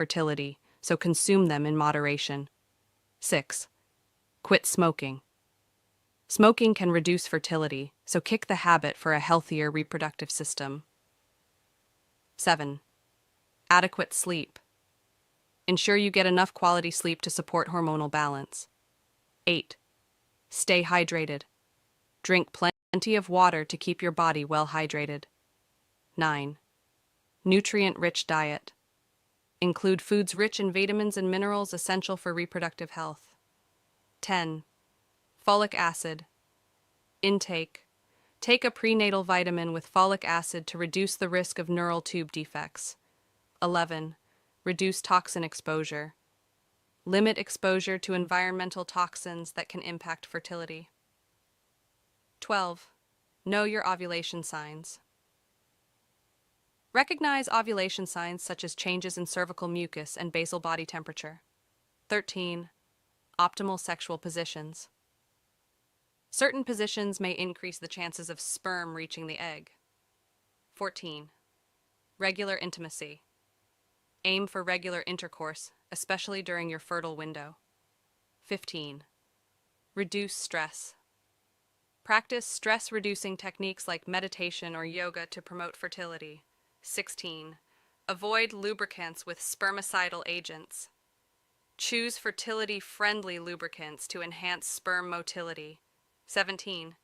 fertility, so consume them in moderation. 6. Quit smoking. Smoking can reduce fertility, so kick the habit for a healthier reproductive system. 7. Adequate sleep. Ensure you get enough quality sleep to support hormonal balance. 8. Stay hydrated. Drink plenty of water to keep your body well hydrated. 9. Nutrient-rich diet. Include foods rich in vitamins and minerals essential for reproductive health. 10. Folic acid. Intake. Take a prenatal vitamin with folic acid to reduce the risk of neural tube defects. 11. Reduce toxin exposure. Limit exposure to environmental toxins that can impact fertility. 12. Know your ovulation signs. Recognize ovulation signs such as changes in cervical mucus and basal body temperature. 13. Optimal sexual positions. Certain positions may increase the chances of sperm reaching the egg. 14. Regular intimacy. Aim for regular intercourse, especially during your fertile window. 15. Reduce stress. Practice stress-reducing techniques like meditation or yoga to promote fertility. 16. Avoid lubricants with spermicidal agents. Choose fertility-friendly lubricants to enhance sperm motility. 17.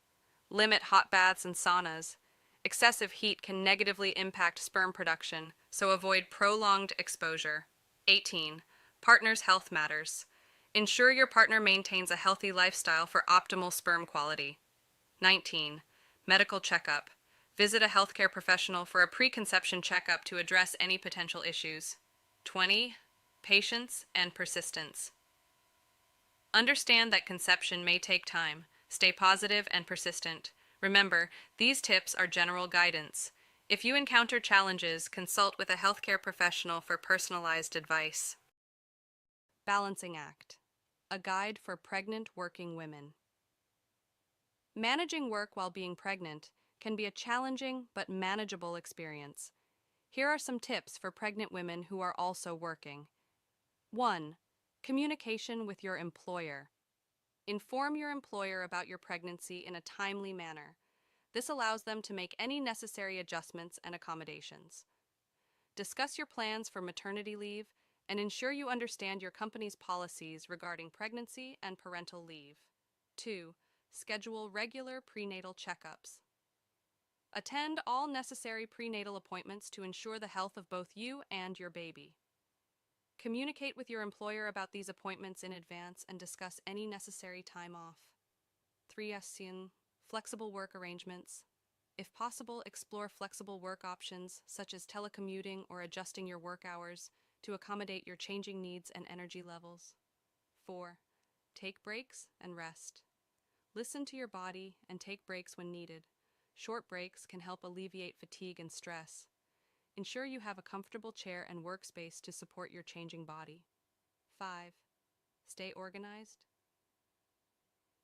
Limit hot baths and saunas. Excessive heat can negatively impact sperm production, so avoid prolonged exposure. 18. Partner's health matters. Ensure your partner maintains a healthy lifestyle for optimal sperm quality. 19. Medical checkup. Visit a healthcare professional for a preconception checkup to address any potential issues. 20. Patience and persistence. Understand that conception may take time. Stay positive and persistent. Remember, these tips are general guidance. If you encounter challenges, consult with a healthcare professional for personalized advice. Balancing Act. A guide for pregnant working women. Managing work while being pregnant can be a challenging but manageable experience. Here are some tips for pregnant women who are also working. 1. Communication with your employer. Inform your employer about your pregnancy in a timely manner. This allows them to make any necessary adjustments and accommodations. Discuss your plans for maternity leave and ensure you understand your company's policies regarding pregnancy and parental leave. 2. Schedule regular prenatal checkups. Attend all necessary prenatal appointments to ensure the health of both you and your baby. Communicate with your employer about these appointments in advance and discuss any necessary time off. 3. Flexible work arrangements. If possible, explore flexible work options such as telecommuting or adjusting your work hours to accommodate your changing needs and energy levels. 4. Take breaks and rest. Listen to your body and take breaks when needed. Short breaks can help alleviate fatigue and stress. Ensure you have a comfortable chair and workspace to support your changing body. 5. Stay organized.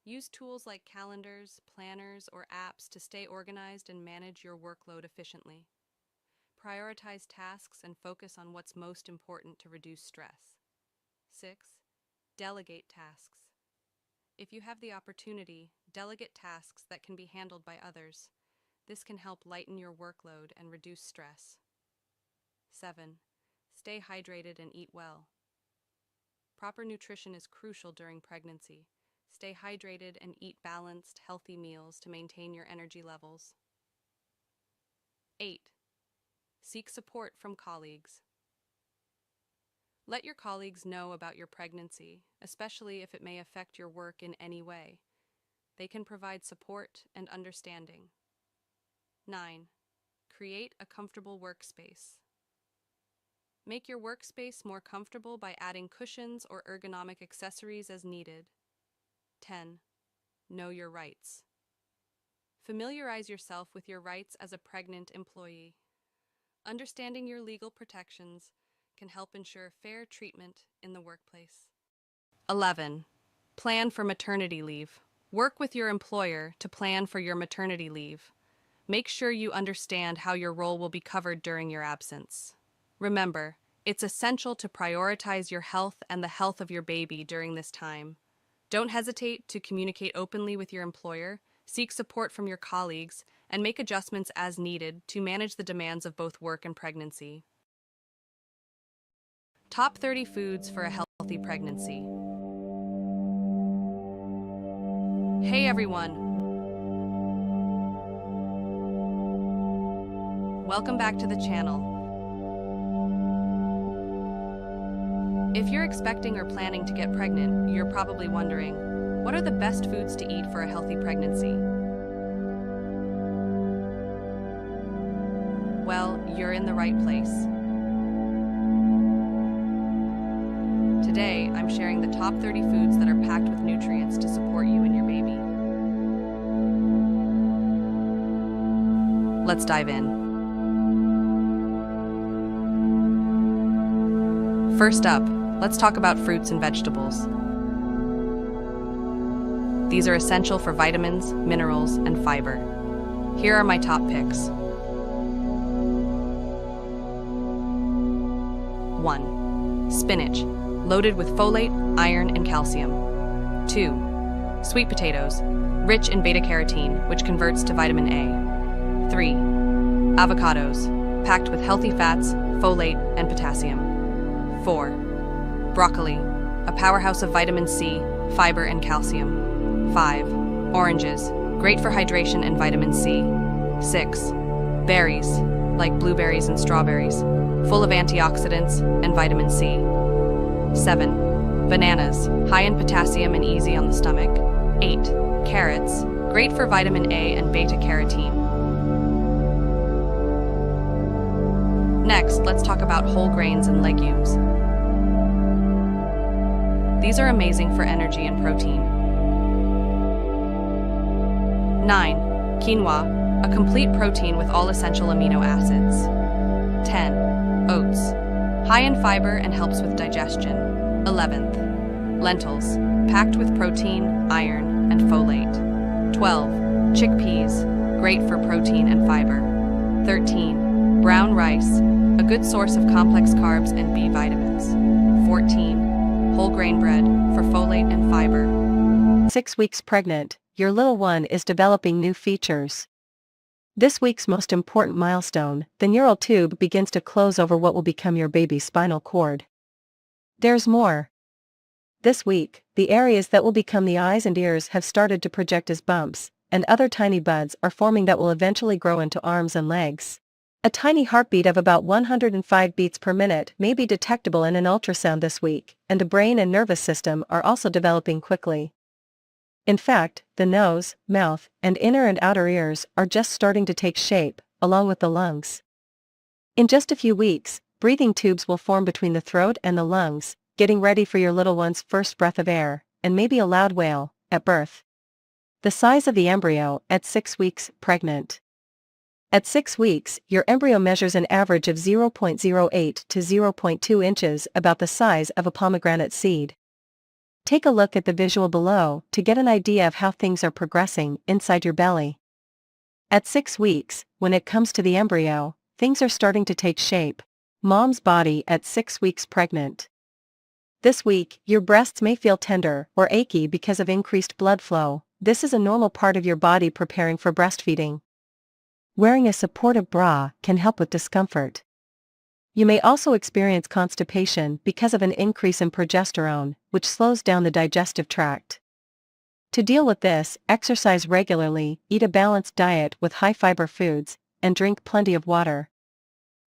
Use tools like calendars, planners, or apps to stay organized and manage your workload efficiently. Prioritize tasks and focus on what's most important to reduce stress. 6. Delegate tasks. If you have the opportunity, delegate tasks that can be handled by others. This can help lighten your workload and reduce stress. 7. Stay hydrated and eat well. Proper nutrition is crucial during pregnancy. Stay hydrated and eat balanced, healthy meals to maintain your energy levels. 8. Seek support from colleagues. Let your colleagues know about your pregnancy, especially if it may affect your work in any way. They can provide support and understanding. 9. Create a comfortable workspace. Make your workspace more comfortable by adding cushions or ergonomic accessories as needed. 10. Know your rights. Familiarize yourself with your rights as a pregnant employee. Understanding your legal protections can help ensure fair treatment in the workplace. 11. Plan for maternity leave. Work with your employer to plan for your maternity leave. Make sure you understand how your role will be covered during your absence. Remember, It's essential to prioritize your health and the health of your baby during this time. Don't hesitate to communicate openly with your employer, seek support from your colleagues, and make adjustments as needed to manage the demands of both work and pregnancy. Top 30 foods for a healthy pregnancy. Hey everyone! Welcome back to the channel. If you're expecting or planning to get pregnant, you're probably wondering, what are the best foods to eat for a healthy pregnancy? Well, you're in the right place. Today, I'm sharing the top 30 foods that are packed with nutrients to support you and your baby. Let's dive in. First up, let's talk about fruits and vegetables. These are essential for vitamins, minerals, and fiber. Here are my top picks. 1. Spinach, loaded with folate, iron, and calcium. 2. Sweet potatoes, rich in beta-carotene, which converts to vitamin A. 3. Avocados, packed with healthy fats, folate, and potassium. 4. Broccoli, a powerhouse of vitamin C, fiber, and calcium. 5. Oranges, great for hydration and vitamin C. 6. Berries, like blueberries and strawberries, full of antioxidants and vitamin C. 7. Bananas, high in potassium and easy on the stomach. 8. Carrots, great for vitamin A and beta-carotene. Next, let's talk about whole grains and legumes. These are amazing for energy and protein. 9. Quinoa, a complete protein with all essential amino acids. 10. Oats, high in fiber and helps with digestion. 11th. Lentils, packed with protein, iron, and folate. 12. Chickpeas, great for protein and fiber. 13. Brown rice, a good source of complex carbs and B vitamins. 14. Whole grain bread, for folate and fiber. 6 weeks pregnant, your little one is developing new features. This week's most important milestone, the neural tube begins to close over what will become your baby's spinal cord. There's more. This week, the areas that will become the eyes and ears have started to project as bumps, and other tiny buds are forming that will eventually grow into arms and legs. A tiny heartbeat of about 105 beats per minute may be detectable in an ultrasound this week, and the brain and nervous system are also developing quickly. In fact, the nose, mouth, and inner and outer ears are just starting to take shape, along with the lungs. In just a few weeks, breathing tubes will form between the throat and the lungs, getting ready for your little one's first breath of air, and maybe a loud wail, at birth. The size of the embryo at 6 weeks pregnant. At 6 weeks, your embryo measures an average of 0.08 to 0.2 inches, about the size of a pomegranate seed. Take a look at the visual below to get an idea of how things are progressing inside your belly. At 6 weeks, when it comes to the embryo, things are starting to take shape. Mom's body at 6 weeks pregnant. This week, your breasts may feel tender or achy because of increased blood flow. This is a normal part of your body preparing for breastfeeding. Wearing a supportive bra can help with discomfort. You may also experience constipation because of an increase in progesterone, which slows down the digestive tract. To deal with this, exercise regularly, eat a balanced diet with high-fiber foods, and drink plenty of water.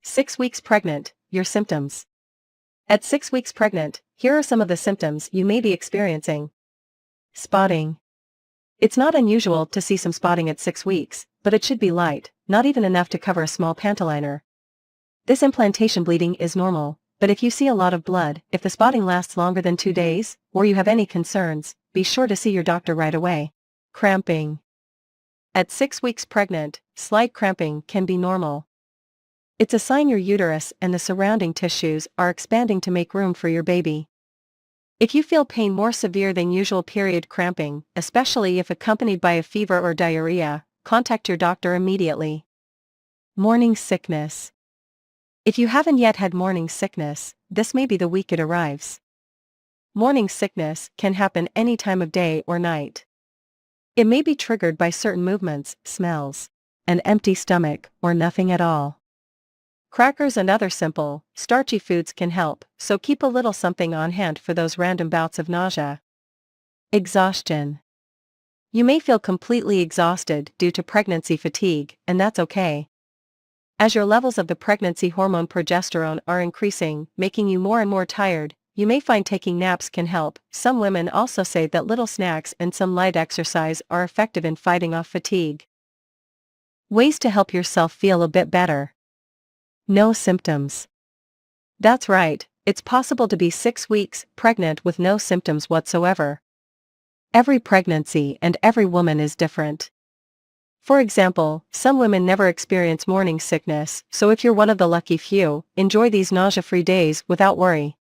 6 weeks pregnant, your symptoms. At 6 weeks pregnant, here are some of the symptoms you may be experiencing. Spotting. It's not unusual to see some spotting at 6 weeks, but it should be light, not even enough to cover a small pantyliner. This implantation bleeding is normal, but if you see a lot of blood, if the spotting lasts longer than 2 days, or you have any concerns, be sure to see your doctor right away. Cramping. At 6 weeks pregnant, slight cramping can be normal. It's a sign your uterus and the surrounding tissues are expanding to make room for your baby. If you feel pain more severe than usual period cramping, especially if accompanied by a fever or diarrhea, contact your doctor immediately. Morning sickness. If you haven't yet had morning sickness, this may be the week it arrives. Morning sickness can happen any time of day or night. It may be triggered by certain movements, smells, an empty stomach, or nothing at all. Crackers and other simple, starchy foods can help, so keep a little something on hand for those random bouts of nausea. Exhaustion. You may feel completely exhausted due to pregnancy fatigue, and that's okay. As your levels of the pregnancy hormone progesterone are increasing, making you more and more tired, you may find taking naps can help. Some women also say that little snacks and some light exercise are effective in fighting off fatigue. Ways to help yourself feel a bit better. No symptoms. That's right, it's possible to be 6 weeks pregnant with no symptoms whatsoever. Every pregnancy and every woman is different. For example, some women never experience morning sickness, so if you're one of the lucky few, enjoy these nausea-free days without worry.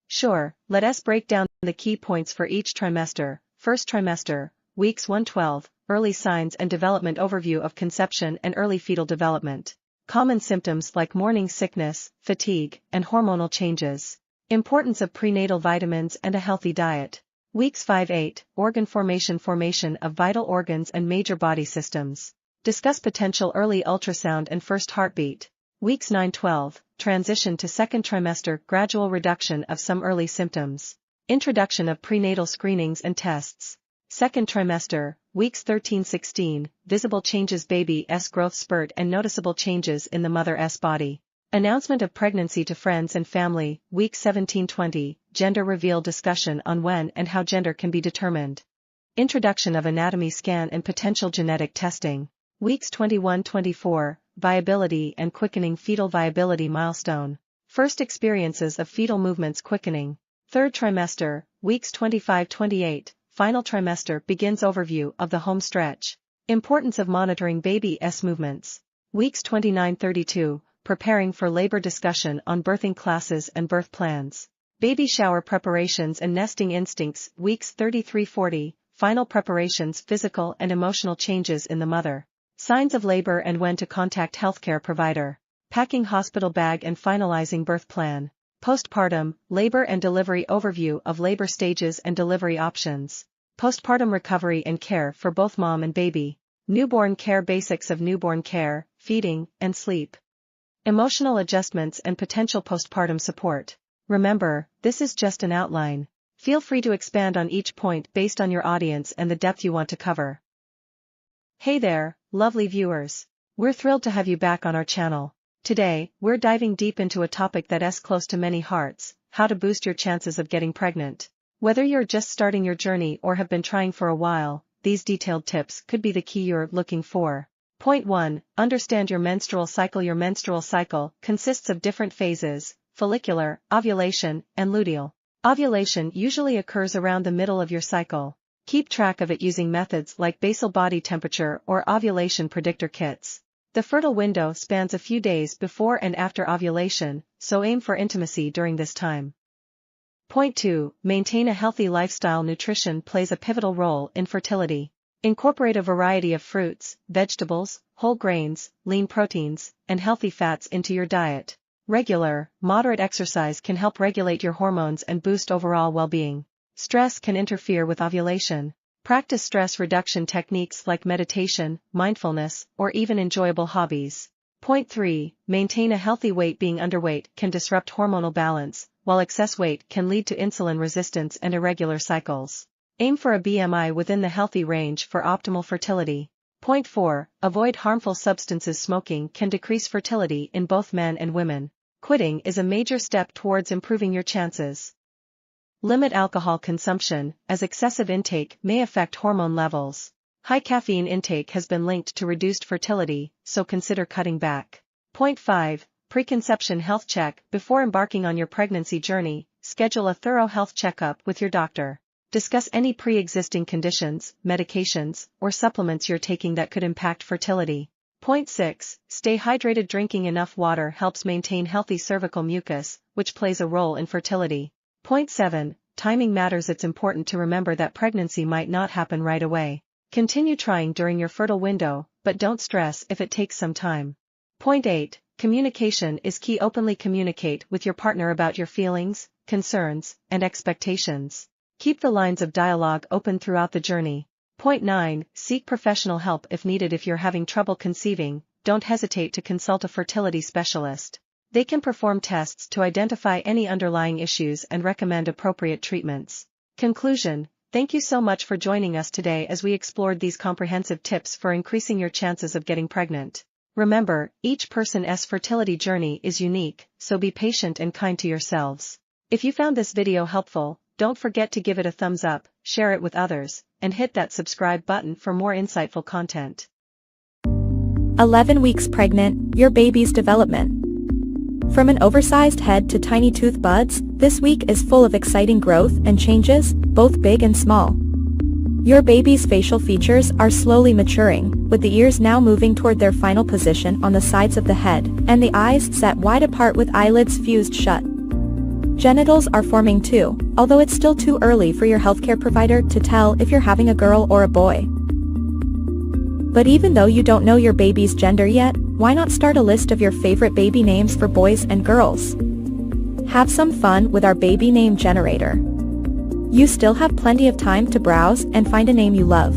Sure, let us break down the key points for each trimester. First trimester, weeks 1-12, early signs and development overview of conception and early fetal development. Common symptoms like morning sickness, fatigue, and hormonal changes. Importance of prenatal vitamins and a healthy diet. Weeks 5-8, organ formation of vital organs and major body systems. Discuss potential early ultrasound and first heartbeat. Weeks 9-12, transition to second trimester, gradual reduction of some early symptoms. Introduction of prenatal screenings and tests. Second trimester, weeks 13-16, visible changes, baby's growth spurt and noticeable changes in the mother's body. Announcement of pregnancy to friends and family, weeks 17-20, gender reveal, discussion on when and how gender can be determined. Introduction of anatomy scan and potential genetic testing. Weeks 21-24, viability and quickening, fetal viability milestone. First experiences of fetal movements quickening. Third trimester, weeks 25-28, final trimester begins, overview of the home stretch. Importance of monitoring baby's movements. Weeks 29-32, preparing for labor, discussion on birthing classes and birth plans. Baby shower preparations and nesting instincts. Weeks 33-40, final preparations, physical and emotional changes in the mother. Signs of labor and when to contact healthcare provider. Packing hospital bag and finalizing birth plan. Postpartum, labor and delivery, overview of labor stages and delivery options. Postpartum recovery and care for both mom and baby. Newborn care, basics of newborn care, feeding, and sleep. Emotional adjustments and potential postpartum support. Remember, this is just an outline. Feel free to expand on each point based on your audience and the depth you want to cover. Hey there, lovely viewers. We're thrilled to have you back on our channel. Today, we're diving deep into a topic that's close to many hearts: how to boost your chances of getting pregnant. Whether you're just starting your journey or have been trying for a while, these detailed tips could be the key you're looking for. Point 1. Understand your menstrual cycle. Your menstrual cycle consists of different phases: follicular, ovulation, and luteal. Ovulation usually occurs around the middle of your cycle. Keep track of it using methods like basal body temperature or ovulation predictor kits. The fertile window spans a few days before and after ovulation, so aim for intimacy during this time. Point 2. Maintain a healthy lifestyle. Nutrition plays a pivotal role in fertility. Incorporate a variety of fruits, vegetables, whole grains, lean proteins, and healthy fats into your diet. Regular, moderate exercise can help regulate your hormones and boost overall well-being. Stress can interfere with ovulation. Practice stress reduction techniques like meditation, mindfulness, or even enjoyable hobbies. Point 3. Maintain a healthy weight. Being underweight can disrupt hormonal balance, while excess weight can lead to insulin resistance and irregular cycles. Aim for a BMI within the healthy range for optimal fertility. Point 4. Avoid harmful substances. Smoking can decrease fertility in both men and women. Quitting is a major step towards improving your chances. Limit alcohol consumption, as excessive intake may affect hormone levels. High caffeine intake has been linked to reduced fertility, so consider cutting back. Point 5. Preconception health check. Before embarking on your pregnancy journey, schedule a thorough health checkup with your doctor. Discuss any pre-existing conditions, medications, or supplements you're taking that could impact fertility. Point 6. Stay hydrated. Drinking enough water helps maintain healthy cervical mucus, which plays a role in fertility. Point 7. Timing matters. It's important to remember that pregnancy might not happen right away. Continue trying during your fertile window, but don't stress if it takes some time. Point 8. Communication is key. Openly communicate with your partner about your feelings, concerns, and expectations. Keep the lines of dialogue open throughout the journey. Point 9. Seek professional help if needed. If you're having trouble conceiving, don't hesitate to consult a fertility specialist. They can perform tests to identify any underlying issues and recommend appropriate treatments. Conclusion. Thank you so much for joining us today as we explored these comprehensive tips for increasing your chances of getting pregnant. Remember, each person's fertility journey is unique, so be patient and kind to yourselves. If you found this video helpful, don't forget to give it a thumbs up, share it with others, and hit that subscribe button for more insightful content. 11 weeks pregnant, your baby's development. From an oversized head to tiny tooth buds, this week is full of exciting growth and changes, both big and small. Your baby's facial features are slowly maturing, with the ears now moving toward their final position on the sides of the head, and the eyes set wide apart with eyelids fused shut. Genitals are forming too, although it's still too early for your healthcare provider to tell if you're having a girl or a boy. But even though you don't know your baby's gender yet, why not start a list of your favorite baby names for boys and girls? Have some fun with our baby name generator. You still have plenty of time to browse and find a name you love.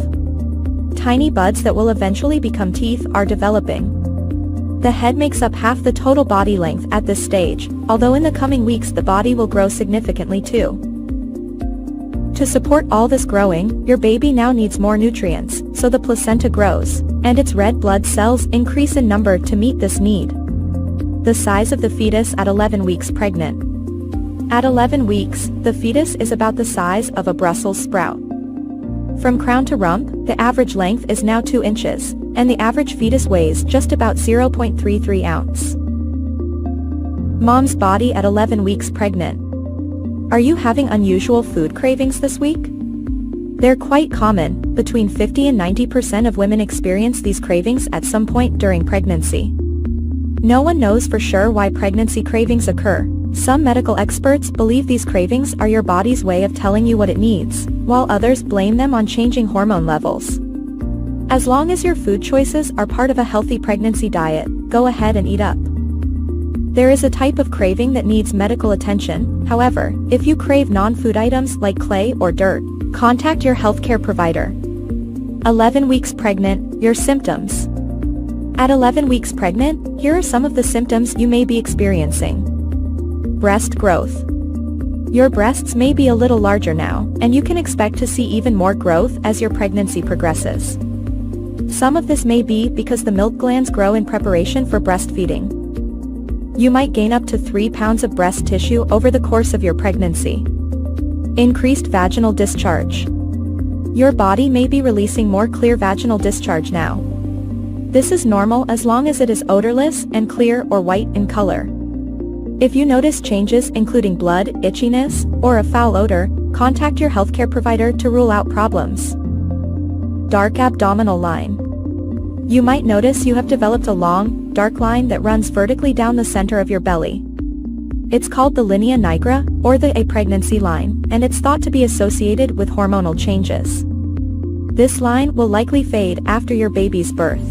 Tiny buds that will eventually become teeth are developing. The head makes up half the total body length at this stage, although in the coming weeks the body will grow significantly too. To support all this growing, your baby now needs more nutrients, so the placenta grows, and its red blood cells increase in number to meet this need. The size of the fetus at 11 weeks pregnant. At 11 weeks, the fetus is about the size of a Brussels sprout. From crown to rump, the average length is now 2 inches, and the average fetus weighs just about 0.33 ounce. Mom's body at 11 weeks pregnant. Are you having unusual food cravings this week? They're quite common. Between 50 and 90% of women experience these cravings at some point during pregnancy. No one knows for sure why pregnancy cravings occur. Some medical experts believe these cravings are your body's way of telling you what it needs, while others blame them on changing hormone levels. As long as your food choices are part of a healthy pregnancy diet, go ahead and eat up. There is a type of craving that needs medical attention. However, if you crave non-food items like clay or dirt, contact your healthcare provider. 11 weeks pregnant, your symptoms. At 11 weeks pregnant, here are some of the symptoms you may be experiencing. Breast growth. Your breasts may be a little larger now, and you can expect to see even more growth as your pregnancy progresses. Some of this may be because the milk glands grow in preparation for breastfeeding. You might gain up to 3 pounds of breast tissue over the course of your pregnancy. Increased vaginal discharge. Your body may be releasing more clear vaginal discharge now. This is normal as long as it is odorless and clear or white in color. If you notice changes including blood, itchiness, or a foul odor, contact your healthcare provider to rule out problems. Dark abdominal line. You might notice you have developed a long, dark line that runs vertically down the center of your belly. It's called the linea nigra, or the pregnancy line, and it's thought to be associated with hormonal changes. This line will likely fade after your baby's birth.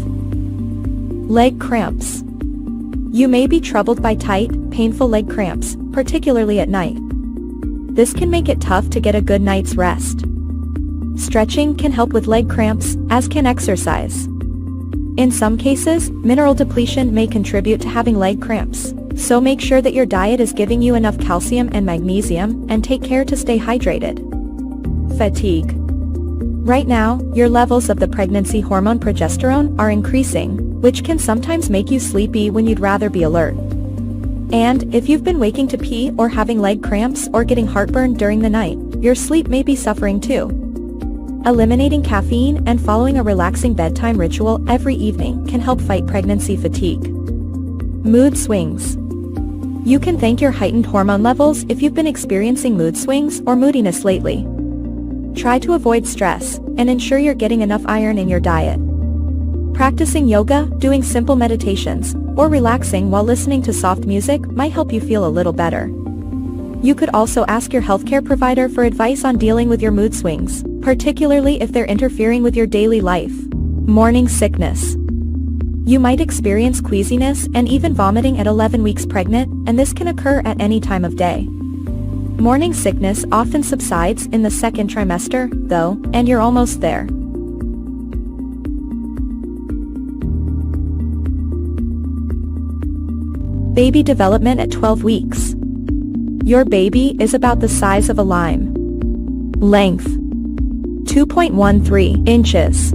Leg cramps. You may be troubled by tight, painful leg cramps, particularly at night. This can make it tough to get a good night's rest. Stretching can help with leg cramps, as can exercise. In some cases, mineral depletion may contribute to having leg cramps, so make sure that your diet is giving you enough calcium and magnesium, and take care to stay hydrated. Fatigue. Right now, your levels of the pregnancy hormone progesterone are increasing, which can sometimes make you sleepy when you'd rather be alert. And, if you've been waking to pee or having leg cramps or getting heartburn during the night, your sleep may be suffering too. Eliminating caffeine and following a relaxing bedtime ritual every evening can help fight pregnancy fatigue. Mood swings. You can thank your heightened hormone levels if you've been experiencing mood swings or moodiness lately. Try to avoid stress, and ensure you're getting enough iron in your diet. Practicing yoga, doing simple meditations, or relaxing while listening to soft music might help you feel a little better. You could also ask your healthcare provider for advice on dealing with your mood swings, particularly if they're interfering with your daily life. Morning sickness. You might experience queasiness and even vomiting at 11 weeks pregnant, and this can occur at any time of day. Morning sickness often subsides in the second trimester, though, and you're almost there. Baby development at 12 weeks. Your baby is about the size of a lime. Length: 2.13 inches.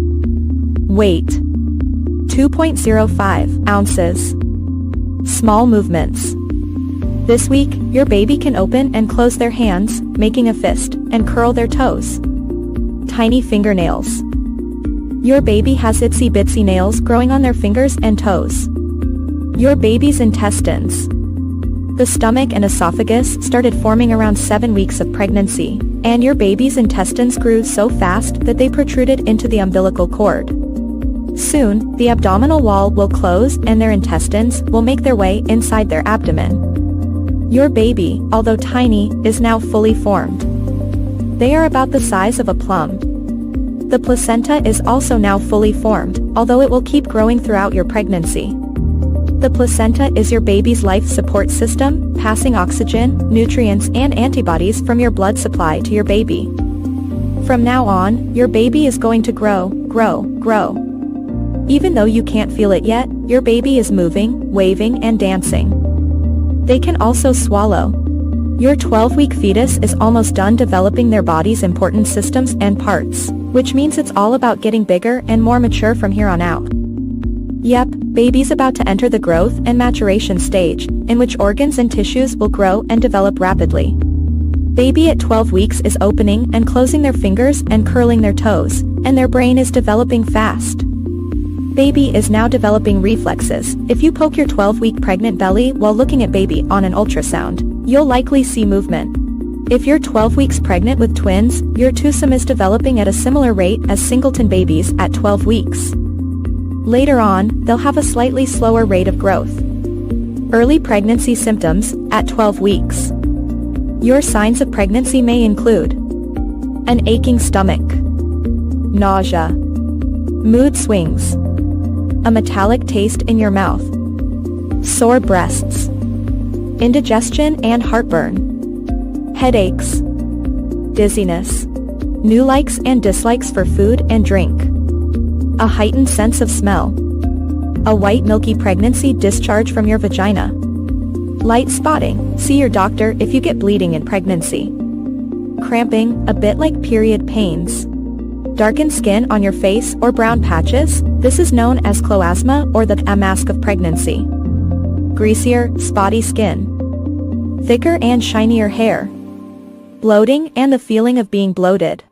Weight: 2.05 ounces. Small movements. This week, your baby can open and close their hands, making a fist, and curl their toes. Tiny fingernails. Your baby has itsy bitsy nails growing on their fingers and toes. Your baby's intestines. The stomach and esophagus started forming around 7 weeks of pregnancy, and your baby's intestines grew so fast that they protruded into the umbilical cord. Soon, the abdominal wall will close and their intestines will make their way inside their abdomen. Your baby, although tiny, is now fully formed. They are about the size of a plum. The placenta is also now fully formed, although it will keep growing throughout your pregnancy. The placenta is your baby's life support system, passing oxygen, nutrients and antibodies from your blood supply to your baby. From now on, your baby is going to grow, grow, grow. Even though you can't feel it yet, your baby is moving, waving and dancing. They can also swallow. Your 12-week fetus is almost done developing their body's important systems and parts, which means it's all about getting bigger and more mature from here on out. Yep, baby's about to enter the growth and maturation stage, in which organs and tissues will grow and develop rapidly. Baby at 12 weeks is opening and closing their fingers and curling their toes, and their brain is developing fast. Baby is now developing reflexes. If you poke your 12-week pregnant belly while looking at baby on an ultrasound, you'll likely see movement. If you're 12 weeks pregnant with twins, your twosome is developing at a similar rate as singleton babies at 12 weeks. Later on, they'll have a slightly slower rate of growth. Early pregnancy symptoms, at 12 weeks. Your signs of pregnancy may include an aching stomach, nausea, mood swings, a metallic taste in your mouth, sore breasts, indigestion and heartburn, headaches, dizziness, new likes and dislikes for food and drink, a heightened sense of smell, a white milky pregnancy discharge from your vagina, light spotting, see your doctor if you get bleeding in pregnancy, cramping, a bit like period pains, darkened skin on your face or brown patches, this is known as chloasma or the mask of pregnancy, greasier, spotty skin, thicker and shinier hair, bloating and the feeling of being bloated.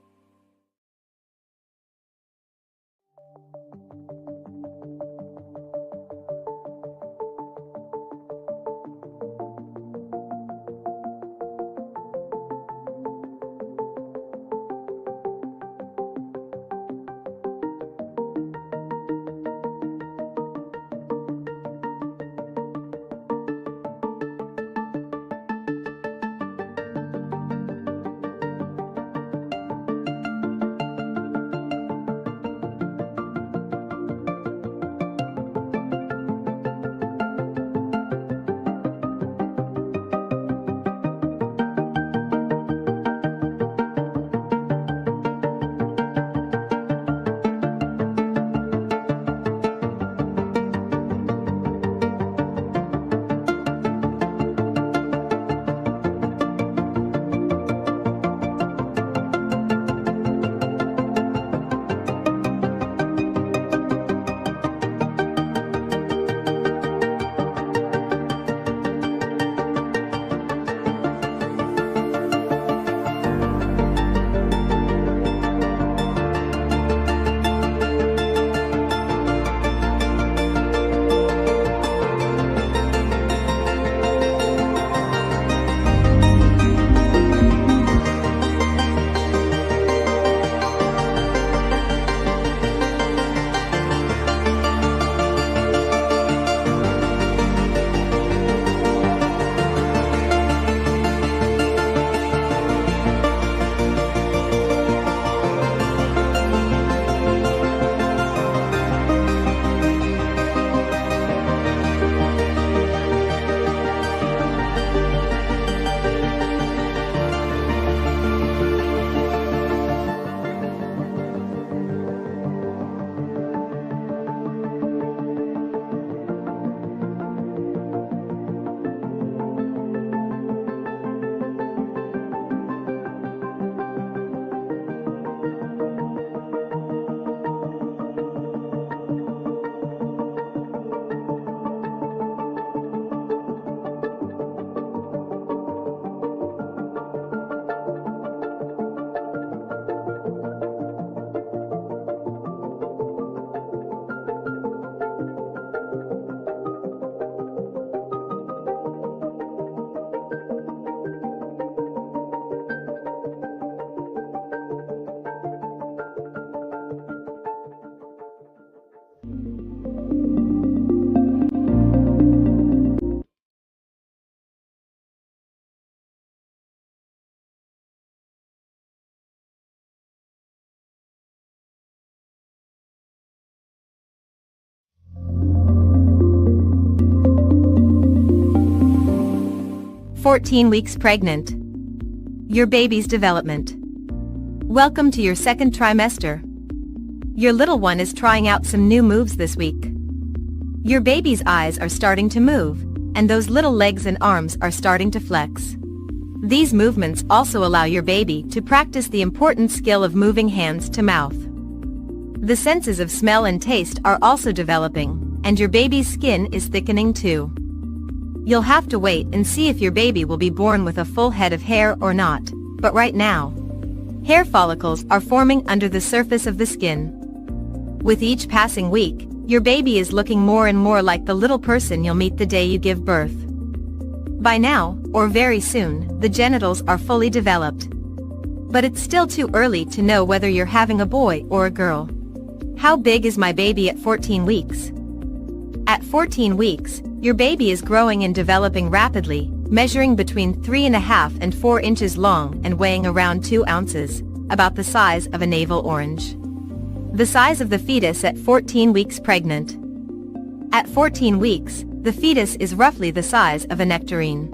14 weeks pregnant. Your baby's development. Welcome to your second trimester. Your little one is trying out some new moves this week. Your baby's eyes are starting to move, and those little legs and arms are starting to flex. These movements also allow your baby to practice the important skill of moving hands to mouth. The senses of smell and taste are also developing, and your baby's skin is thickening too. You'll have to wait and see if your baby will be born with a full head of hair or not, but right now, hair follicles are forming under the surface of the skin. With each passing week, your baby is looking more and more like the little person you'll meet the day you give birth. By now, or very soon, the genitals are fully developed. But it's still too early to know whether you're having a boy or a girl. How big is my baby at 14 weeks? At 14 weeks, your baby is growing and developing rapidly, measuring between 3.5 and 4 inches long and weighing around 2 ounces, about the size of a navel orange. The size of the fetus at 14 weeks pregnant. At 14 weeks, the fetus is roughly the size of a nectarine.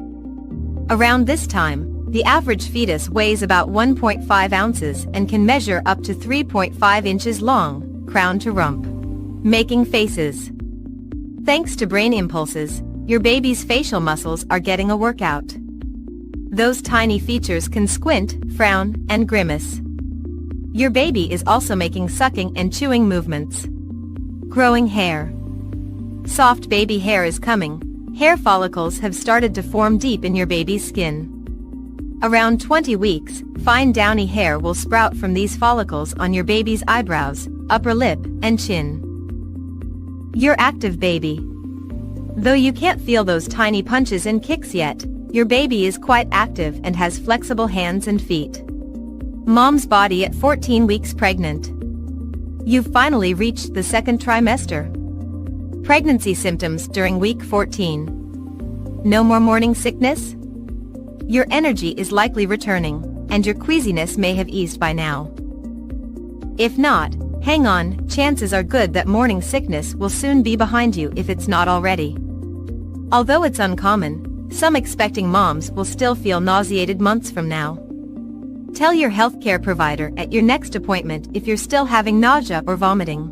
Around this time, the average fetus weighs about 1.5 ounces and can measure up to 3.5 inches long, crown to rump. Making faces. Thanks to brain impulses, your baby's facial muscles are getting a workout. Those tiny features can squint, frown, and grimace. Your baby is also making sucking and chewing movements. Growing hair. Soft baby hair is coming. Hair follicles have started to form deep in your baby's skin. Around 20 weeks, fine downy hair will sprout from these follicles on your baby's eyebrows, upper lip, and chin. Your active baby. Though you can't feel those tiny punches and kicks yet, your baby is quite active and has flexible hands and feet. Mom's body at 14 weeks pregnant. You've finally reached the second trimester. Pregnancy symptoms during week 14. No more morning sickness? Your energy is likely returning, and your queasiness may have eased by now. If not, hang on, chances are good that morning sickness will soon be behind you if it's not already. Although it's uncommon, some expecting moms will still feel nauseated months from now. Tell your healthcare provider at your next appointment if you're still having nausea or vomiting.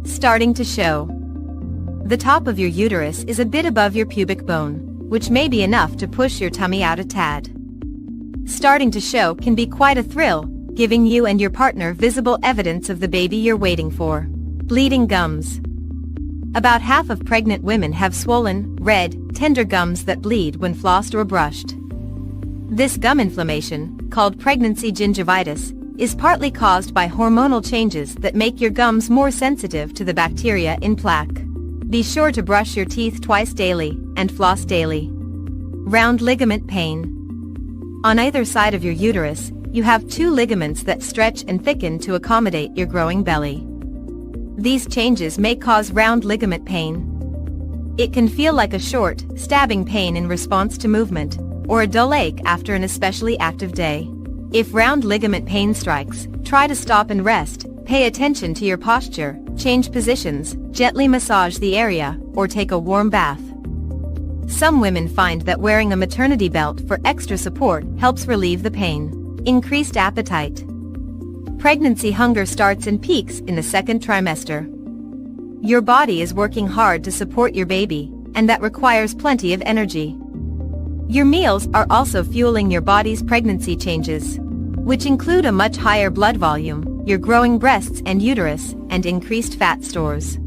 Starting to show. The top of your uterus is a bit above your pubic bone, which may be enough to push your tummy out a tad. Starting to show can be quite a thrill, giving you and your partner visible evidence of the baby you're waiting for. Bleeding gums. About half of pregnant women have swollen, red, tender gums that bleed when flossed or brushed. This gum inflammation, called pregnancy gingivitis, is partly caused by hormonal changes that make your gums more sensitive to the bacteria in plaque. Be sure to brush your teeth twice daily and floss daily. Round ligament pain. On either side of your uterus, you have 2 ligaments that stretch and thicken to accommodate your growing belly. These changes may cause round ligament pain. It can feel like a short, stabbing pain in response to movement, or a dull ache after an especially active day. If round ligament pain strikes, try to stop and rest, pay attention to your posture, change positions, gently massage the area, or take a warm bath. Some women find that wearing a maternity belt for extra support helps relieve the pain. Increased appetite. Pregnancy hunger starts and peaks in the second trimester. Your body is working hard to support your baby, and that requires plenty of energy. Your meals are also fueling your body's pregnancy changes, which include a much higher blood volume, your growing breasts and uterus, and increased fat stores.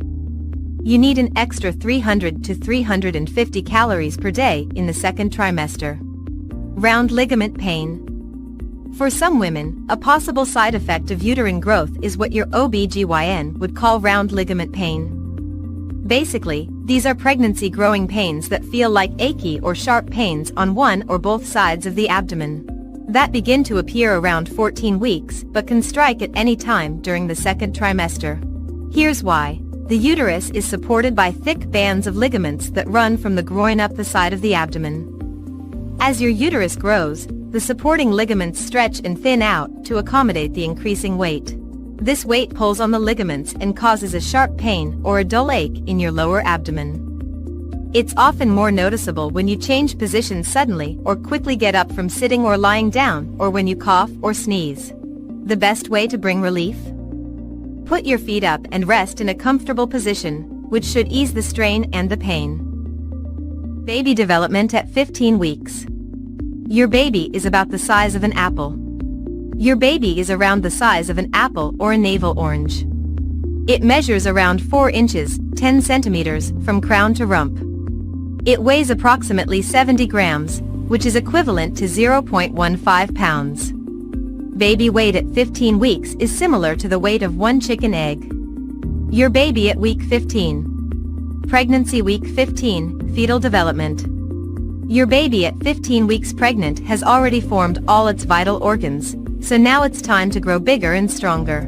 You need an extra 300 to 350 calories per day in the second trimester. Round ligament pain. For some women, a possible side effect of uterine growth is what your OB/GYN would call round ligament pain. Basically, these are pregnancy growing pains that feel like achy or sharp pains on one or both sides of the abdomen. That begin to appear around 14 weeks but can strike at any time during the second trimester. Here's why. The uterus is supported by thick bands of ligaments that run from the groin up the side of the abdomen. As your uterus grows, the supporting ligaments stretch and thin out to accommodate the increasing weight. This weight pulls on the ligaments and causes a sharp pain or a dull ache in your lower abdomen. It's often more noticeable when you change positions suddenly or quickly get up from sitting or lying down, or when you cough or sneeze. The best way to bring relief? Put your feet up and rest in a comfortable position, which should ease the strain and the pain. Baby development at 15 weeks. Your baby is about the size of an apple. Your baby is around the size of an apple or a navel orange. It measures around 4 inches, 10 centimeters, from crown to rump. It weighs approximately 70 grams, which is equivalent to 0.15 pounds. Baby weight at 15 weeks is similar to the weight of one chicken egg. Your baby at week 15. Pregnancy week 15, fetal development. Your baby at 15 weeks pregnant has already formed all its vital organs, so now it's time to grow bigger and stronger.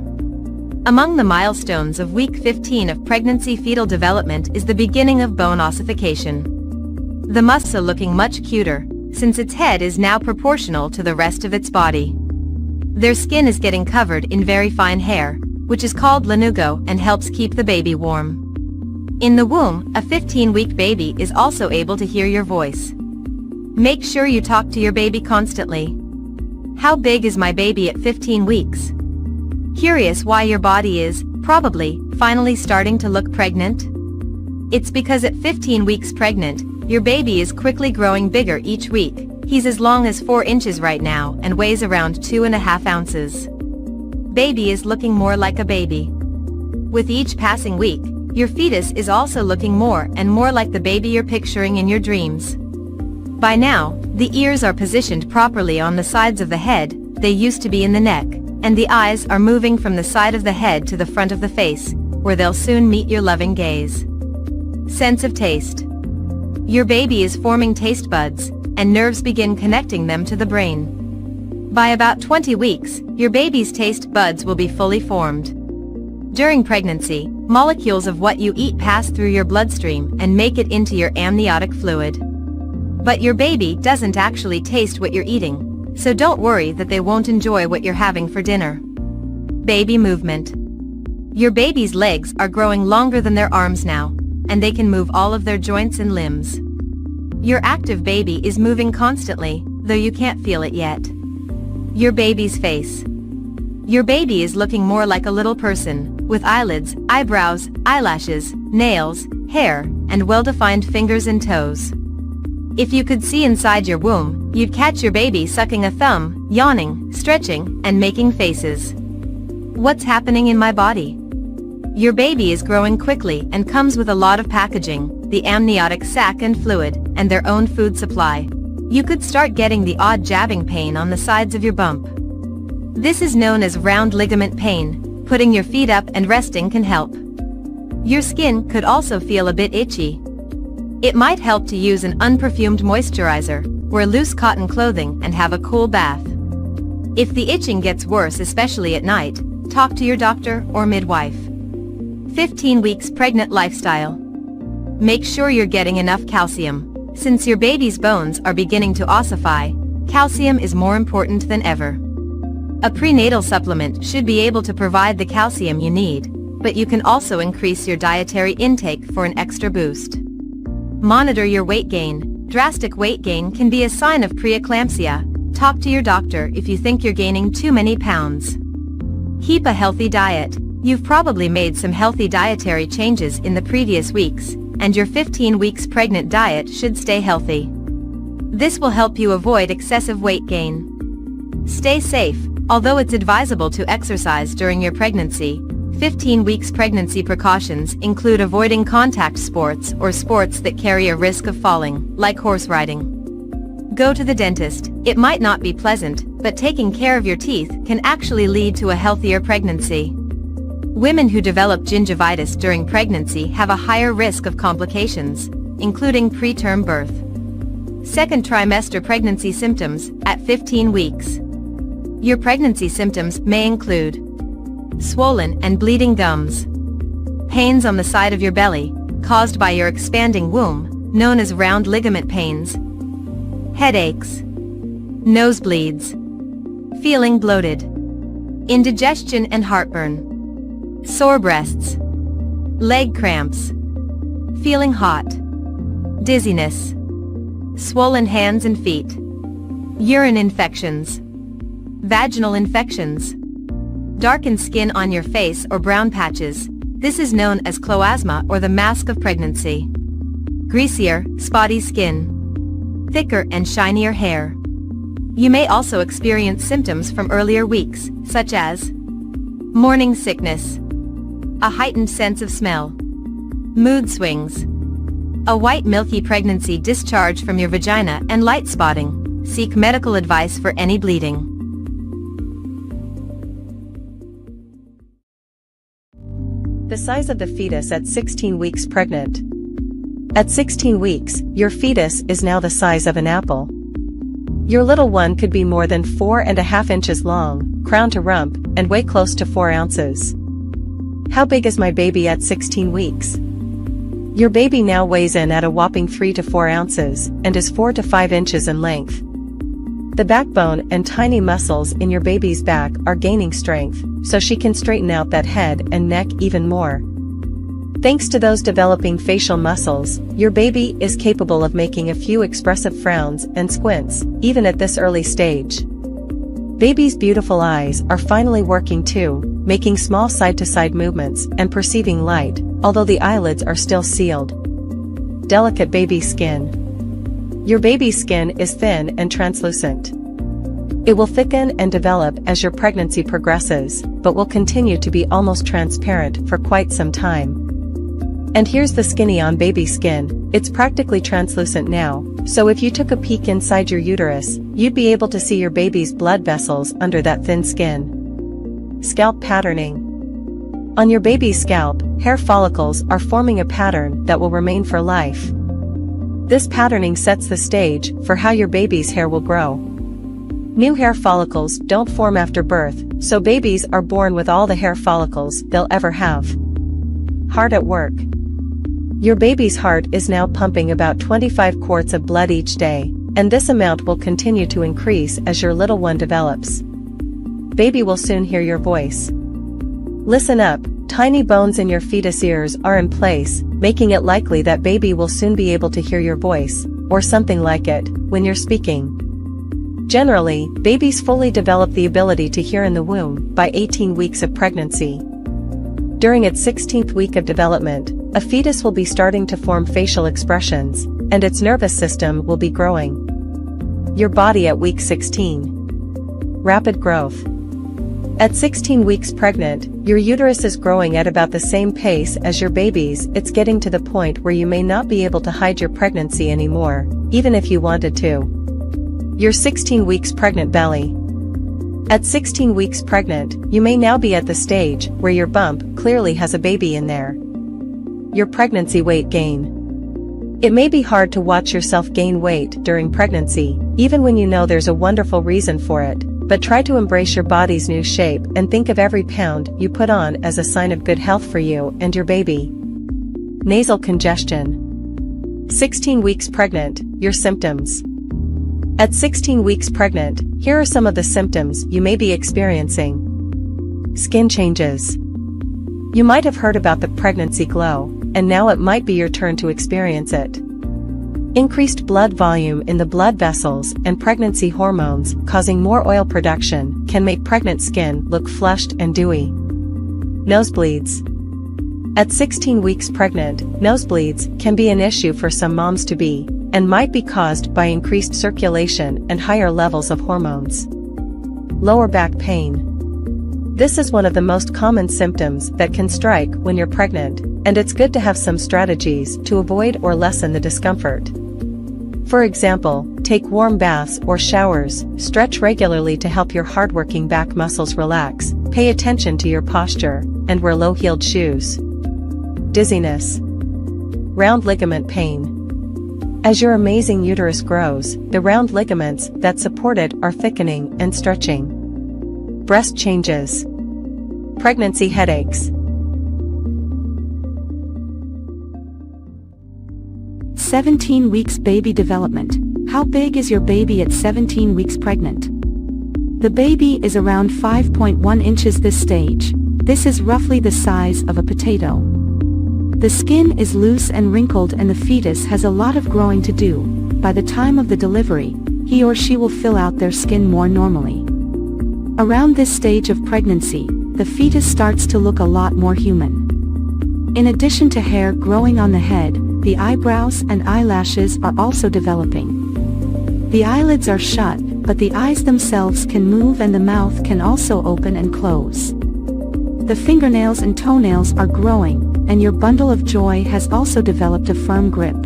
Among the milestones of week 15 of pregnancy fetal development is the beginning of bone ossification. The muscle looking much cuter, since its head is now proportional to the rest of its body. Their skin is getting covered in very fine hair, which is called lanugo and helps keep the baby warm. In the womb, a 15-week baby is also able to hear your voice. Make sure you talk to your baby constantly. How big is my baby at 15 weeks? Curious why your body is, probably, finally starting to look pregnant? It's because at 15 weeks pregnant, your baby is quickly growing bigger each week. He's as long as 4 inches right now and weighs around 2.5 ounces. Baby is looking more like a baby. With each passing week, your fetus is also looking more and more like the baby you're picturing in your dreams. By now, the ears are positioned properly on the sides of the head, they used to be in the neck, and the eyes are moving from the side of the head to the front of the face, where they'll soon meet your loving gaze. Sense of taste. Your baby is forming taste buds, and nerves begin connecting them to the brain. By about 20 weeks, your baby's taste buds will be fully formed. During pregnancy, molecules of what you eat pass through your bloodstream and make it into your amniotic fluid. But your baby doesn't actually taste what you're eating, so don't worry that they won't enjoy what you're having for dinner. Baby movement. Your baby's legs are growing longer than their arms now, and they can move all of their joints and limbs. Your active baby is moving constantly, though you can't feel it yet. Your baby's face. Your baby is looking more like a little person, with eyelids, eyebrows, eyelashes, nails, hair, and well-defined fingers and toes. If you could see inside your womb, you'd catch your baby sucking a thumb, yawning, stretching, and making faces. What's happening in my body? Your baby is growing quickly and comes with a lot of packaging, the amniotic sac and fluid, and their own food supply. You could start getting the odd jabbing pain on the sides of your bump. This is known as round ligament pain. Putting your feet up and resting can help. Your skin could also feel a bit itchy. It might help to use an unperfumed moisturizer, wear loose cotton clothing, and have a cool bath. If the itching gets worse, especially at night, talk to your doctor or midwife. 15 weeks pregnant lifestyle. Make sure you're getting enough calcium. Since your baby's bones are beginning to ossify, calcium is more important than ever. A prenatal supplement should be able to provide the calcium you need, but you can also increase your dietary intake for an extra boost. Monitor your weight gain. Drastic weight gain can be a sign of preeclampsia. Talk to your doctor if you think you're gaining too many pounds. Keep a healthy diet. You've probably made some healthy dietary changes in the previous weeks, and your 15 weeks pregnant diet should stay healthy. This will help you avoid excessive weight gain. Stay safe. Although it's advisable to exercise during your pregnancy, 15 weeks pregnancy precautions include avoiding contact sports or sports that carry a risk of falling, like horse riding. Go to the dentist. It might not be pleasant, but taking care of your teeth can actually lead to a healthier pregnancy. Women who develop gingivitis during pregnancy have a higher risk of complications, including preterm birth. Second trimester pregnancy symptoms at 15 weeks. Your pregnancy symptoms may include swollen and bleeding gums, pains on the side of your belly, caused by your expanding womb, known as round ligament pains, headaches, nosebleeds, feeling bloated, indigestion and heartburn, sore breasts, leg cramps, feeling hot, dizziness, swollen hands and feet, urine infections, vaginal infections, darkened skin on your face or brown patches. This is known as cloasma or the mask of pregnancy. Greasier, spotty skin, thicker and shinier hair. You may also experience symptoms from earlier weeks, such as morning sickness, a heightened sense of smell, mood swings, a white milky pregnancy discharge from your vagina and light spotting. Seek medical advice for any bleeding. The size of the fetus at 16 weeks pregnant. At 16 weeks, your fetus is now the size of an apple. Your little one could be more than 4.5 inches long, crown to rump, and weigh close to 4 ounces. How big is my baby at 16 weeks? Your baby now weighs in at a whopping 3 to 4 ounces, and is 4 to 5 inches in length. The backbone and tiny muscles in your baby's back are gaining strength, so she can straighten out that head and neck even more. Thanks to those developing facial muscles, your baby is capable of making a few expressive frowns and squints, even at this early stage. Baby's beautiful eyes are finally working too, making small side-to-side movements and perceiving light, although the eyelids are still sealed. Delicate baby skin. Your baby's skin is thin and translucent. It will thicken and develop as your pregnancy progresses, but will continue to be almost transparent for quite some time. And here's the skinny on baby skin. It's practically translucent now, so if you took a peek inside your uterus, you'd be able to see your baby's blood vessels under that thin skin. Scalp patterning. On your baby's scalp, hair follicles are forming a pattern that will remain for life. This patterning sets the stage for how your baby's hair will grow. New hair follicles don't form after birth, so babies are born with all the hair follicles they'll ever have. Heart at work. Your baby's heart is now pumping about 25 quarts of blood each day, and this amount will continue to increase as your little one develops. Baby will soon hear your voice. Listen up, tiny bones in your fetus ears are in place, making it likely that baby will soon be able to hear your voice, or something like it, when you're speaking. Generally, babies fully develop the ability to hear in the womb by 18 weeks of pregnancy. During its 16th week of development, a fetus will be starting to form facial expressions, and its nervous system will be growing. Your body at week 16. Rapid growth. At 16 weeks pregnant, your uterus is growing at about the same pace as your baby's. It's getting to the point where you may not be able to hide your pregnancy anymore, even if you wanted to. Your 16 weeks pregnant belly. At 16 weeks pregnant, you may now be at the stage where your bump clearly has a baby in there. Your pregnancy weight gain. It may be hard to watch yourself gain weight during pregnancy, even when you know there's a wonderful reason for it, but try to embrace your body's new shape and think of every pound you put on as a sign of good health for you and your baby. Nasal congestion. 16 weeks pregnant, your symptoms. At 16 weeks pregnant, here are some of the symptoms you may be experiencing. Skin changes. You might have heard about the pregnancy glow, and now it might be your turn to experience it. Increased blood volume in the blood vessels and pregnancy hormones causing more oil production can make pregnant skin look flushed and dewy. Nosebleeds. At 16 weeks pregnant, nosebleeds can be an issue for some moms-to-be, and might be caused by increased circulation and higher levels of hormones. Lower back pain. This is one of the most common symptoms that can strike when you're pregnant, and it's good to have some strategies to avoid or lessen the discomfort. For example, take warm baths or showers, stretch regularly to help your hardworking back muscles relax, pay attention to your posture, and wear low-heeled shoes. Dizziness. Round ligament pain. As your amazing uterus grows, the round ligaments that support it are thickening and stretching. Breast changes. Pregnancy headaches. 17 weeks baby development. How big is your baby at 17 weeks pregnant? The baby is around 5.1 inches this stage. This is roughly the size of a potato. The skin is loose and wrinkled and the fetus has a lot of growing to do. By the time of the delivery, he or she will fill out their skin more normally. Around this stage of pregnancy, the fetus starts to look a lot more human. In addition to hair growing on the head, the eyebrows and eyelashes are also developing. The eyelids are shut, but the eyes themselves can move and the mouth can also open and close. The fingernails and toenails are growing, and your bundle of joy has also developed a firm grip.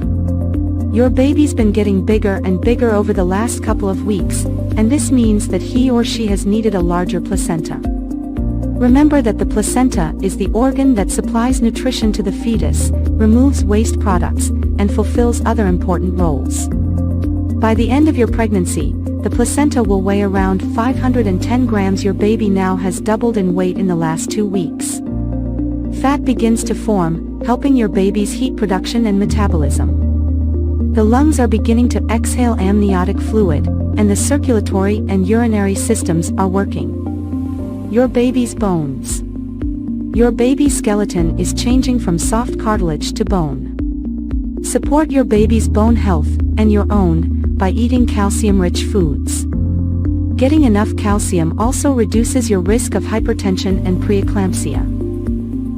Your baby's been getting bigger and bigger over the last couple of weeks, and this means that he or she has needed a larger placenta. Remember that the placenta is the organ that supplies nutrition to the fetus, removes waste products, and fulfills other important roles. By the end of your pregnancy, the placenta will weigh around 510 grams. Your baby now has doubled in weight in the last 2 weeks. Fat begins to form, helping your baby's heat production and metabolism. The lungs are beginning to exhale amniotic fluid, and the circulatory and urinary systems are working. Your baby's bones. Your baby's skeleton is changing from soft cartilage to bone. Support your baby's bone health, and your own, by eating calcium-rich foods. Getting enough calcium also reduces your risk of hypertension and preeclampsia.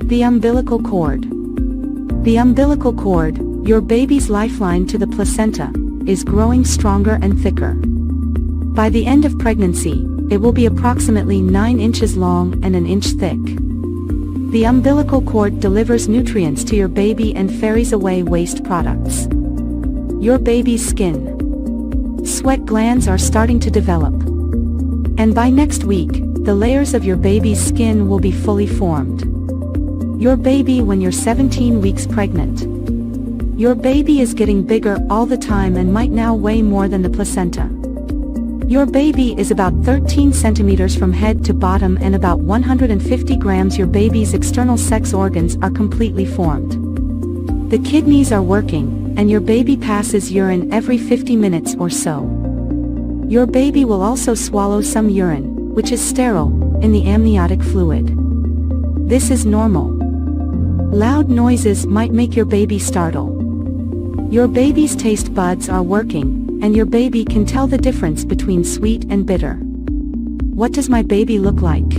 The umbilical cord. The umbilical cord, your baby's lifeline to the placenta, is growing stronger and thicker. By the end of pregnancy, it will be approximately 9 inches long and an inch thick. The umbilical cord delivers nutrients to your baby and ferries away waste products. Your baby's skin. Sweat glands are starting to develop. And by next week, the layers of your baby's skin will be fully formed. Your baby when you're 17 weeks pregnant. Your baby is getting bigger all the time and might now weigh more than the placenta. Your baby is about 13 centimeters from head to bottom and about 150 grams. Your baby's external sex organs are completely formed. The kidneys are working, and your baby passes urine every 50 minutes or so. Your baby will also swallow some urine, which is sterile, in the amniotic fluid. This is normal. Loud noises might make your baby startle. Your baby's taste buds are working, and your baby can tell the difference between sweet and bitter. What does my baby look like?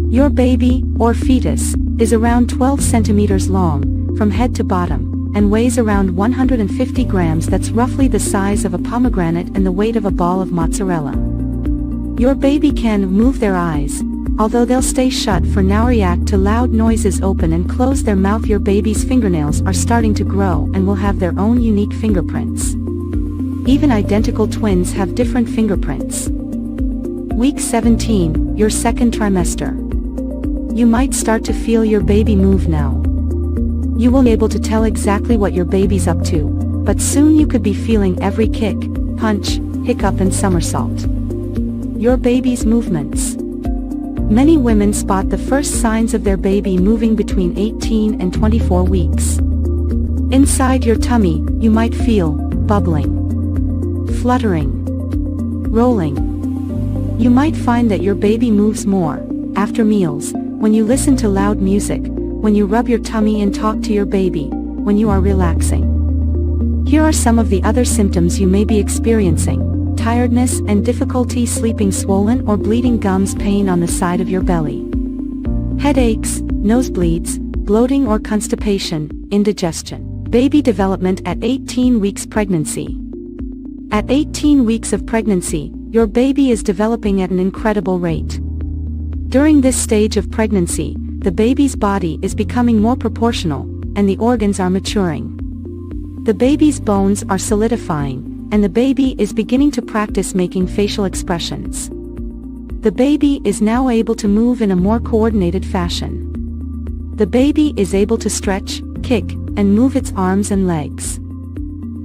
Your baby, or fetus, is around 12 centimeters long, from head to bottom, and weighs around 150 grams. That's roughly the size of a pomegranate and the weight of a ball of mozzarella. Your baby can move their eyes, although they'll stay shut for now. React to loud noises, open and close their mouth. Your baby's fingernails are starting to grow and will have their own unique fingerprints. Even identical twins have different fingerprints. Week 17, your second trimester. You might start to feel your baby move now. You will be able to tell exactly what your baby's up to, but soon you could be feeling every kick, punch, hiccup and somersault. Your baby's movements. Many women spot the first signs of their baby moving between 18 and 24 weeks. Inside your tummy, you might feel bubbling, fluttering, rolling. You might find that your baby moves more after meals, when you listen to loud music, when you rub your tummy and talk to your baby, when you are relaxing. Here are some of the other symptoms you may be experiencing: tiredness and difficulty sleeping, swollen or bleeding gums, pain on the side of your belly, headaches, nosebleeds, bloating or constipation, indigestion. Baby development at 18 weeks pregnancy. At 18 weeks of pregnancy, your baby is developing at an incredible rate. During this stage of pregnancy, the baby's body is becoming more proportional, and the organs are maturing. The baby's bones are solidifying, and the baby is beginning to practice making facial expressions. The baby is now able to move in a more coordinated fashion. The baby is able to stretch, kick, and move its arms and legs.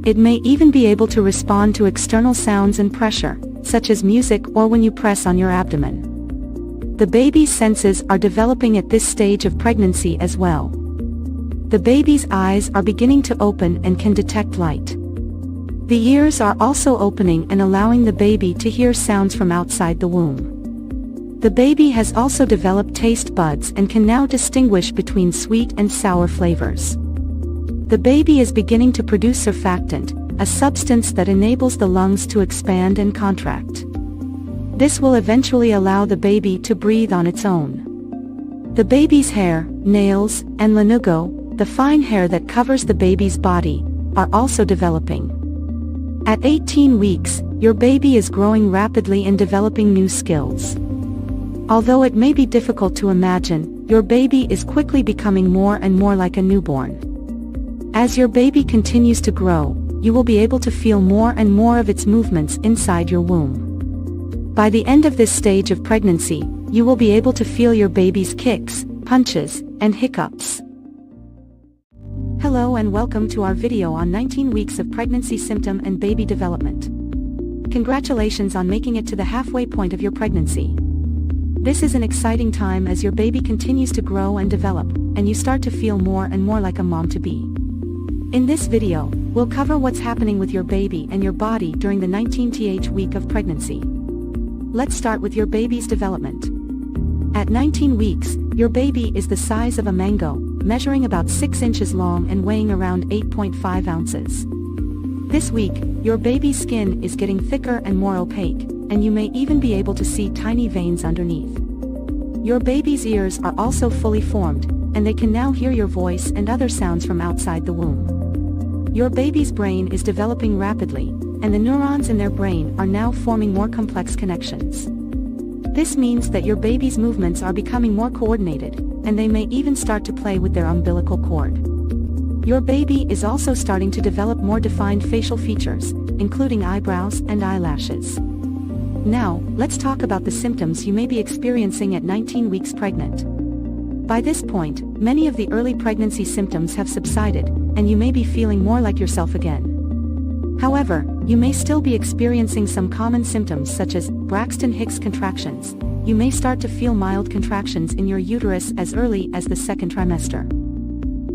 It may even be able to respond to external sounds and pressure, such as music or when you press on your abdomen. The baby's senses are developing at this stage of pregnancy as well. The baby's eyes are beginning to open and can detect light. The ears are also opening and allowing the baby to hear sounds from outside the womb. The baby has also developed taste buds and can now distinguish between sweet and sour flavors. The baby is beginning to produce surfactant, a substance that enables the lungs to expand and contract. This will eventually allow the baby to breathe on its own. The baby's hair, nails, and lanugo, the fine hair that covers the baby's body, are also developing. At 18 weeks, your baby is growing rapidly and developing new skills. Although it may be difficult to imagine, your baby is quickly becoming more and more like a newborn. As your baby continues to grow, you will be able to feel more and more of its movements inside your womb. By the end of this stage of pregnancy, you will be able to feel your baby's kicks, punches, and hiccups. Hello and welcome to our video on 19 weeks of pregnancy symptom and baby development. Congratulations on making it to the halfway point of your pregnancy. This is an exciting time as your baby continues to grow and develop, and you start to feel more and more like a mom-to-be. In this video, we'll cover what's happening with your baby and your body during the 19th week of pregnancy. Let's start with your baby's development. At 19 weeks, your baby is the size of a mango, measuring about 6 inches long and weighing around 8.5 ounces. This week, your baby's skin is getting thicker and more opaque, and you may even be able to see tiny veins underneath. Your baby's ears are also fully formed, and they can now hear your voice and other sounds from outside the womb. Your baby's brain is developing rapidly, and the neurons in their brain are now forming more complex connections. This means that your baby's movements are becoming more coordinated, and they may even start to play with their umbilical cord. Your baby is also starting to develop more defined facial features, including eyebrows and eyelashes. Now, let's talk about the symptoms you may be experiencing at 19 weeks pregnant. By this point, many of the early pregnancy symptoms have subsided, and you may be feeling more like yourself again. However, you may still be experiencing some common symptoms such as Braxton Hicks contractions. You may start to feel mild contractions in your uterus as early as the second trimester.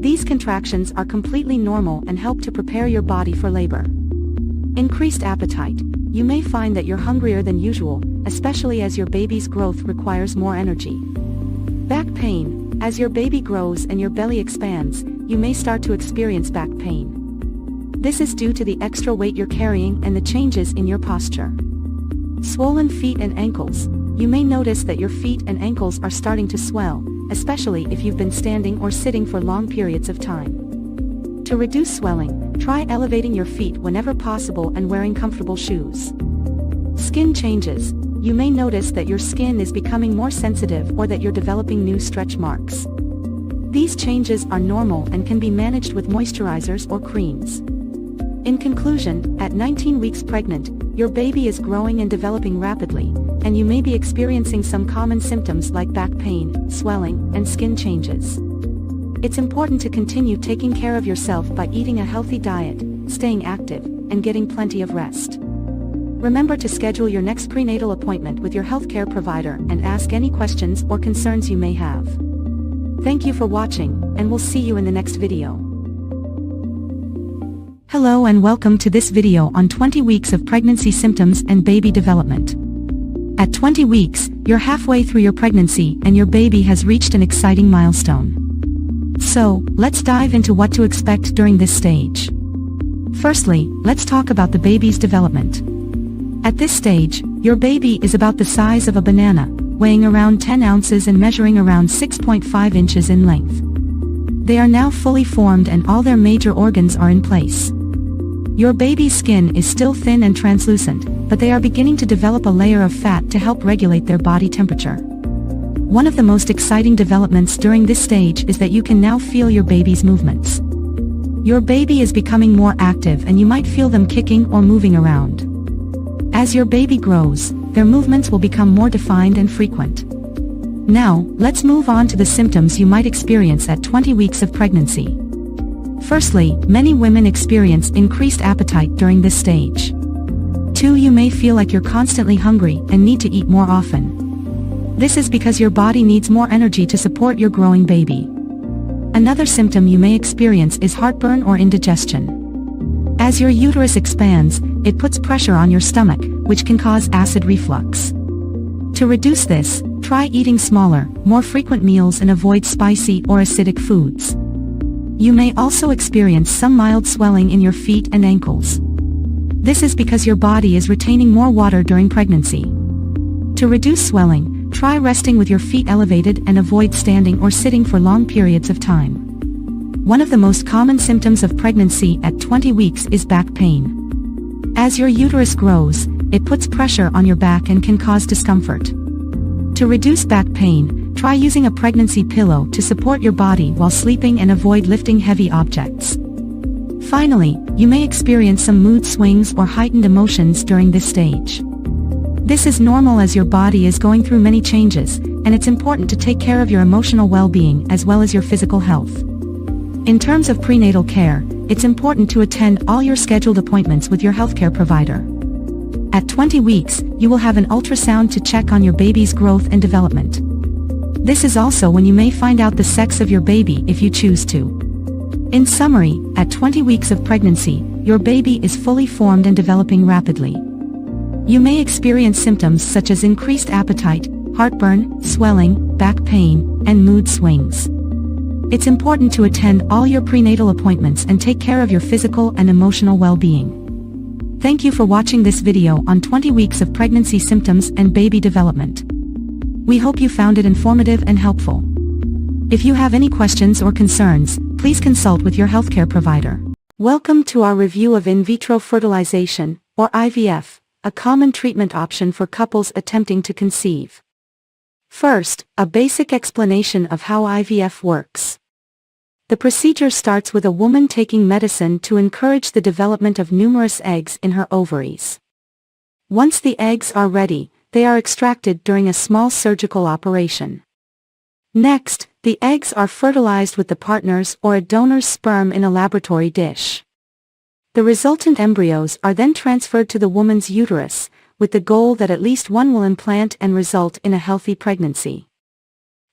These contractions are completely normal and help to prepare your body for labor. Increased appetite. You may find that you're hungrier than usual, especially as your baby's growth requires more energy. Back pain. As your baby grows and your belly expands, you may start to experience back pain. This is due to the extra weight you're carrying and the changes in your posture. Swollen feet and ankles. You may notice that your feet and ankles are starting to swell, especially if you've been standing or sitting for long periods of time. To reduce swelling, try elevating your feet whenever possible and wearing comfortable shoes. Skin changes. You may notice that your skin is becoming more sensitive or that you're developing new stretch marks. These changes are normal and can be managed with moisturizers or creams. In conclusion, at 19 weeks pregnant, your baby is growing and developing rapidly, and you may be experiencing some common symptoms like back pain, swelling, and skin changes. It's important to continue taking care of yourself by eating a healthy diet, staying active, and getting plenty of rest. Remember to schedule your next prenatal appointment with your healthcare provider and ask any questions or concerns you may have. Thank you for watching, and we'll see you in the next video. Hello and welcome to this video on 20 weeks of pregnancy symptoms and baby development. At 20 weeks, you're halfway through your pregnancy and your baby has reached an exciting milestone. So, let's dive into what to expect during this stage. Firstly, let's talk about the baby's development. At this stage, your baby is about the size of a banana, weighing around 10 ounces and measuring around 6.5 inches in length. They are now fully formed and all their major organs are in place. Your baby's skin is still thin and translucent, but they are beginning to develop a layer of fat to help regulate their body temperature. One of the most exciting developments during this stage is that you can now feel your baby's movements. Your baby is becoming more active and you might feel them kicking or moving around. As your baby grows, their movements will become more defined and frequent. Now, let's move on to the symptoms you might experience at 20 weeks of pregnancy. Firstly, many women experience increased appetite during this stage. 2. You may feel like you're constantly hungry and need to eat more often. This is because your body needs more energy to support your growing baby. Another symptom you may experience is heartburn or indigestion. As your uterus expands, it puts pressure on your stomach, which can cause acid reflux. To reduce this, Try eating smaller, more frequent meals and avoid spicy or acidic foods. You may also experience some mild swelling in your feet and ankles. This is because your body is retaining more water during pregnancy. To reduce swelling, try resting with your feet elevated and avoid standing or sitting for long periods of time. One of the most common symptoms of pregnancy at 20 weeks is back pain. As your uterus grows, it puts pressure on your back and can cause discomfort. To reduce back pain, try using a pregnancy pillow to support your body while sleeping and avoid lifting heavy objects. Finally, you may experience some mood swings or heightened emotions during this stage. This is normal as your body is going through many changes, and it's important to take care of your emotional well-being as well as your physical health. In terms of prenatal care, it's important to attend all your scheduled appointments with your healthcare provider. At 20 weeks, you will have an ultrasound to check on your baby's growth and development. This is also when you may find out the sex of your baby if you choose to. In summary, at 20 weeks of pregnancy, your baby is fully formed and developing rapidly. You may experience symptoms such as increased appetite, heartburn, swelling, back pain, and mood swings. It's important to attend all your prenatal appointments and take care of your physical and emotional well-being. Thank you for watching this video on 20 weeks of pregnancy symptoms and baby development. We hope you found it informative and helpful. If you have any questions or concerns, please consult with your healthcare provider. Welcome to our review of in vitro fertilization, or IVF, a common treatment option for couples attempting to conceive. First, a basic explanation of how IVF works. The procedure starts with a woman taking medicine to encourage the development of numerous eggs in her ovaries. Once the eggs are ready, they are extracted during a small surgical operation. Next, the eggs are fertilized with the partner's or a donor's sperm in a laboratory dish. The resultant embryos are then transferred to the woman's uterus, with the goal that at least one will implant and result in a healthy pregnancy.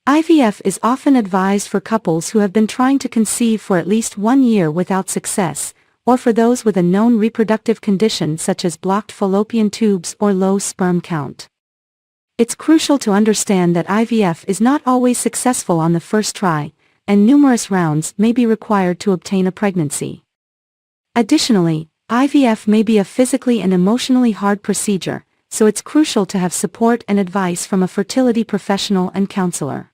IVF is often advised for couples who have been trying to conceive for at least 1 year without success, or for those with a known reproductive condition such as blocked fallopian tubes or low sperm count. It's crucial to understand that IVF is not always successful on the first try, and numerous rounds may be required to obtain a pregnancy. Additionally, IVF may be a physically and emotionally hard procedure, so it's crucial to have support and advice from a fertility professional and counselor.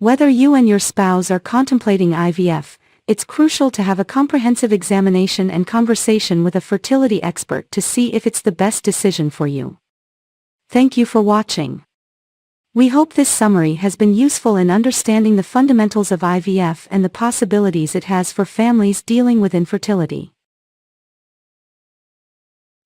Whether you and your spouse are contemplating IVF, it's crucial to have a comprehensive examination and conversation with a fertility expert to see if it's the best decision for you. Thank you for watching. We hope this summary has been useful in understanding the fundamentals of IVF and the possibilities it has for families dealing with infertility.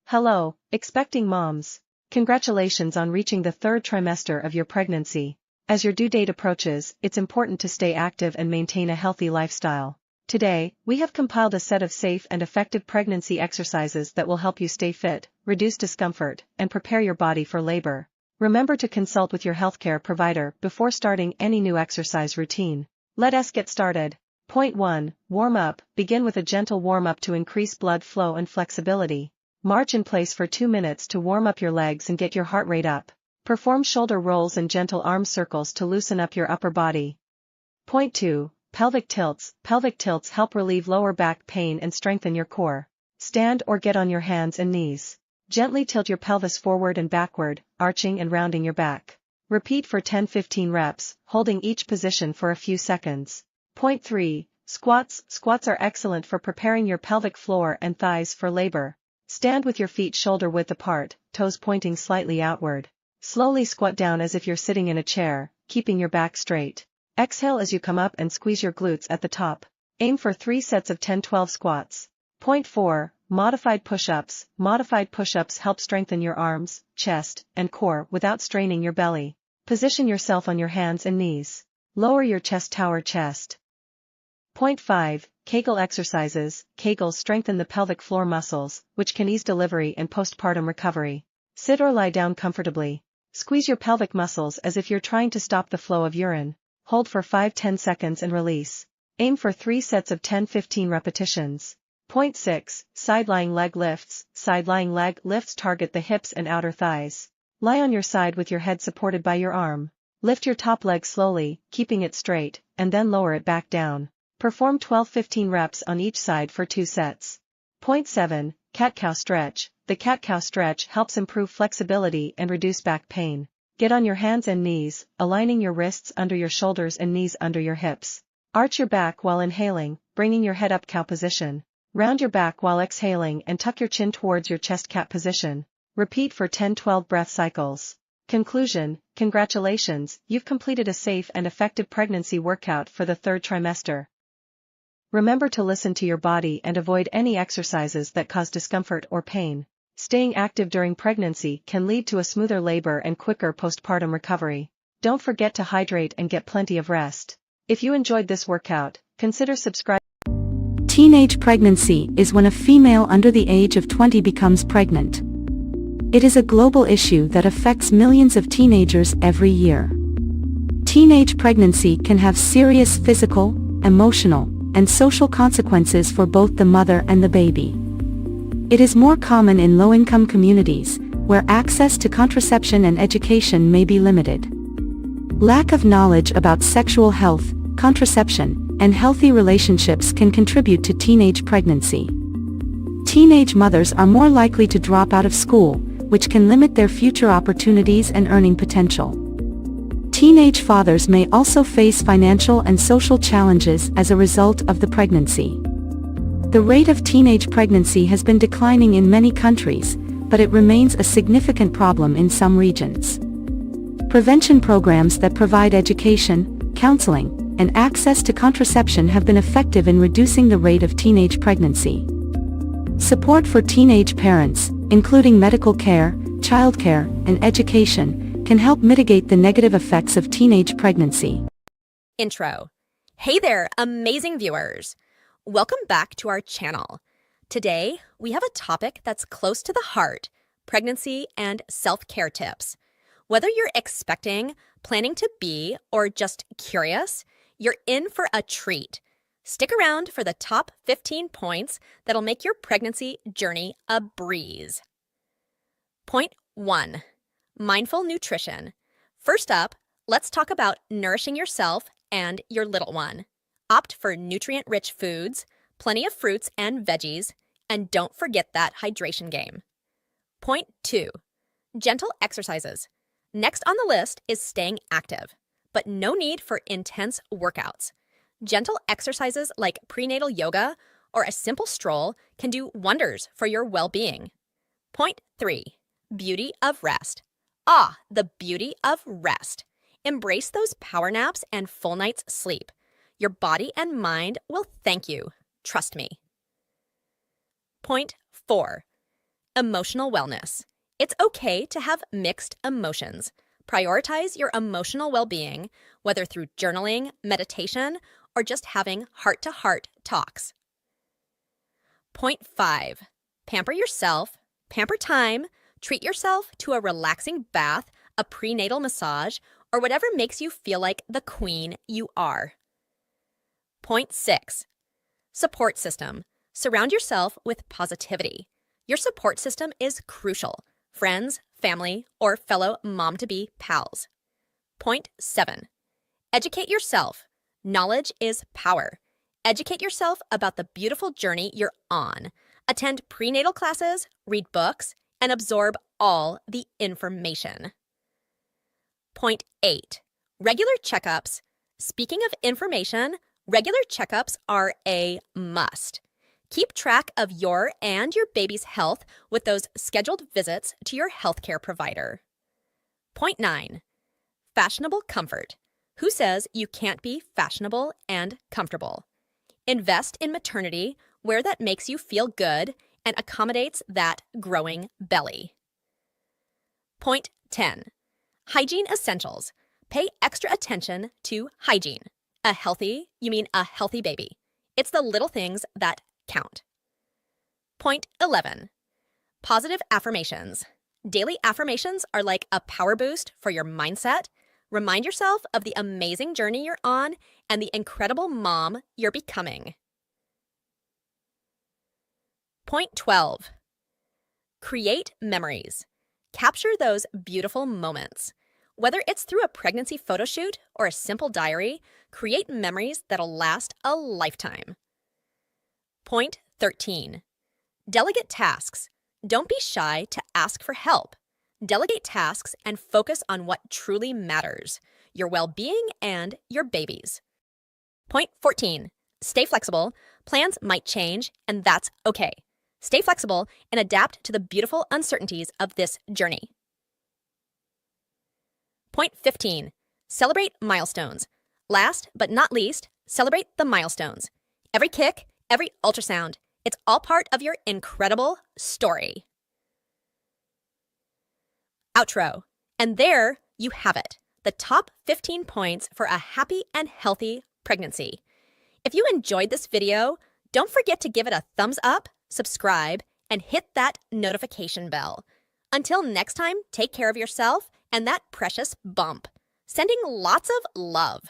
Hello, expecting moms. Congratulations on reaching the 3rd trimester of your pregnancy. As your due date approaches, it's important to stay active and maintain a healthy lifestyle. Today, we have compiled a set of safe and effective pregnancy exercises that will help you stay fit, reduce discomfort, and prepare your body for labor. Remember to consult with your healthcare provider before starting any new exercise routine. Let us get started. Point 1. Warm up. Begin with a gentle warm-up to increase blood flow and flexibility. March in place for 2 minutes to warm up your legs and get your heart rate up. Perform shoulder rolls and gentle arm circles to loosen up your upper body. Point 2. Pelvic tilts. Pelvic tilts help relieve lower back pain and strengthen your core. Stand or get on your hands and knees. Gently tilt your pelvis forward and backward, arching and rounding your back. Repeat for 10-15 reps, holding each position for a few seconds. Point 3. Squats. Squats are excellent for preparing your pelvic floor and thighs for labor. Stand with your feet shoulder width apart, toes pointing slightly outward. Slowly squat down as if you're sitting in a chair, keeping your back straight. Exhale as you come up and squeeze your glutes at the top. Aim for 3 sets of 10-12 squats. Point 4. Modified push-ups. Modified push-ups help strengthen your arms, chest, and core without straining your belly. Position yourself on your hands and knees. Lower your chest, tower chest. Point 5. Kegel exercises. Kegels strengthen the pelvic floor muscles, which can ease delivery and postpartum recovery. Sit or lie down comfortably. Squeeze your pelvic muscles as if you're trying to stop the flow of urine. Hold for 5-10 seconds and release. Aim for 3 sets of 10-15 repetitions. Point 6. Side-lying leg lifts. Side-lying leg lifts target the hips and outer thighs. Lie on your side with your head supported by your arm. Lift your top leg slowly, keeping it straight, and then lower it back down. Perform 12-15 reps on each side for 2 sets. Point 7. Cat-cow stretch. The cat-cow stretch helps improve flexibility and reduce back pain. Get on your hands and knees, aligning your wrists under your shoulders and knees under your hips. Arch your back while inhaling, bringing your head up cow position. Round your back while exhaling and tuck your chin towards your chest cat position. Repeat for 10-12 breath cycles. Conclusion: congratulations, you've completed a safe and effective pregnancy workout for the 3rd trimester. Remember to listen to your body and avoid any exercises that cause discomfort or pain. Staying active during pregnancy can lead to a smoother labor and quicker postpartum recovery. Don't forget to hydrate and get plenty of rest. If you enjoyed this workout, consider subscribing. Teenage pregnancy is when a female under the age of 20 becomes pregnant. It is a global issue that affects millions of teenagers every year. Teenage pregnancy can have serious physical, emotional, and social consequences for both the mother and the baby. It is more common in low-income communities, where access to contraception and education may be limited. Lack of knowledge about sexual health, contraception, and healthy relationships can contribute to teenage pregnancy. Teenage mothers are more likely to drop out of school, which can limit their future opportunities and earning potential. Teenage fathers may also face financial and social challenges as a result of the pregnancy. The rate of teenage pregnancy has been declining in many countries, but it remains a significant problem in some regions. Prevention programs that provide education, counseling, and access to contraception have been effective in reducing the rate of teenage pregnancy. Support for teenage parents, including medical care, childcare, and education, can help mitigate the negative effects of teenage pregnancy. Intro. Hey there, amazing viewers! Welcome back to our channel. Today, we have a topic that's close to the heart: pregnancy and self-care tips. Whether you're expecting, planning to be, or just curious, you're in for a treat. Stick around for the top 15 points that'll make your pregnancy journey a breeze. Point 1. Mindful nutrition. First up, let's talk about nourishing yourself and your little one. Opt for nutrient-rich foods, plenty of fruits and veggies, and don't forget that hydration game. Point 2. Gentle exercises. Next on the list is staying active, but no need for intense workouts. Gentle exercises like prenatal yoga or a simple stroll can do wonders for your well-being. Point 3. Beauty of rest. Ah, the beauty of rest. Embrace those power naps and full night's sleep. Your body and mind will thank you. Trust me. Point 4. Emotional wellness. It's okay to have mixed emotions. Prioritize your emotional well-being, whether through journaling, meditation, or just having heart-to-heart talks. Point 5. Pamper yourself. Pamper time. Treat yourself to a relaxing bath, a prenatal massage, or whatever makes you feel like the queen you are. Point 6. Support system. Surround yourself with positivity. Your support system is crucial. Friends, family, or fellow mom-to-be pals. Point 7. Educate yourself. Knowledge is power. Educate yourself about the beautiful journey you're on. Attend prenatal classes, read books, and absorb all the information. Point 8. Regular checkups. Speaking of information, regular checkups are a must. Keep track of your and your baby's health with those scheduled visits to your healthcare provider. Point 9. Fashionable comfort. Who says you can't be fashionable and comfortable? Invest in maternity, wear that makes you feel good and accommodates that growing belly. Point 10. Hygiene essentials. Pay extra attention to hygiene. A healthy baby. It's the little things that count. Point 11. Positive affirmations. Daily affirmations are like a power boost for your mindset. Remind yourself of the amazing journey you're on and the incredible mom you're becoming. Point 12. Create memories. Capture those beautiful moments. Whether it's through a pregnancy photo shoot or a simple diary, create memories that'll last a lifetime. Point 13. Delegate tasks. Don't be shy to ask for help. Delegate tasks and focus on what truly matters, your well-being and your babies. Point 14. Stay flexible. Plans might change, and that's okay. Stay flexible and adapt to the beautiful uncertainties of this journey. Point 15. Celebrate milestones. Last but not least, celebrate the milestones. Every kick, every ultrasound, it's all part of your incredible story. Outro. And there you have it, the top 15 points for a happy and healthy pregnancy. If you enjoyed this video, don't forget to give it a thumbs up, subscribe, and hit that notification bell. Until next time, take care of yourself and that precious bump. Sending lots of love.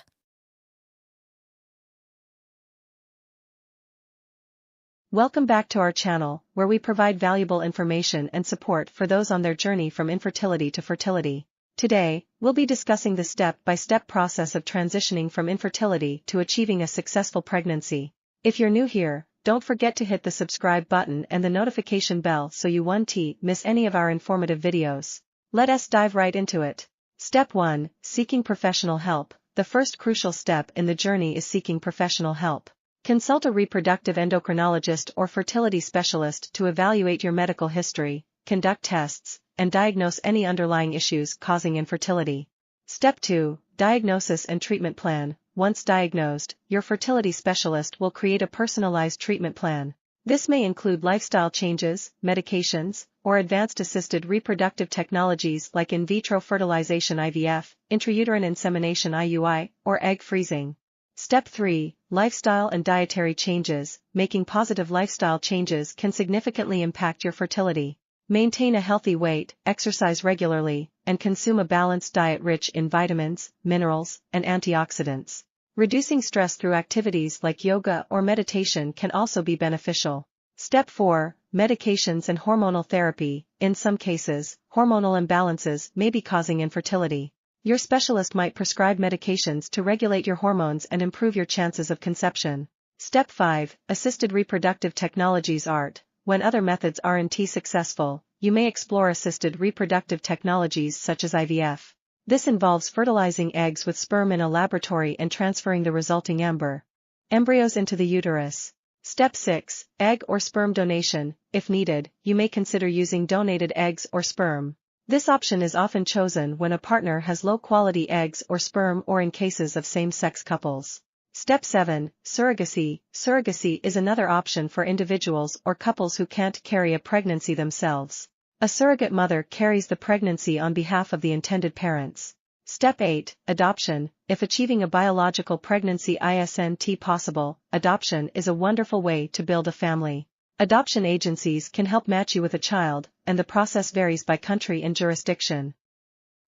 Welcome back to our channel, where we provide valuable information and support for those on their journey from infertility to fertility. Today, we'll be discussing the step-by-step process of transitioning from infertility to achieving a successful pregnancy. If you're new here, don't forget to hit the subscribe button and the notification bell so you won't miss any of our informative videos. Let us dive right into it. Step 1. Seeking professional help. The first crucial step in the journey is seeking professional help. Consult a reproductive endocrinologist or fertility specialist to evaluate your medical history, conduct tests, and diagnose any underlying issues causing infertility. Step 2. Diagnosis and treatment plan. Once diagnosed, your fertility specialist will create a personalized treatment plan. This may include lifestyle changes, medications, or advanced assisted reproductive technologies like in vitro fertilization (IVF), intrauterine insemination (IUI), or egg freezing. Step 3. Lifestyle and dietary changes. Making positive lifestyle changes can significantly impact your fertility. Maintain a healthy weight, exercise regularly, and consume a balanced diet rich in vitamins, minerals, and antioxidants. Reducing stress through activities like yoga or meditation can also be beneficial. Step 4. Medications and hormonal therapy. In some cases, hormonal imbalances may be causing infertility. Your specialist might prescribe medications to regulate your hormones and improve your chances of conception. Step 5. Assisted reproductive technologies (ART). When other methods aren't successful, you may explore assisted reproductive technologies such as IVF. This involves fertilizing eggs with sperm in a laboratory and transferring the resulting embryos into the uterus. Step 6. Egg or sperm donation. If needed, you may consider using donated eggs or sperm. This option is often chosen when a partner has low-quality eggs or sperm or in cases of same-sex couples. Step 7. Surrogacy. Surrogacy is another option for individuals or couples who can't carry a pregnancy themselves. A surrogate mother carries the pregnancy on behalf of the intended parents. Step 8. Adoption. If achieving a biological pregnancy isn't possible, adoption is a wonderful way to build a family. Adoption agencies can help match you with a child, and the process varies by country and jurisdiction.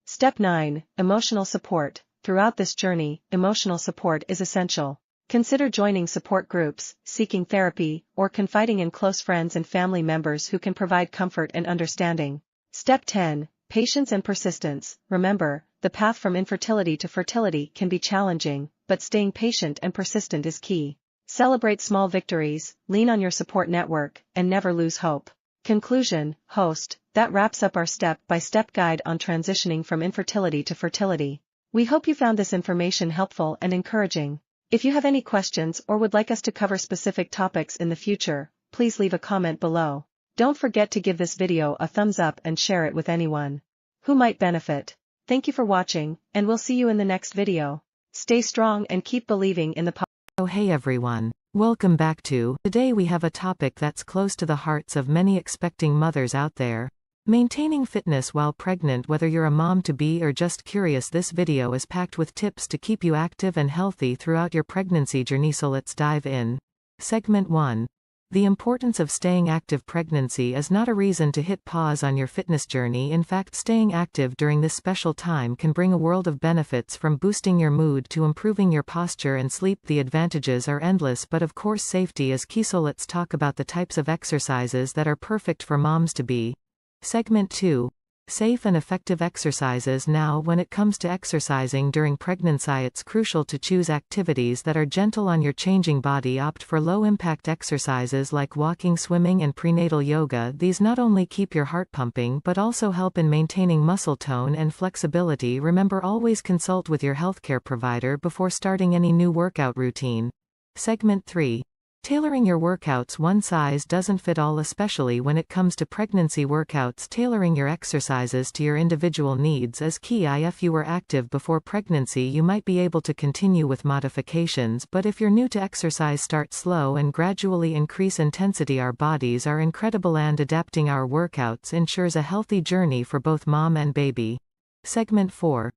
Step 9. Emotional support. Throughout this journey, emotional support is essential. Consider joining support groups, seeking therapy, or confiding in close friends and family members who can provide comfort and understanding. Step 10. Patience and persistence. Remember, the path from infertility to fertility can be challenging, but staying patient and persistent is key. Celebrate small victories, lean on your support network, and never lose hope. Conclusion. Host. That wraps up our step-by-step guide on transitioning from infertility to fertility. We hope you found this information helpful and encouraging. If you have any questions or would like us to cover specific topics in the future, please leave a comment below. Don't forget to give this video a thumbs up and share it with anyone who might benefit. Thank you for watching, and we'll see you in the next video. Stay strong and keep believing in the Oh hey everyone, welcome back to. Today we have a topic that's close to the hearts of many expecting mothers out there. Maintaining fitness while pregnant. Whether you're a mom-to-be or just curious, this video is packed with tips to keep you active and healthy throughout your pregnancy journey, so let's dive in. Segment 1. The importance of staying active. Pregnancy is not a reason to hit pause on your fitness journey. In fact, staying active during this special time can bring a world of benefits, from boosting your mood to improving your posture and sleep. The advantages are endless, but of course safety is key, so let's talk about the types of exercises that are perfect for moms to be. Segment 2. Safe and effective exercises. Now, when it comes to exercising during pregnancy, it's crucial to choose activities that are gentle on your changing body. Opt for low-impact exercises like walking, swimming, and prenatal yoga. These not only keep your heart pumping but also help in maintaining muscle tone and flexibility. Remember, always consult with your healthcare provider before starting any new workout routine. Segment 3. Tailoring your workouts. One size doesn't fit all, especially when it comes to pregnancy workouts. Tailoring your exercises to your individual needs is key. If you were active before pregnancy, you might be able to continue with modifications, but if you're new to exercise, start slow and gradually increase intensity. Our bodies are incredible, and adapting our workouts ensures a healthy journey for both mom and baby. Segment 4.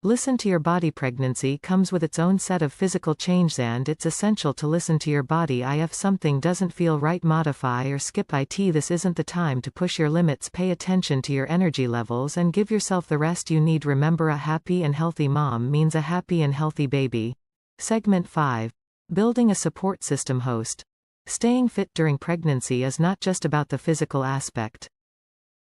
Listen to your body. Pregnancy comes with its own set of physical changes, and it's essential to listen to your body. If something doesn't feel right, modify or skip it. This isn't the time to push your limits. Pay attention to your energy levels and give yourself the rest you need. Remember, a happy and healthy mom means a happy and healthy baby. Segment 5. Building a support system. Host. Staying fit during pregnancy is not just about the physical aspect.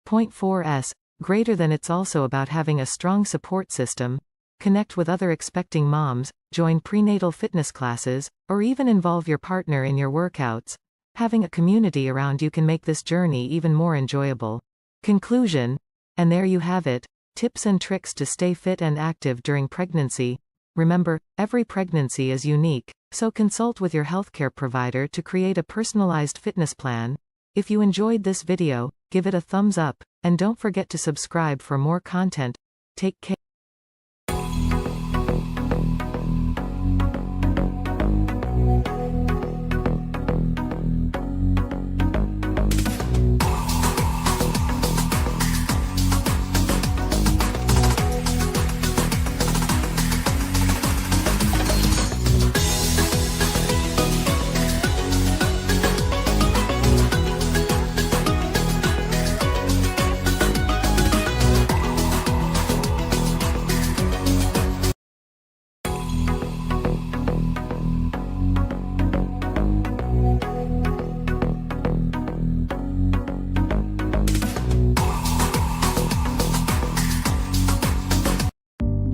Point 4s. Greater than. It's also about having a strong support system. Connect with other expecting moms, join prenatal fitness classes, or even involve your partner in your workouts. Having a community around you can make this journey even more enjoyable. Conclusion. And there you have it, tips and tricks to stay fit and active during pregnancy. Remember, every pregnancy is unique, so consult with your healthcare provider to create a personalized fitness plan. If you enjoyed this video, give it a thumbs up, and don't forget to subscribe for more content. Take care.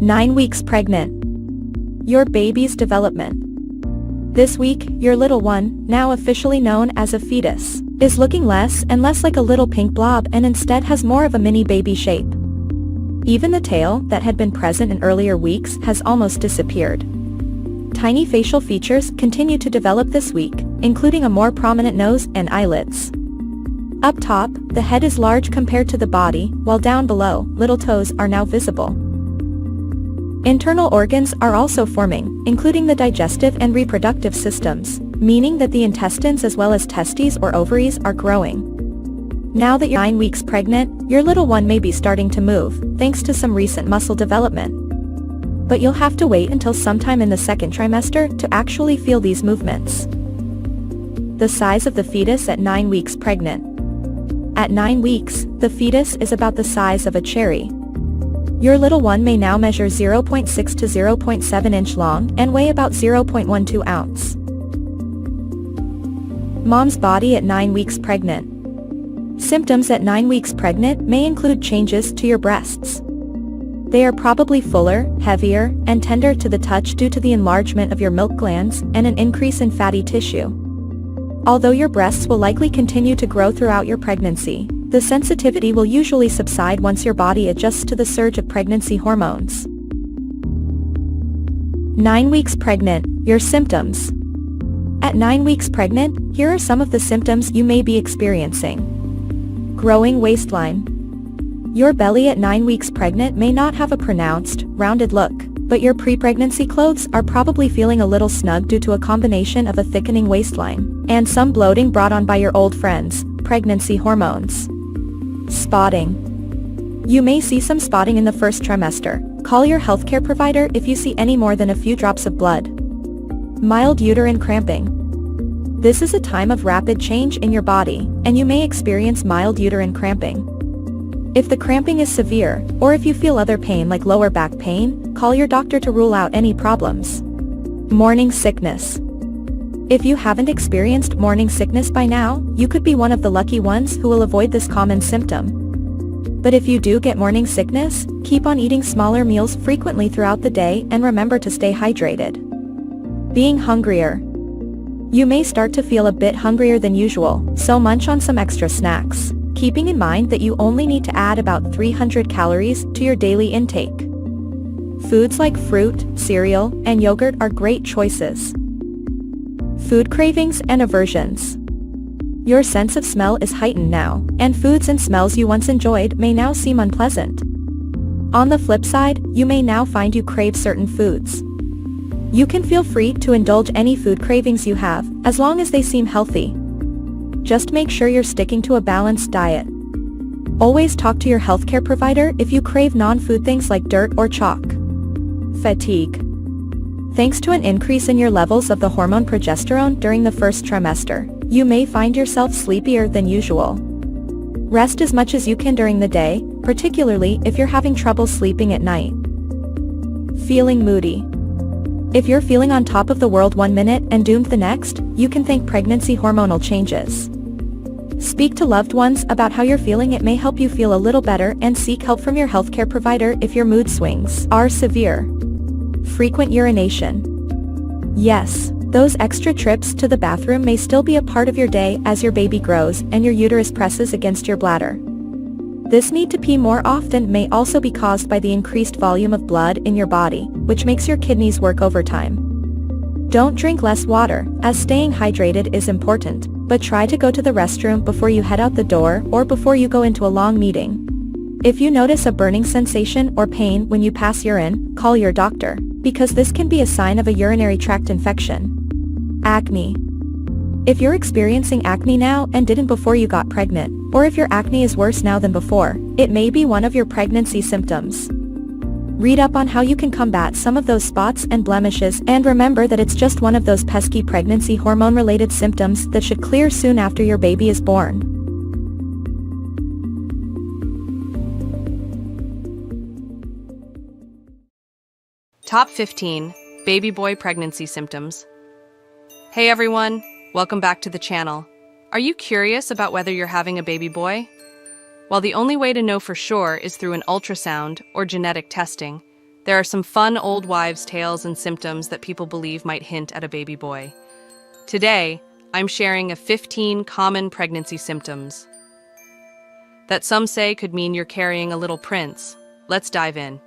Nine weeks pregnant. Your baby's development. This week, your little one, now officially known as a fetus, is looking less and less like a little pink blob and instead has more of a mini baby shape. Even the tail that had been present in earlier weeks has almost disappeared. Tiny facial features continue to develop this week, including a more prominent nose and eyelids. Up top, the head is large compared to the body, while down below, little toes are now visible. Internal organs are also forming, including the digestive and reproductive systems, meaning that the intestines as well as testes or ovaries are growing. Now that you're 9 weeks pregnant, your little one may be starting to move, thanks to some recent muscle development. But you'll have to wait until sometime in the second trimester to actually feel these movements. The size of the fetus at 9 weeks pregnant. At 9 weeks, the fetus is about the size of a cherry. Your little one may now measure 0.6 to 0.7 inch long and weigh about 0.12 ounce. Mom's body at 9 weeks pregnant. Symptoms at 9 weeks pregnant may include changes to your breasts. They are probably fuller, heavier, and tender to the touch due to the enlargement of your milk glands and an increase in fatty tissue. Although your breasts will likely continue to grow throughout your pregnancy, the sensitivity will usually subside once your body adjusts to the surge of pregnancy hormones. 9 weeks pregnant, your symptoms. At 9 weeks pregnant, here are some of the symptoms you may be experiencing. Growing waistline. Your belly at 9 weeks pregnant may not have a pronounced, rounded look, but your pre-pregnancy clothes are probably feeling a little snug due to a combination of a thickening waistline and some bloating brought on by your old friends, pregnancy hormones. Spotting. You may see some spotting in the first trimester. Call your healthcare provider if you see any more than a few drops of blood. Mild uterine cramping. This is a time of rapid change in your body, and you may experience mild uterine cramping. If the cramping is severe, or if you feel other pain like lower back pain, call your doctor to rule out any problems. Morning sickness. If you haven't experienced morning sickness by now, you could be one of the lucky ones who will avoid this common symptom. But if you do get morning sickness, keep on eating smaller meals frequently throughout the day and remember to stay hydrated. Being hungrier. You may start to feel a bit hungrier than usual, so munch on some extra snacks, keeping in mind that you only need to add about 300 calories to your daily intake. Foods like fruit, cereal, and yogurt are great choices. Food cravings and aversions. Your sense of smell is heightened now, and foods and smells you once enjoyed may now seem unpleasant. On the flip side, you may now find you crave certain foods. You can feel free to indulge any food cravings you have, as long as they seem healthy. Just make sure you're sticking to a balanced diet. Always talk to your healthcare provider if you crave non-food things like dirt or chalk. Fatigue. Thanks to an increase in your levels of the hormone progesterone during the first trimester, you may find yourself sleepier than usual. Rest as much as you can during the day, particularly if you're having trouble sleeping at night. Feeling moody. If you're feeling on top of the world one minute and doomed the next, you can thank pregnancy hormonal changes. Speak to loved ones about how you're feeling. It may help you feel a little better, and seek help from your healthcare provider if your mood swings are severe. Frequent urination. Yes, those extra trips to the bathroom may still be a part of your day as your baby grows and your uterus presses against your bladder. This need to pee more often may also be caused by the increased volume of blood in your body, which makes your kidneys work overtime. Don't drink less water, as staying hydrated is important, but try to go to the restroom before you head out the door or before you go into a long meeting. If you notice a burning sensation or pain when you pass urine, call your doctor, because this can be a sign of a urinary tract infection. Acne. If you're experiencing acne now and didn't before you got pregnant, or if your acne is worse now than before, it may be one of your pregnancy symptoms. Read up on how you can combat some of those spots and blemishes, and remember that it's just one of those pesky pregnancy hormone-related symptoms that should clear soon after your baby is born. Top 15 Baby Boy Pregnancy Symptoms. Hey everyone, welcome back to the channel. Are you curious about whether you're having a baby boy? While the only way to know for sure is through an ultrasound or genetic testing, there are some fun old wives' tales and symptoms that people believe might hint at a baby boy. Today, I'm sharing 15 common pregnancy symptoms that some say could mean you're carrying a little prince. Let's dive in.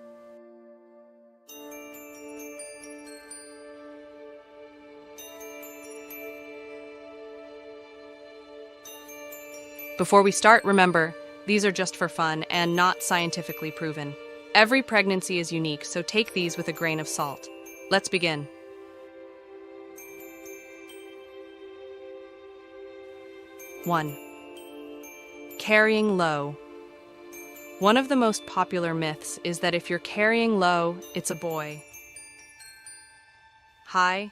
Before we start, remember, these are just for fun and not scientifically proven. Every pregnancy is unique, so take these with a grain of salt. Let's begin. 1. Carrying low. One of the most popular myths is that if you're carrying low, it's a boy. High,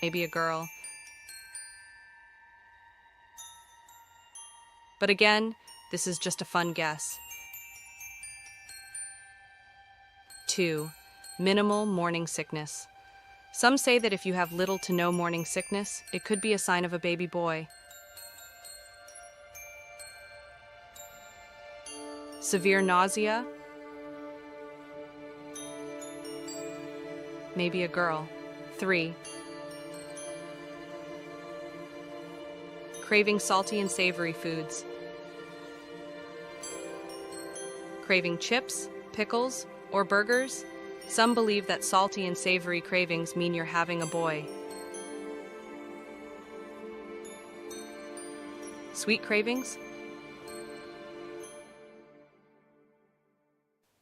maybe a girl. But again, this is just a fun guess. 2. Minimal morning sickness. Some say that if you have little to no morning sickness, it could be a sign of a baby boy. Severe nausea. Maybe a girl. 3. Craving salty and savory foods. Craving chips, pickles, or burgers? Some believe that salty and savory cravings mean you're having a boy. Sweet cravings?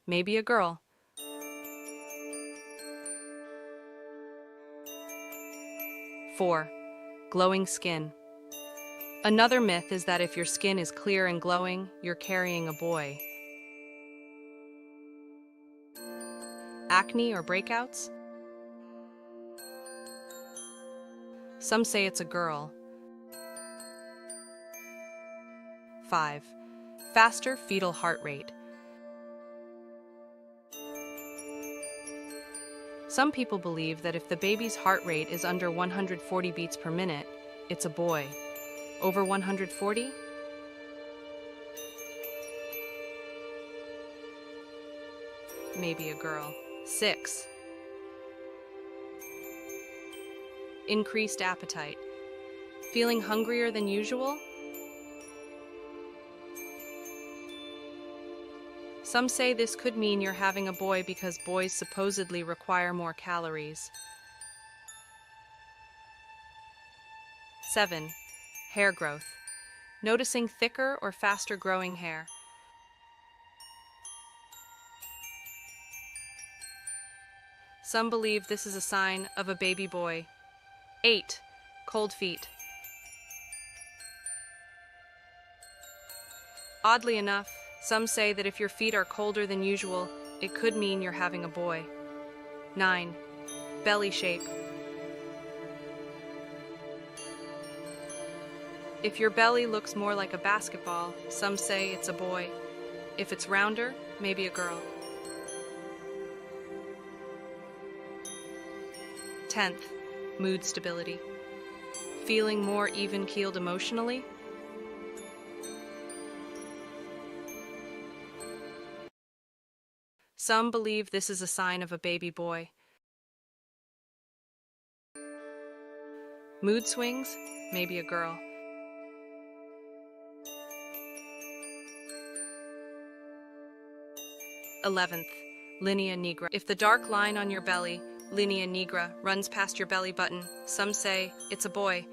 Maybe a girl. 4. Glowing skin. Another myth is that if your skin is clear and glowing, you're carrying a boy. Acne or breakouts? Some say it's a girl. 5. Faster fetal heart rate. Some people believe that if the baby's heart rate is under 140 beats per minute, it's a boy. Over 140? Maybe a girl. 6. Increased appetite. Feeling hungrier than usual? Some say this could mean you're having a boy because boys supposedly require more calories. 7. Hair growth. Noticing thicker or faster growing hair. Some believe this is a sign of a baby boy. 8. Cold feet. Oddly enough, some say that if your feet are colder than usual, it could mean you're having a boy. 9. Belly shape. If your belly looks more like a basketball, some say it's a boy. If it's rounder, maybe a girl. 10th, mood stability. Feeling more even-keeled emotionally? Some believe this is a sign of a baby boy. Mood swings? Maybe a girl. 11th, linea nigra. If the dark line on your belly, linea nigra, runs past your belly button, some say it's a boy.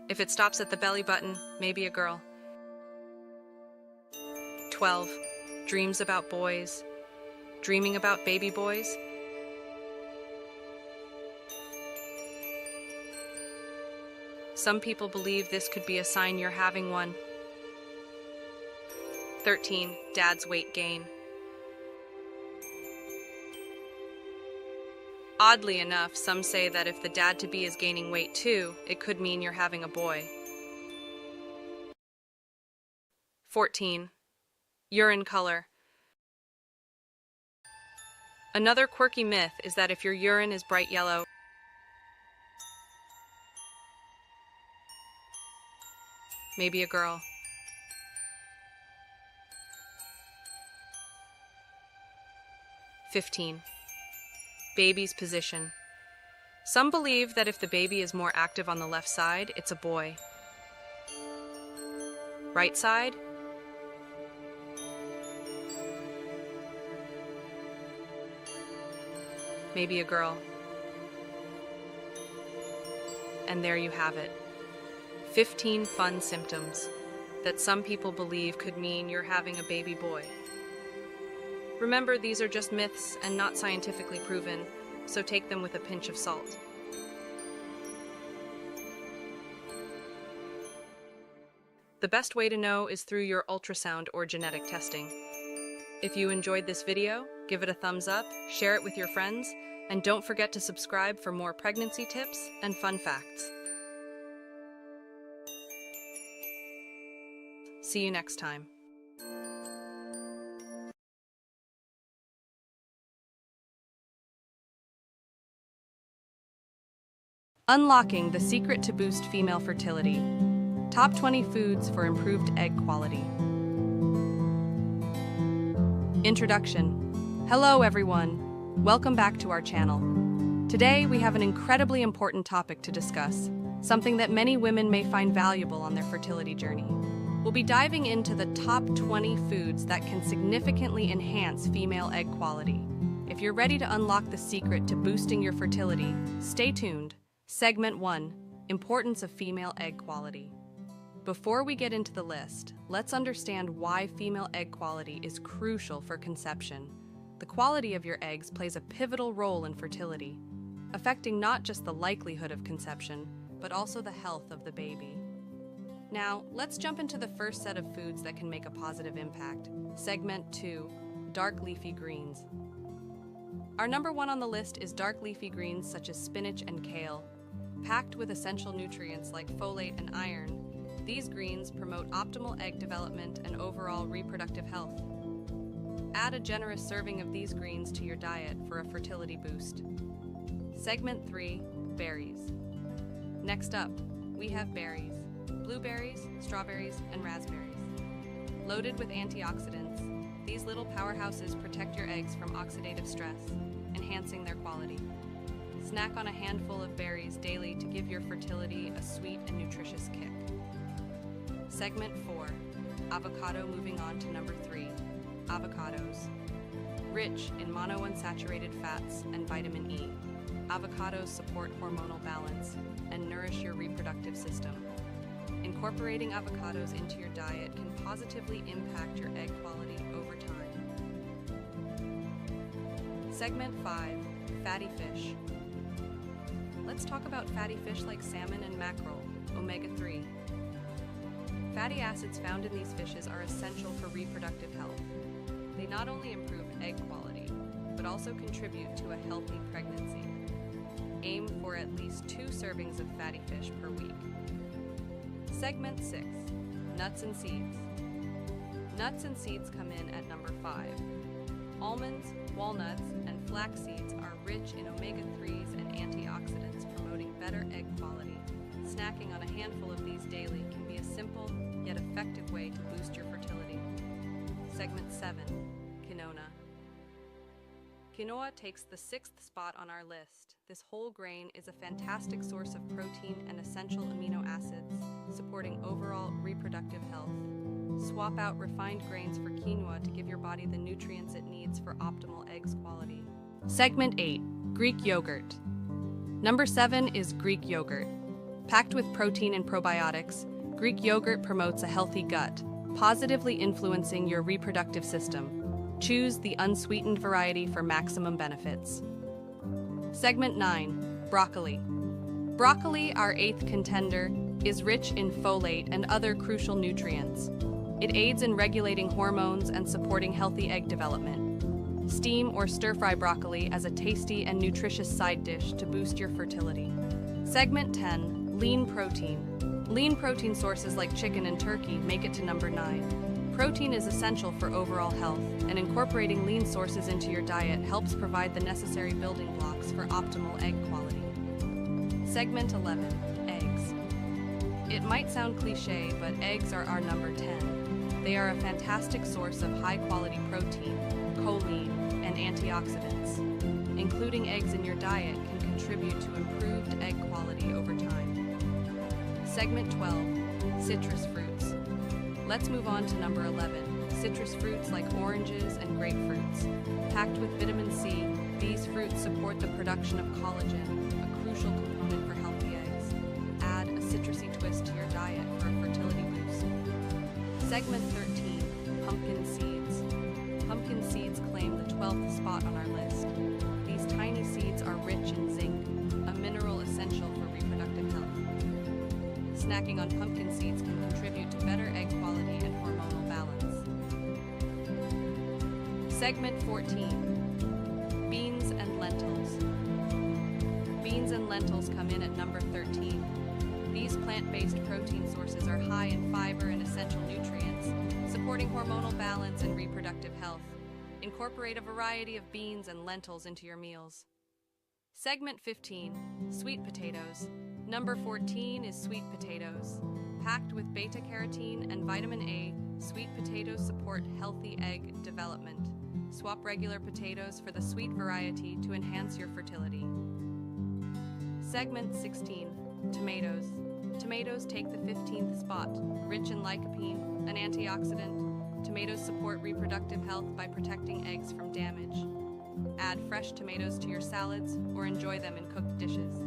If it stops at the belly button, maybe a girl. 12. Dreams about boys. Dreaming about baby boys? Some people believe this could be a sign you're having one. 13. Dad's weight gain. Oddly enough, some say that if the dad-to-be is gaining weight too, it could mean you're having a boy. 14. Urine color. Another quirky myth is that if your urine is bright yellow, maybe a girl. 15. Baby's position. Some believe that if the baby is more active on the left side, it's a boy. Right side? Maybe a girl. And there you have it. 15 fun symptoms that some people believe could mean you're having a baby boy. Remember, these are just myths and not scientifically proven, so take them with a pinch of salt. The best way to know is through your ultrasound or genetic testing. If you enjoyed this video, give it a thumbs up, share it with your friends, and don't forget to subscribe for more pregnancy tips and fun facts. See you next time. Unlocking the secret to boost female fertility. Top 20 foods for improved egg quality. Introduction. Hello everyone. Welcome back to our channel. Today we have an incredibly important topic to discuss, something that many women may find valuable on their fertility journey. We'll be diving into the top 20 foods that can significantly enhance female egg quality. If you're ready to unlock the secret to boosting your fertility, stay tuned. Segment 1. Importance of female egg quality. Before we get into the list, let's understand why female egg quality is crucial for conception. The quality of your eggs plays a pivotal role in fertility, affecting not just the likelihood of conception, but also the health of the baby. Now, let's jump into the first set of foods that can make a positive impact. Segment 2. Dark leafy greens. Our number 1 on the list is dark leafy greens such as spinach and kale. Packed with essential nutrients like folate and iron, these greens promote optimal egg development and overall reproductive health. Add a generous serving of these greens to your diet for a fertility boost. Segment 3, berries. Next up, we have berries. Blueberries, strawberries, and raspberries. Loaded with antioxidants, these little powerhouses protect your eggs from oxidative stress, enhancing their quality. Snack on a handful of berries daily to give your fertility a sweet and nutritious kick. Segment 4, avocado. Moving on to number 3, avocados. Rich in monounsaturated fats and vitamin E, avocados support hormonal balance and nourish your reproductive system. Incorporating avocados into your diet can positively impact your egg quality over time. Segment 5, fatty fish. Let's talk about fatty fish like salmon and mackerel, omega-3. Fatty acids found in these fishes are essential for reproductive health. They not only improve egg quality, but also contribute to a healthy pregnancy. Aim for at least 2 servings of fatty fish per week. Segment 6, nuts and seeds. Nuts and seeds come in at number 5. Almonds, walnuts, and flax seeds are rich in omega-3s and antioxidants, promoting better egg quality. Snacking on a handful of these daily can be a simple yet effective way to boost your fertility. Segment 7, quinoa. Quinoa takes the 6th spot on our list. This whole grain is a fantastic source of protein and essential amino acids, supporting overall reproductive health. Swap out refined grains for quinoa to give your body the nutrients it needs for optimal eggs quality. Segment 8, Greek yogurt. Number 7 is Greek yogurt. Packed with protein and probiotics, Greek yogurt promotes a healthy gut, positively influencing your reproductive system. Choose the unsweetened variety for maximum benefits. Segment 9, broccoli. Broccoli, our 8th contender, is rich in folate and other crucial nutrients. It aids in regulating hormones and supporting healthy egg development. Steam or stir-fry broccoli as a tasty and nutritious side dish to boost your fertility. Segment 10, lean protein. Lean protein sources like chicken and turkey make it to number 9. Protein is essential for overall health, and incorporating lean sources into your diet helps provide the necessary building blocks for optimal egg quality. Segment 11, eggs. It might sound cliche, but eggs are our number 10. They are a fantastic source of high-quality protein, choline, and antioxidants. Including eggs in your diet can contribute to improved egg quality over time. Segment 12, citrus fruits. Let's move on to number 11, citrus fruits like oranges and grapefruits. Packed with vitamin C, these fruits support the production of collagen, a crucial component for healthy eggs. Add a citrusy twist to your diet for a fertility boost. Segment 13, pumpkin seeds. Pumpkin seeds claim the 12th spot on our list. These tiny seeds are rich in zinc, a mineral essential for reproductive health. Snacking on pumpkin seeds can contribute to better egg quality and hormonal balance. Segment 14, beans and lentils. Beans and lentils come in at number 13. These plant-based protein sources are high in fiber and essential nutrients, supporting hormonal balance and reproductive health. Incorporate a variety of beans and lentils into your meals. Segment 15, sweet potatoes. Number 14 is sweet potatoes. Packed with beta-carotene and vitamin A, sweet potatoes support healthy egg development. Swap regular potatoes for the sweet variety to enhance your fertility. Segment 16, tomatoes. Tomatoes take the 15th spot, rich in lycopene, an antioxidant. Tomatoes support reproductive health by protecting eggs from damage. Add fresh tomatoes to your salads or enjoy them in cooked dishes.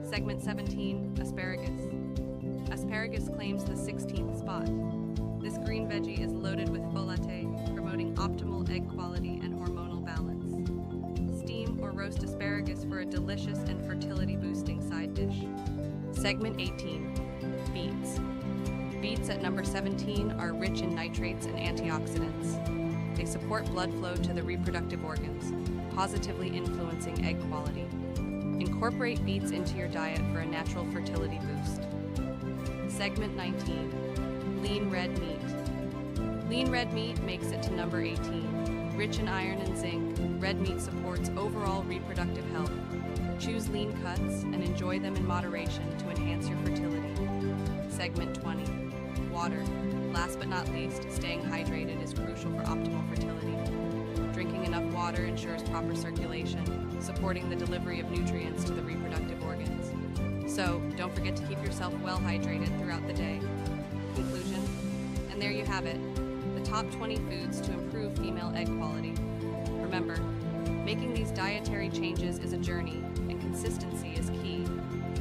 Segment 17, asparagus. Asparagus claims the 16th spot. This green veggie is loaded with folate, promoting optimal egg quality and hormonal balance. Steam or roast asparagus for a delicious and fertility-boosting side dish. Segment 18, beets. Beets at number 17 are rich in nitrates and antioxidants. They support blood flow to the reproductive organs, positively influencing egg quality. Incorporate beets into your diet for a natural fertility boost. Segment 19, lean red meat. Lean red meat makes it to number 18. Rich in iron and zinc, red meat supports overall reproductive health. Choose lean cuts and enjoy them in moderation to enhance your fertility. Segment 20. Water. Last but not least, staying hydrated is crucial for optimal fertility. Drinking enough water ensures proper circulation, supporting the delivery of nutrients to the reproductive organs. So, don't forget to keep yourself well hydrated throughout the day. Conclusion. And there you have it, the top 20 foods to improve female egg quality. Remember, making these dietary changes is a journey, and consistency is key.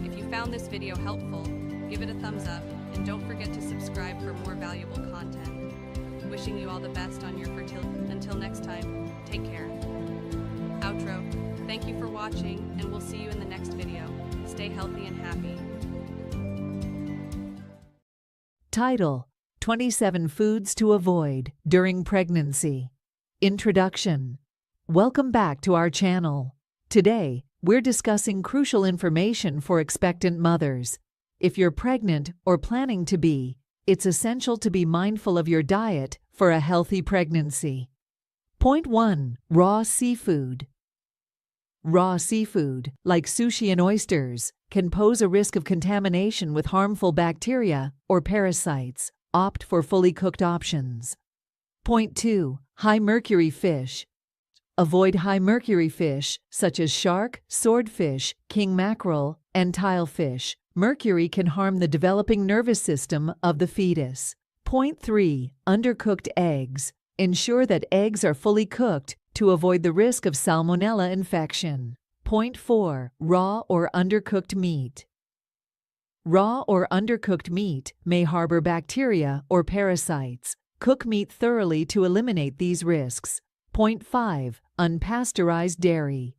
If you found this video helpful, give it a thumbs up, and don't forget to subscribe for more valuable content. Wishing you all the best on your fertility. Until next time, take care. Outro. Thank you for watching, and we'll see you in the next video. Stay healthy and happy. Title: 27 Foods to Avoid During Pregnancy. Introduction. Welcome back to our channel. Today, we're discussing crucial information for expectant mothers. If you're pregnant or planning to be, it's essential to be mindful of your diet for a healthy pregnancy. Point 1. Raw seafood. Raw seafood, like sushi and oysters, can pose a risk of contamination with harmful bacteria or parasites. Opt for fully cooked options. Point 2. High mercury fish. Avoid high mercury fish, such as shark, swordfish, king mackerel, and tilefish. Mercury can harm the developing nervous system of the fetus. Point 3. Undercooked eggs. Ensure that eggs are fully cooked to avoid the risk of salmonella infection. Point 4. Raw or undercooked meat. Raw or undercooked meat may harbor bacteria or parasites. Cook meat thoroughly to eliminate these risks. Point 5. Unpasteurized dairy.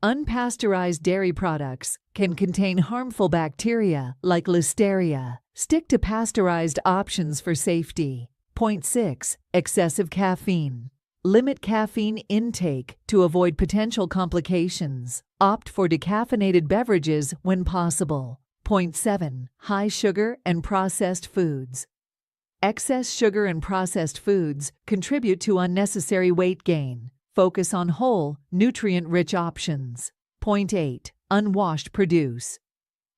Unpasteurized dairy products can contain harmful bacteria like Listeria. Stick to pasteurized options for safety. Point 6. Excessive caffeine. Limit caffeine intake to avoid potential complications. Opt for decaffeinated beverages when possible. Point 7. High sugar and processed foods. Excess sugar and processed foods contribute to unnecessary weight gain. Focus on whole, nutrient-rich options. Point 8. Unwashed produce.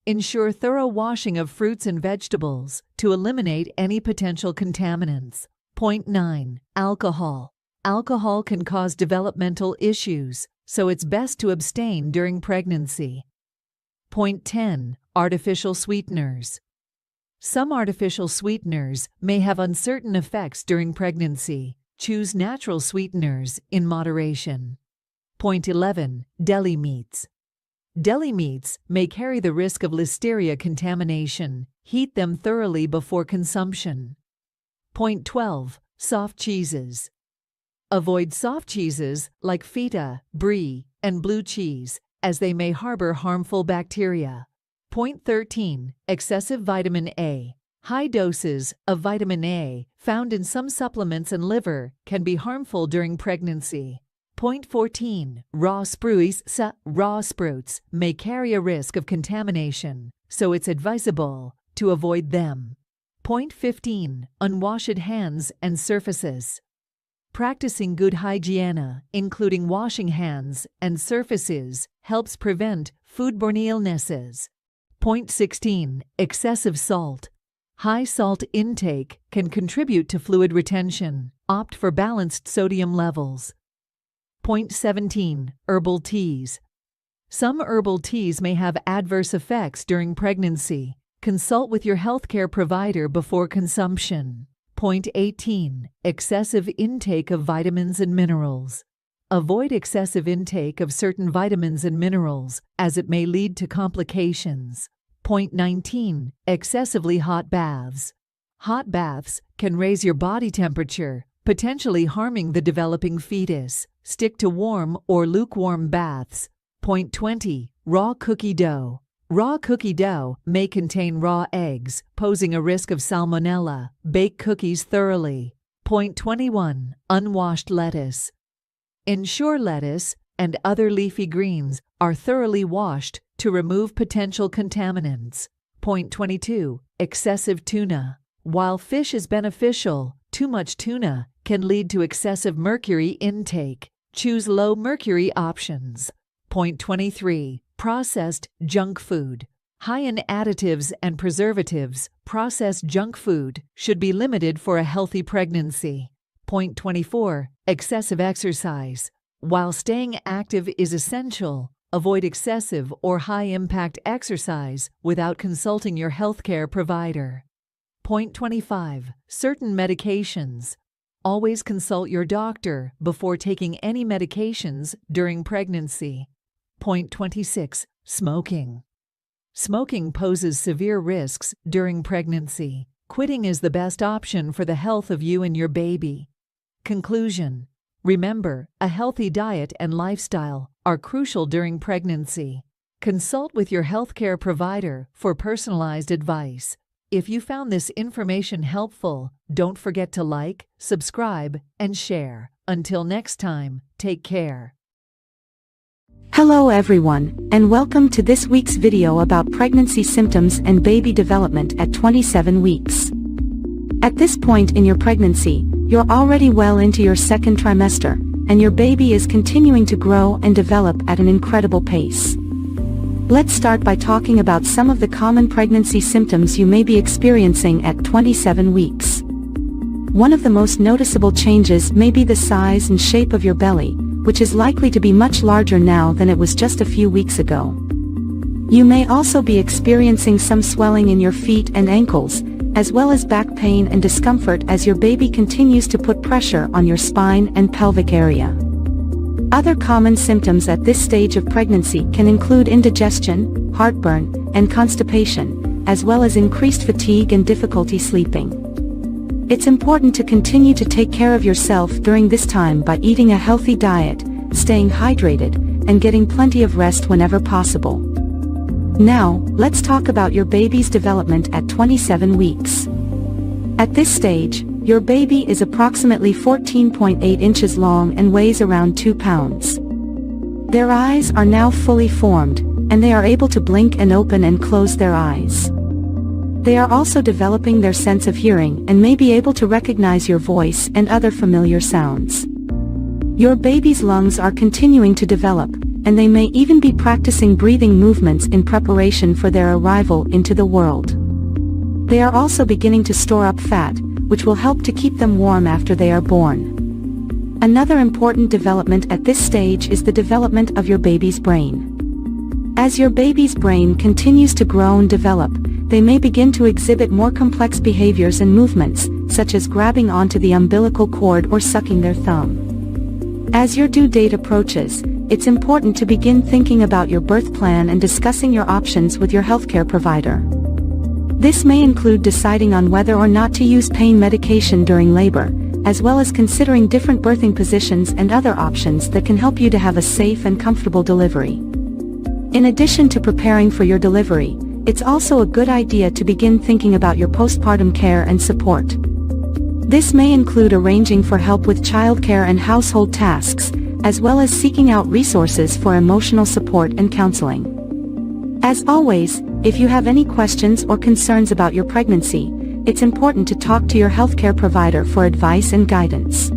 Ensure thorough washing of fruits and vegetables to eliminate any potential contaminants. Point 9. Alcohol. Alcohol can cause developmental issues, so it's best to abstain during pregnancy. Point 10. Artificial sweeteners. Some artificial sweeteners may have uncertain effects during pregnancy. Choose natural sweeteners in moderation. Point 11. Deli meats. Deli meats may carry the risk of Listeria contamination. Heat them thoroughly before consumption. Point 12. Soft cheeses. Avoid soft cheeses like feta, brie, and blue cheese, as they may harbor harmful bacteria. Point 13. Excessive vitamin A. High doses of vitamin A found in some supplements and liver can be harmful during pregnancy. Point 14. Raw spruce. Raw sprouts may carry a risk of contamination, so it's advisable to avoid them. Point 15. Unwashed hands and surfaces. Practicing good hygiene, including washing hands and surfaces, helps prevent foodborne illnesses. Point 16. Excessive salt. High salt intake can contribute to fluid retention. Opt for balanced sodium levels. Point 17. Herbal teas. Some herbal teas may have adverse effects during pregnancy. Consult with your healthcare provider before consumption. Point 18. Excessive intake of vitamins and minerals. Avoid excessive intake of certain vitamins and minerals, as it may lead to complications. Point 19. Excessively hot baths. Hot baths can raise your body temperature, potentially harming the developing fetus. Stick to warm or lukewarm baths. Point 20. Raw cookie dough. Raw cookie dough may contain raw eggs, posing a risk of salmonella. Bake cookies thoroughly. Point 21. Unwashed lettuce. Ensure lettuce and other leafy greens are thoroughly washed to remove potential contaminants. Point 22. Excessive tuna. While fish is beneficial, too much tuna can lead to excessive mercury intake. Choose low mercury options. Point 23. Processed junk food. High in additives and preservatives, processed junk food should be limited for a healthy pregnancy. Point 24. Excessive exercise. While staying active is essential, avoid excessive or high-impact exercise without consulting your healthcare provider. Point 25. Certain medications. Always consult your doctor before taking any medications during pregnancy. Point 26. Smoking. Smoking poses severe risks during pregnancy. Quitting is the best option for the health of you and your baby. Conclusion. Remember, a healthy diet and lifestyle are crucial during pregnancy. Consult with your healthcare provider for personalized advice. If you found this information helpful, don't forget to like, subscribe, and share. Until next time, take care. Hello everyone, and welcome to this week's video about pregnancy symptoms and baby development at 27 weeks. At this point in your pregnancy, you're already well into your second trimester, and your baby is continuing to grow and develop at an incredible pace. Let's start by talking about some of the common pregnancy symptoms you may be experiencing at 27 weeks. One of the most noticeable changes may be the size and shape of your belly, which is likely to be much larger now than it was just a few weeks ago. You may also be experiencing some swelling in your feet and ankles, as well as back pain and discomfort as your baby continues to put pressure on your spine and pelvic area. Other common symptoms at this stage of pregnancy can include indigestion, heartburn, and constipation, as well as increased fatigue and difficulty sleeping. It's important to continue to take care of yourself during this time by eating a healthy diet, staying hydrated, and getting plenty of rest whenever possible. Now, let's talk about your baby's development at 27 weeks. At this stage, your baby is approximately 14.8 inches long and weighs around 2 pounds. Their eyes are now fully formed, and they are able to blink and open and close their eyes. They are also developing their sense of hearing and may be able to recognize your voice and other familiar sounds. Your baby's lungs are continuing to develop, and they may even be practicing breathing movements in preparation for their arrival into the world. They are also beginning to store up fat, which will help to keep them warm after they are born. Another important development at this stage is the development of your baby's brain. As your baby's brain continues to grow and develop, they may begin to exhibit more complex behaviors and movements, such as grabbing onto the umbilical cord or sucking their thumb. As your due date approaches, it's important to begin thinking about your birth plan and discussing your options with your healthcare provider. This may include deciding on whether or not to use pain medication during labor, as well as considering different birthing positions and other options that can help you to have a safe and comfortable delivery. In addition to preparing for your delivery, it's also a good idea to begin thinking about your postpartum care and support. This may include arranging for help with childcare and household tasks, as well as seeking out resources for emotional support and counseling. As always, if you have any questions or concerns about your pregnancy, it's important to talk to your healthcare provider for advice and guidance.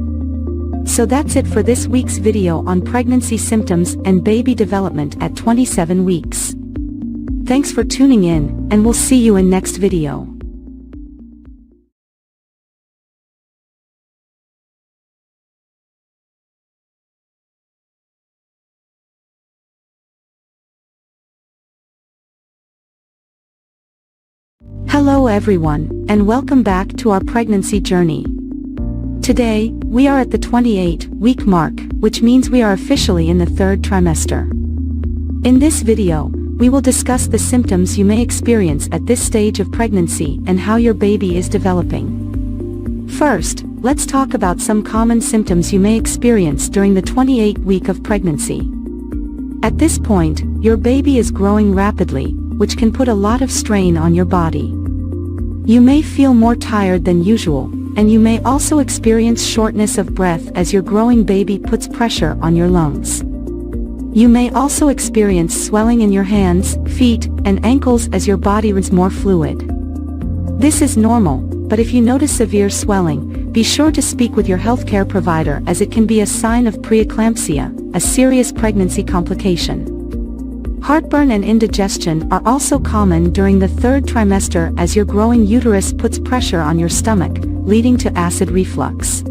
So that's it for this week's video on pregnancy symptoms and baby development at 27 weeks. Thanks for tuning in, and we'll see you in next video. Hello everyone, and welcome back to our pregnancy journey. Today, we are at the 28-week mark, which means we are officially in the third trimester. In this video, we will discuss the symptoms you may experience at this stage of pregnancy and how your baby is developing. First, let's talk about some common symptoms you may experience during the 28th week of pregnancy. At this point, your baby is growing rapidly, which can put a lot of strain on your body. You may feel more tired than usual, and you may also experience shortness of breath as your growing baby puts pressure on your lungs. You may also experience swelling in your hands, feet, and ankles as your body retains more fluid. This is normal, but if you notice severe swelling, be sure to speak with your healthcare provider as it can be a sign of preeclampsia, a serious pregnancy complication. Heartburn and indigestion are also common during the third trimester as your growing uterus puts pressure on your stomach, leading to acid reflux.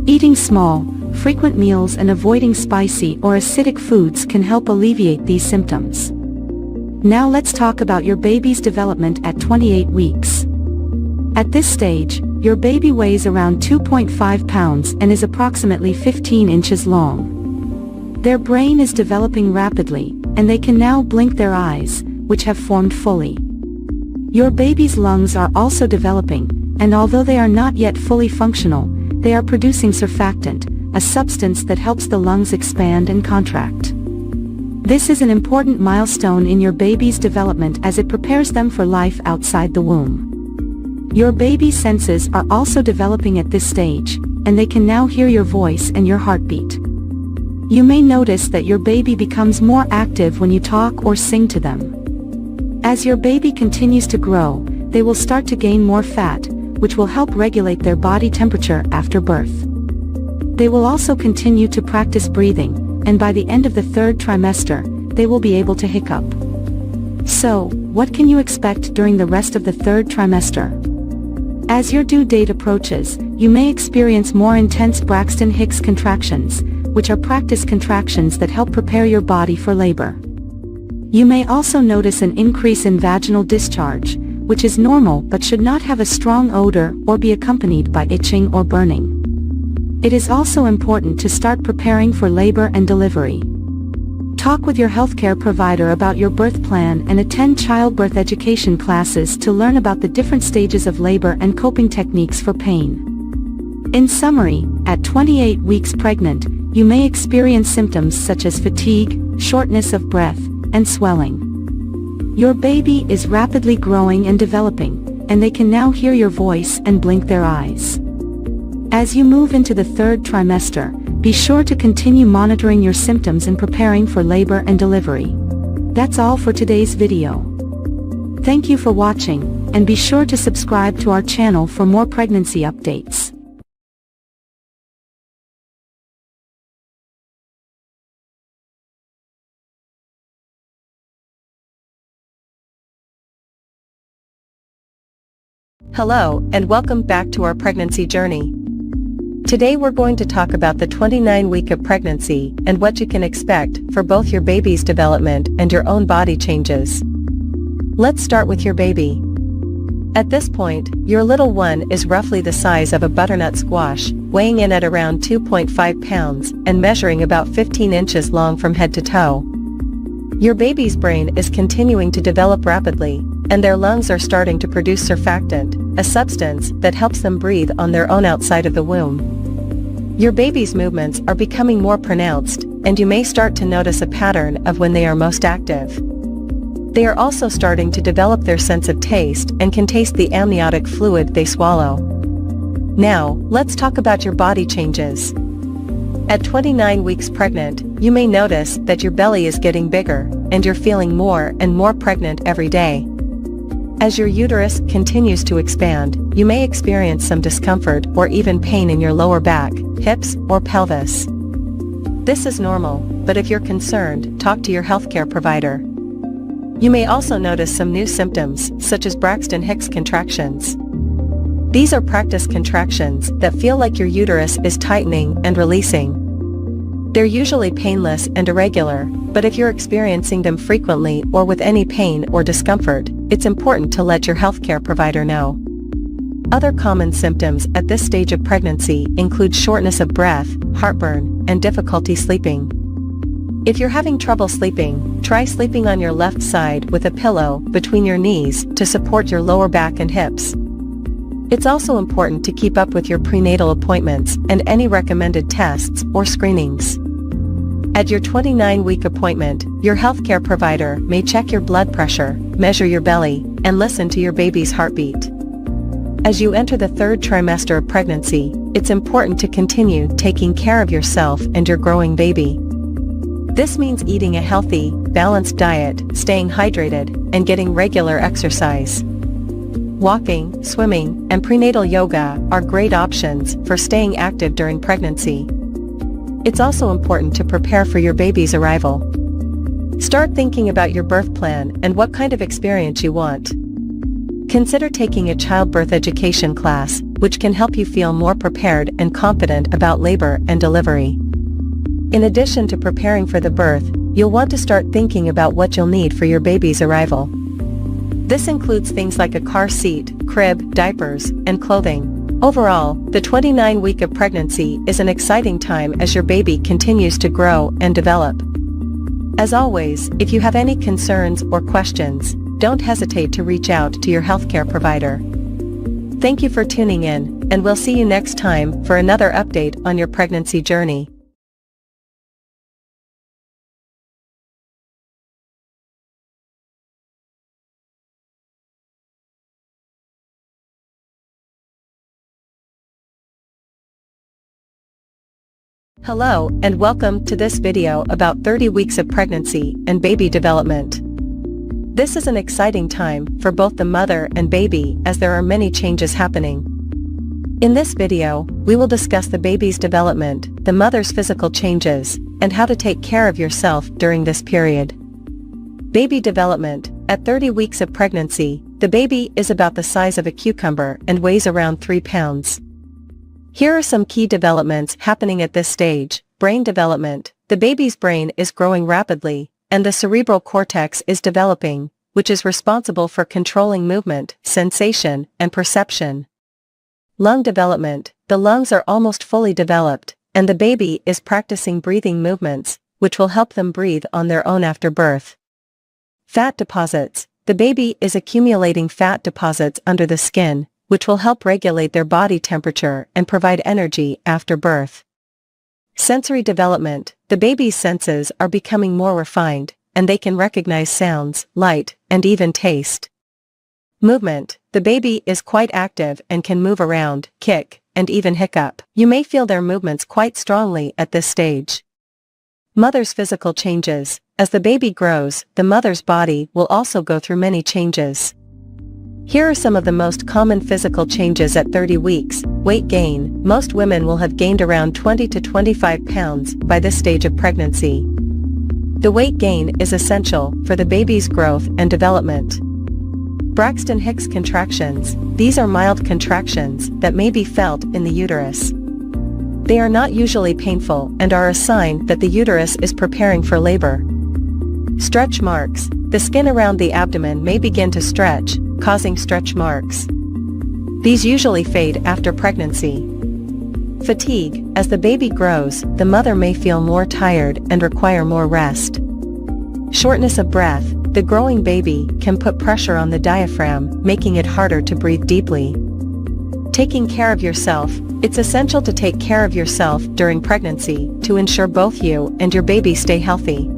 Eating small, frequent meals and avoiding spicy or acidic foods can help alleviate these symptoms. Now let's talk about your baby's development at 28 weeks. At this stage, your baby weighs around 2.5 pounds and is approximately 15 inches long. Their brain is developing rapidly, and they can now blink their eyes, which have formed fully. Your baby's lungs are also developing, and although they are not yet fully functional, they are producing surfactant, a substance that helps the lungs expand and contract. This is an important milestone in your baby's development as it prepares them for life outside the womb. Your baby's senses are also developing at this stage, and they can now hear your voice and your heartbeat. You may notice that your baby becomes more active when you talk or sing to them. As your baby continues to grow, they will start to gain more fat, which will help regulate their body temperature after birth. They will also continue to practice breathing, and by the end of the third trimester, they will be able to hiccup. So, what can you expect during the rest of the third trimester? As your due date approaches, you may experience more intense Braxton Hicks contractions, which are practice contractions that help prepare your body for labor. You may also notice an increase in vaginal discharge, which is normal but should not have a strong odor or be accompanied by itching or burning. It is also important to start preparing for labor and delivery. Talk with your healthcare provider about your birth plan and attend childbirth education classes to learn about the different stages of labor and coping techniques for pain. In summary, at 28 weeks pregnant, you may experience symptoms such as fatigue, shortness of breath, and swelling. Your baby is rapidly growing and developing, and they can now hear your voice and blink their eyes. As you move into the third trimester, be sure to continue monitoring your symptoms and preparing for labor and delivery. That's all for today's video. Thank you for watching, and be sure to subscribe to our channel for more pregnancy updates. Hello, and welcome back to our pregnancy journey. Today we're going to talk about the 29th week of pregnancy and what you can expect for both your baby's development and your own body changes. Let's start with your baby. At this point, your little one is roughly the size of a butternut squash, weighing in at around 2.5 pounds and measuring about 15 inches long from head to toe. Your baby's brain is continuing to develop rapidly, and their lungs are starting to produce surfactant, a substance that helps them breathe on their own outside of the womb. Your baby's movements are becoming more pronounced, and you may start to notice a pattern of when they are most active. They are also starting to develop their sense of taste and can taste the amniotic fluid they swallow. Now, let's talk about your body changes. At 29 weeks pregnant, you may notice that your belly is getting bigger, and you're feeling more and more pregnant every day. As your uterus continues to expand, you may experience some discomfort or even pain in your lower back, hips, or pelvis. This is normal, but if you're concerned, talk to your healthcare provider. You may also notice some new symptoms, such as Braxton Hicks contractions. These are practice contractions that feel like your uterus is tightening and releasing. They're usually painless and irregular, but if you're experiencing them frequently or with any pain or discomfort, it's important to let your healthcare provider know. Other common symptoms at this stage of pregnancy include shortness of breath, heartburn, and difficulty sleeping. If you're having trouble sleeping, try sleeping on your left side with a pillow between your knees to support your lower back and hips. It's also important to keep up with your prenatal appointments and any recommended tests or screenings. At your 29-week appointment, your healthcare provider may check your blood pressure, measure your belly, and listen to your baby's heartbeat. As you enter the third trimester of pregnancy, it's important to continue taking care of yourself and your growing baby. This means eating a healthy, balanced diet, staying hydrated, and getting regular exercise. Walking, swimming, and prenatal yoga are great options for staying active during pregnancy. It's also important to prepare for your baby's arrival. Start thinking about your birth plan and what kind of experience you want. Consider taking a childbirth education class, which can help you feel more prepared and confident about labor and delivery. In addition to preparing for the birth, you'll want to start thinking about what you'll need for your baby's arrival. This includes things like a car seat, crib, diapers, and clothing. Overall, the 29th week of pregnancy is an exciting time as your baby continues to grow and develop. As always, if you have any concerns or questions, don't hesitate to reach out to your healthcare provider. Thank you for tuning in, and we'll see you next time for another update on your pregnancy journey. Hello, and welcome to this video about 30 weeks of pregnancy and baby development. This is an exciting time for both the mother and baby as there are many changes happening. In this video, we will discuss the baby's development, the mother's physical changes, and how to take care of yourself during this period. Baby development. At 30 weeks of pregnancy, the baby is about the size of a cucumber and weighs around 3 pounds. Here are some key developments happening at this stage. Brain development. The baby's brain is growing rapidly, and the cerebral cortex is developing, which is responsible for controlling movement, sensation, and perception. Lung development. The lungs are almost fully developed, and the baby is practicing breathing movements, which will help them breathe on their own after birth. Fat deposits. The baby is accumulating fat deposits under the skin, which will help regulate their body temperature and provide energy after birth. Sensory development. The baby's senses are becoming more refined, and they can recognize sounds, light, and even taste. Movement. The baby is quite active and can move around, kick, and even hiccup. You may feel their movements quite strongly at this stage. Mother's physical changes. As the baby grows, the mother's body will also go through many changes. Here are some of the most common physical changes at 30 weeks. Weight gain. Most women will have gained around 20 to 25 pounds by this stage of pregnancy. The weight gain is essential for the baby's growth and development. Braxton Hicks contractions. These are mild contractions that may be felt in the uterus. They are not usually painful and are a sign that the uterus is preparing for labor. Stretch marks. The skin around the abdomen may begin to stretch, causing stretch marks. These usually fade after pregnancy. Fatigue. As the baby grows, the mother may feel more tired and require more rest. Shortness of breath. The growing baby can put pressure on the diaphragm, making it harder to breathe deeply. Taking care of yourself. It's essential to take care of yourself during pregnancy to ensure both you and your baby stay healthy.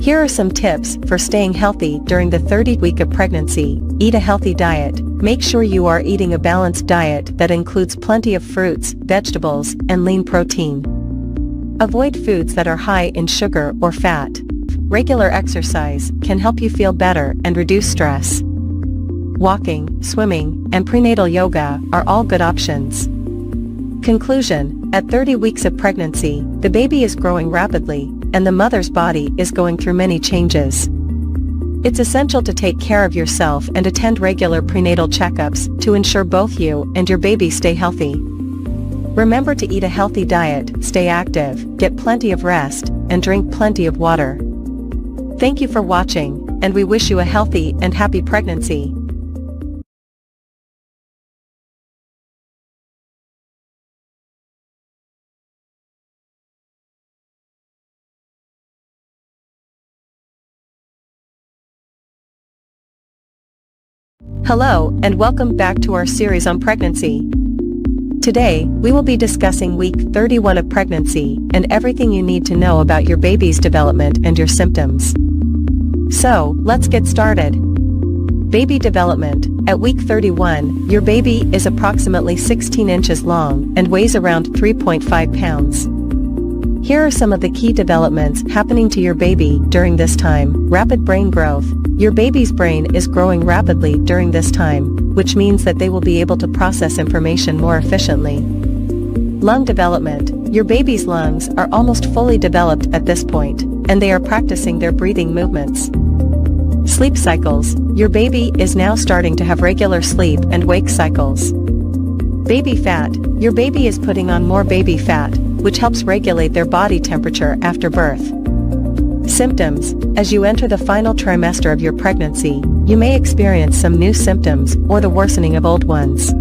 Here are some tips for staying healthy during the 30th week of pregnancy. Eat a healthy diet. Make sure you are eating a balanced diet that includes plenty of fruits, vegetables, and lean protein. Avoid foods that are high in sugar or fat. Regular exercise can help you feel better and reduce stress. Walking, swimming, and prenatal yoga are all good options. Conclusion. At 30 weeks of pregnancy, the baby is growing rapidly, and the mother's body is going through many changes. It's essential to take care of yourself and attend regular prenatal checkups to ensure both you and your baby stay healthy. Remember to eat a healthy diet, stay active, get plenty of rest, and drink plenty of water. Thank you for watching, and we wish you a healthy and happy pregnancy. Hello, and welcome back to our series on pregnancy. Today, we will be discussing week 31 of pregnancy and everything you need to know about your baby's development and your symptoms. So, let's get started. Baby development. At week 31, your baby is approximately 16 inches long and weighs around 3.5 pounds. Here are some of the key developments happening to your baby during this time. Rapid brain growth. Your baby's brain is growing rapidly during this time, which means that they will be able to process information more efficiently. Lung development. Your baby's lungs are almost fully developed at this point, and they are practicing their breathing movements. Sleep cycles. Your baby is now starting to have regular sleep and wake cycles. Baby fat. Your baby is putting on more baby fat, which helps regulate their body temperature after birth. Symptoms. As you enter the final trimester of your pregnancy, you may experience some new symptoms or the worsening of old ones.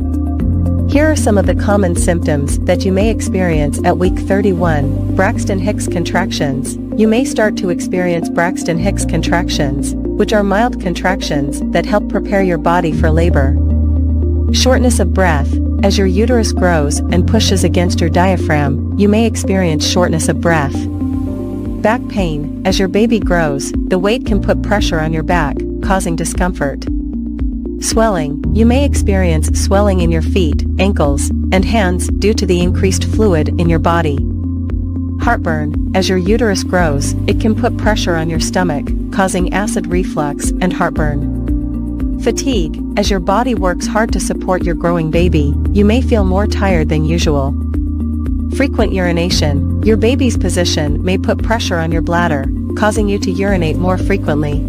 Here are some of the common symptoms that you may experience at week 31. Braxton Hicks contractions. You may start to experience Braxton Hicks contractions, which are mild contractions that help prepare your body for labor. Shortness of breath. As your uterus grows and pushes against your diaphragm, you may experience shortness of breath. Back pain. As your baby grows, the weight can put pressure on your back, causing discomfort. Swelling. You may experience swelling in your feet, ankles, and hands due to the increased fluid in your body. Heartburn. As your uterus grows, it can put pressure on your stomach, causing acid reflux and heartburn. Fatigue. As your body works hard to support your growing baby, you may feel more tired than usual. Frequent urination. Your baby's position may put pressure on your bladder, causing you to urinate more frequently.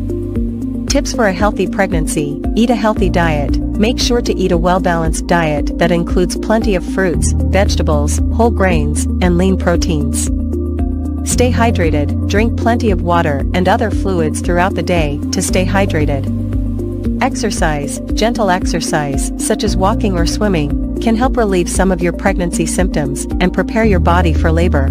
Tips for a healthy pregnancy. Eat a healthy diet. Make sure to eat a well-balanced diet that includes plenty of fruits, vegetables, whole grains, and lean proteins. Stay hydrated. Drink plenty of water and other fluids throughout the day to stay hydrated. Exercise. Gentle exercise, such as walking or swimming, can help relieve some of your pregnancy symptoms and prepare your body for labor.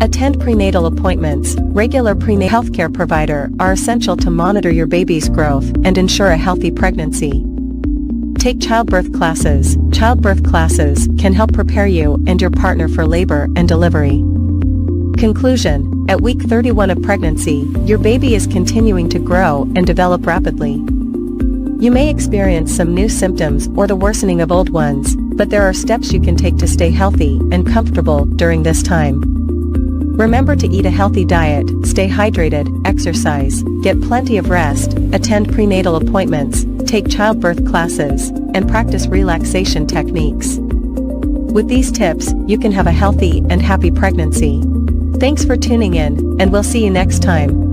Attend prenatal appointments. Regular prenatal healthcare provider are essential to monitor your baby's growth and ensure a healthy pregnancy. Take childbirth classes. Childbirth classes can help prepare you and your partner for labor and delivery. Conclusion. At week 31 of pregnancy, your baby is continuing to grow and develop rapidly. You may experience some new symptoms or the worsening of old ones, but there are steps you can take to stay healthy and comfortable during this time. Remember to eat a healthy diet, stay hydrated, exercise, get plenty of rest, attend prenatal appointments, take childbirth classes, and practice relaxation techniques. With these tips, you can have a healthy and happy pregnancy. Thanks for tuning in, and we'll see you next time.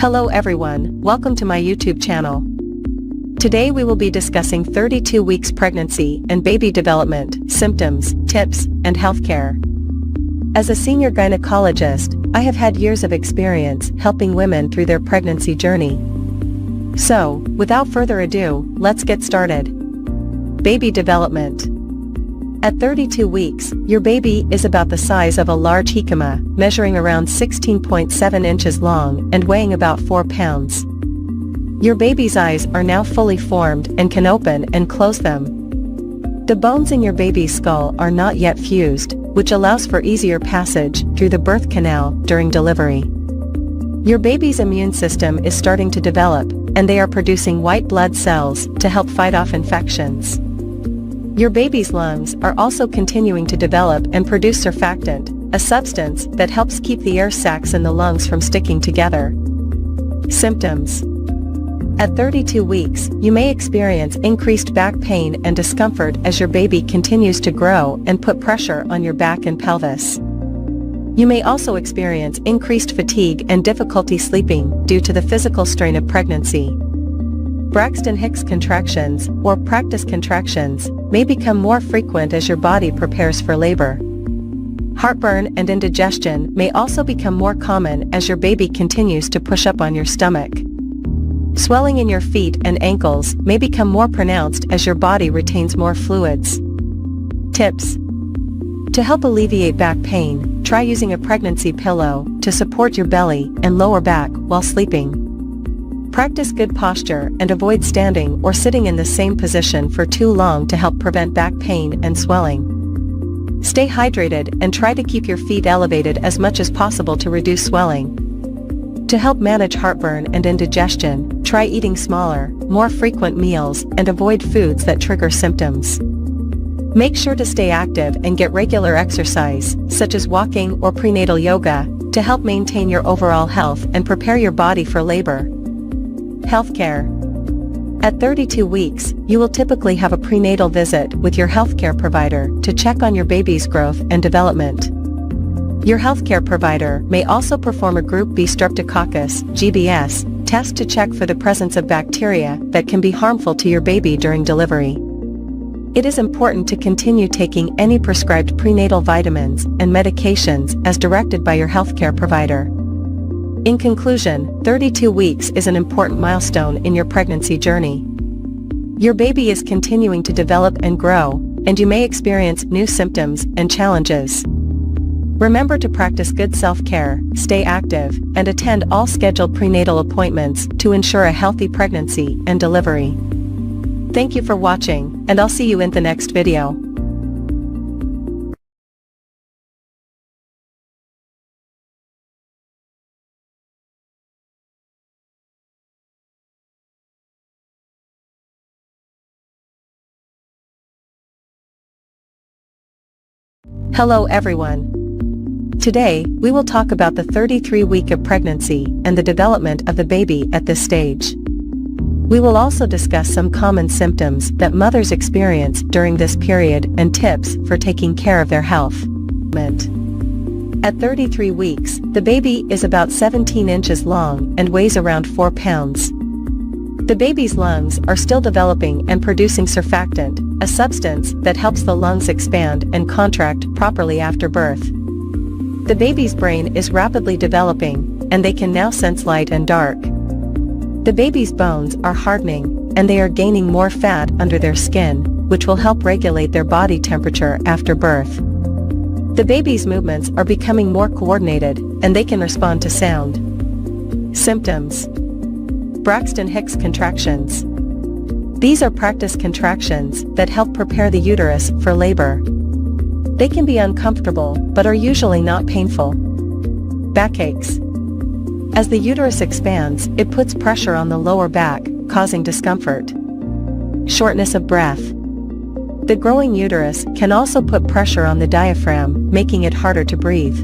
Hello everyone, welcome to my YouTube channel. Today we will be discussing 32 weeks pregnancy and baby development, symptoms, tips, and healthcare. As a senior gynecologist, I have had years of experience helping women through their pregnancy journey. So, without further ado, let's get started. Baby development. At 32 weeks, your baby is about the size of a large jicama, measuring around 16.7 inches long and weighing about 4 pounds. Your baby's eyes are now fully formed and can open and close them. The bones in your baby's skull are not yet fused, which allows for easier passage through the birth canal during delivery. Your baby's immune system is starting to develop, and they are producing white blood cells to help fight off infections. Your baby's lungs are also continuing to develop and produce surfactant, a substance that helps keep the air sacs in the lungs from sticking together. Symptoms. At 32 weeks, you may experience increased back pain and discomfort as your baby continues to grow and put pressure on your back and pelvis. You may also experience increased fatigue and difficulty sleeping due to the physical strain of pregnancy. Braxton Hicks contractions, or practice contractions, may become more frequent as your body prepares for labor. Heartburn and indigestion may also become more common as your baby continues to push up on your stomach. Swelling in your feet and ankles may become more pronounced as your body retains more fluids. Tips. To help alleviate back pain, try using a pregnancy pillow to support your belly and lower back while sleeping. Practice good posture and avoid standing or sitting in the same position for too long to help prevent back pain and swelling. Stay hydrated and try to keep your feet elevated as much as possible to reduce swelling. To help manage heartburn and indigestion, try eating smaller, more frequent meals and avoid foods that trigger symptoms. Make sure to stay active and get regular exercise, such as walking or prenatal yoga, to help maintain your overall health and prepare your body for labor. Healthcare. At 32 weeks, you will typically have a prenatal visit with your healthcare provider to check on your baby's growth and development. Your healthcare provider may also perform a Group B Streptococcus (GBS) test to check for the presence of bacteria that can be harmful to your baby during delivery. It is important to continue taking any prescribed prenatal vitamins and medications as directed by your healthcare provider. In conclusion, 32 weeks is an important milestone in your pregnancy journey. Your baby is continuing to develop and grow, and you may experience new symptoms and challenges. Remember to practice good self-care, stay active, and attend all scheduled prenatal appointments to ensure a healthy pregnancy and delivery. Thank you for watching, and I'll see you in the next video. Hello everyone. Today, we will talk about the 33 week of pregnancy and the development of the baby at this stage. We will also discuss some common symptoms that mothers experience during this period and tips for taking care of their health. At 33 weeks, the baby is about 17 inches long and weighs around 4 pounds. The baby's lungs are still developing and producing surfactant, a substance that helps the lungs expand and contract properly after birth. The baby's brain is rapidly developing, and they can now sense light and dark. The baby's bones are hardening, and they are gaining more fat under their skin, which will help regulate their body temperature after birth. The baby's movements are becoming more coordinated, and they can respond to sound. Symptoms: Braxton Hicks contractions. These are practice contractions that help prepare the uterus for labor. They can be uncomfortable, but are usually not painful. Backaches. As the uterus expands, it puts pressure on the lower back, causing discomfort. Shortness of breath. The growing uterus can also put pressure on the diaphragm, making it harder to breathe.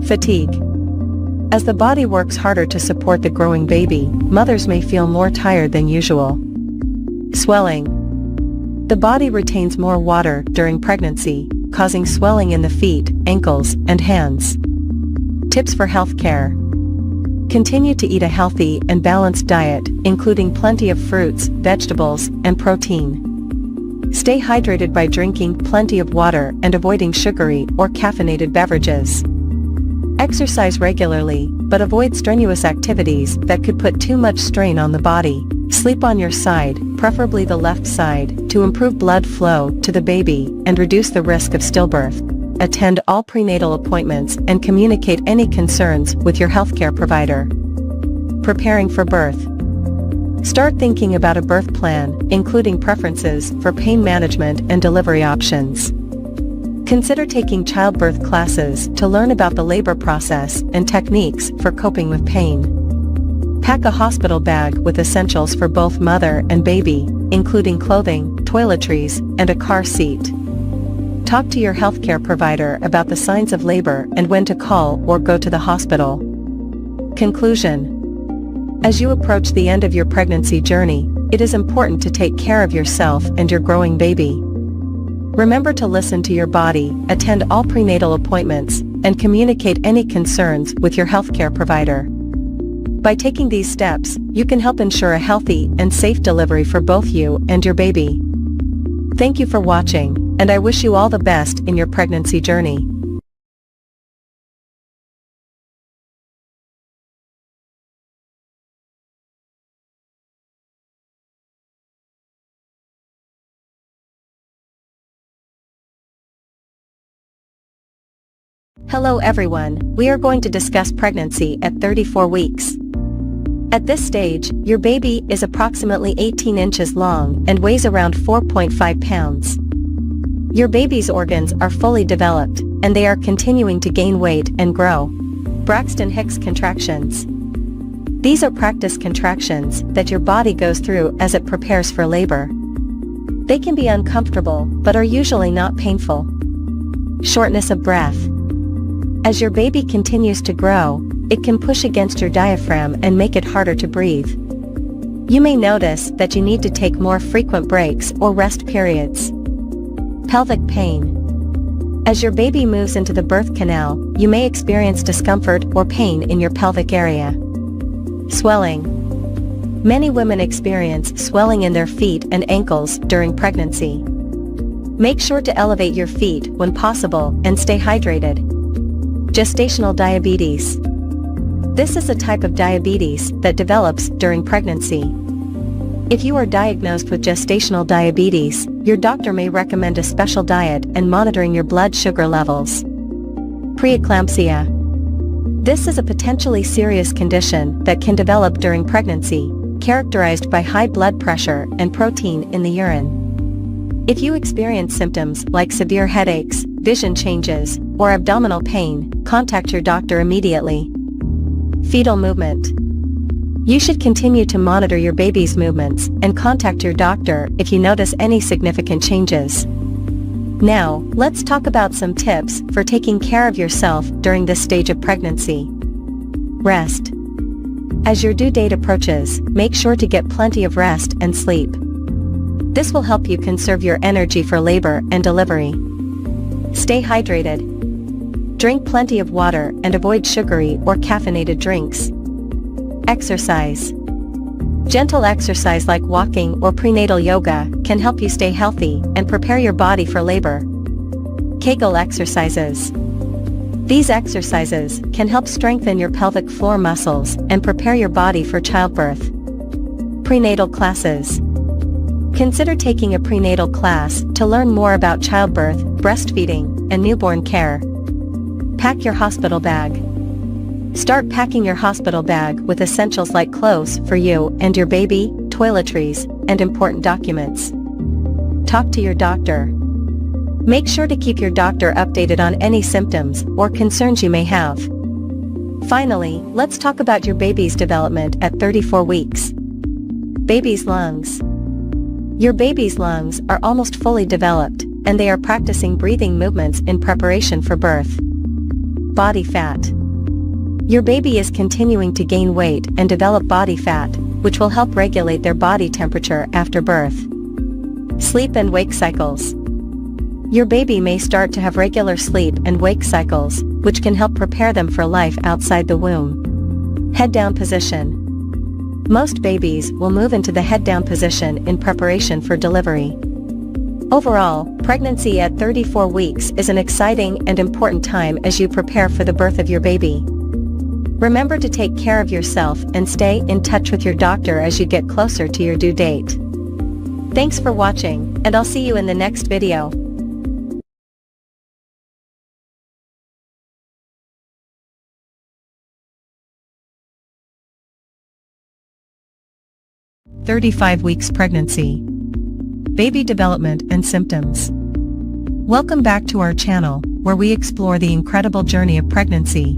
Fatigue. As the body works harder to support the growing baby, mothers may feel more tired than usual. Swelling. The body retains more water during pregnancy, causing swelling in the feet, ankles, and hands. Tips for health care. Continue to eat a healthy and balanced diet, including plenty of fruits, vegetables, and protein. Stay hydrated by drinking plenty of water and avoiding sugary or caffeinated beverages. Exercise regularly, but avoid strenuous activities that could put too much strain on the body. Sleep on your side, preferably the left side, to improve blood flow to the baby and reduce the risk of stillbirth. Attend all prenatal appointments and communicate any concerns with your healthcare provider. Preparing for birth. Start thinking about a birth plan, including preferences for pain management and delivery options. Consider taking childbirth classes to learn about the labor process and techniques for coping with pain. Pack a hospital bag with essentials for both mother and baby, including clothing, toiletries, and a car seat. Talk to your healthcare provider about the signs of labor and when to call or go to the hospital. Conclusion. As you approach the end of your pregnancy journey, it is important to take care of yourself and your growing baby. Remember to listen to your body, attend all prenatal appointments, and communicate any concerns with your healthcare provider. By taking these steps, you can help ensure a healthy and safe delivery for both you and your baby. Thank you for watching, and I wish you all the best in your pregnancy journey. Hello everyone, we are going to discuss pregnancy at 34 weeks. At this stage, your baby is approximately 18 inches long and weighs around 4.5 pounds. Your baby's organs are fully developed, and they are continuing to gain weight and grow. Braxton Hicks contractions. These are practice contractions that your body goes through as it prepares for labor. They can be uncomfortable, but are usually not painful. Shortness of breath. As your baby continues to grow, it can push against your diaphragm and make it harder to breathe. You may notice that you need to take more frequent breaks or rest periods. Pelvic pain. As your baby moves into the birth canal, you may experience discomfort or pain in your pelvic area. Swelling. Many women experience swelling in their feet and ankles during pregnancy. Make sure to elevate your feet when possible and stay hydrated. Gestational diabetes. This is a type of diabetes that develops during pregnancy. If you are diagnosed with gestational diabetes, your doctor may recommend a special diet and monitoring your blood sugar levels. Preeclampsia. This is a potentially serious condition that can develop during pregnancy, characterized by high blood pressure and protein in the urine. If you experience symptoms like severe headaches, vision changes, or abdominal pain, contact your doctor immediately. Fetal movement. You should continue to monitor your baby's movements and contact your doctor if you notice any significant changes. Now, let's talk about some tips for taking care of yourself during this stage of pregnancy. Rest. As your due date approaches, make sure to get plenty of rest and sleep. This will help you conserve your energy for labor and delivery. Stay hydrated. Drink plenty of water and avoid sugary or caffeinated drinks. Exercise. Gentle exercise like walking or prenatal yoga can help you stay healthy and prepare your body for labor. Kegel exercises. These exercises can help strengthen your pelvic floor muscles and prepare your body for childbirth. Prenatal classes. Consider taking a prenatal class to learn more about childbirth, breastfeeding, and newborn care. Pack your hospital bag. Start packing your hospital bag with essentials like clothes for you and your baby, toiletries, and important documents. Talk to your doctor. Make sure to keep your doctor updated on any symptoms or concerns you may have. Finally, let's talk about your baby's development at 34 weeks. Baby's lungs. Your baby's lungs are almost fully developed, and they are practicing breathing movements in preparation for birth. Body fat. Your baby is continuing to gain weight and develop body fat, which will help regulate their body temperature after birth. Sleep and wake cycles. Your baby may start to have regular sleep and wake cycles, which can help prepare them for life outside the womb. Head down position. Most babies will move into the head down position in preparation for delivery. Overall, pregnancy at 34 weeks is an exciting and important time as you prepare for the birth of your baby. Remember to take care of yourself and stay in touch with your doctor as you get closer to your due date. Thanks for watching, and I'll see you in the next video. "35 weeks pregnancy. Baby development and symptoms." Welcome back to our channel, where we explore the incredible journey of pregnancy.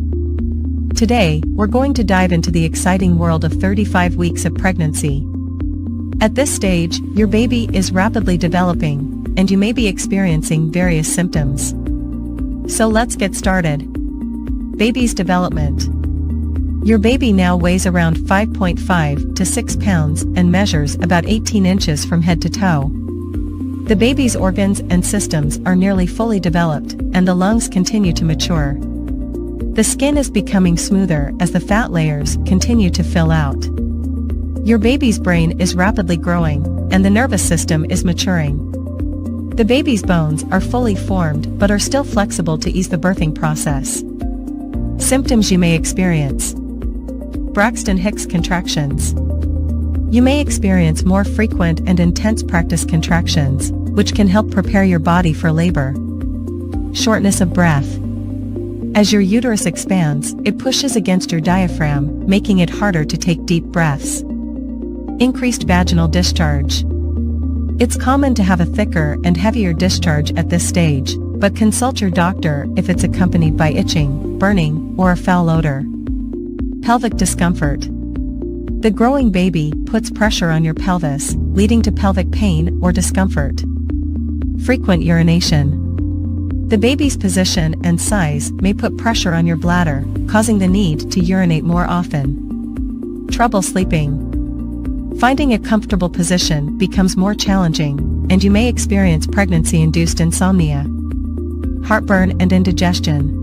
Today, we're going to dive into the exciting world of 35 weeks of pregnancy. At this stage, your baby is rapidly developing, and you may be experiencing various symptoms. So let's get started. Baby's development. Your baby now weighs around 5.5 to 6 pounds and measures about 18 inches from head to toe. The baby's organs and systems are nearly fully developed, and the lungs continue to mature. The skin is becoming smoother as the fat layers continue to fill out. Your baby's brain is rapidly growing, and the nervous system is maturing. The baby's bones are fully formed but are still flexible to ease the birthing process. Symptoms you may experience. Braxton Hicks contractions. You may experience more frequent and intense practice contractions, which can help prepare your body for labor. Shortness of breath. As your uterus expands, it pushes against your diaphragm, making it harder to take deep breaths. Increased vaginal discharge. It's common to have a thicker and heavier discharge at this stage, but consult your doctor if it's accompanied by itching, burning, or a foul odor. Pelvic discomfort. The growing baby puts pressure on your pelvis, leading to pelvic pain or discomfort. Frequent urination. The baby's position and size may put pressure on your bladder, causing the need to urinate more often. Trouble sleeping. Finding a comfortable position becomes more challenging, and you may experience pregnancy-induced insomnia. Heartburn and indigestion.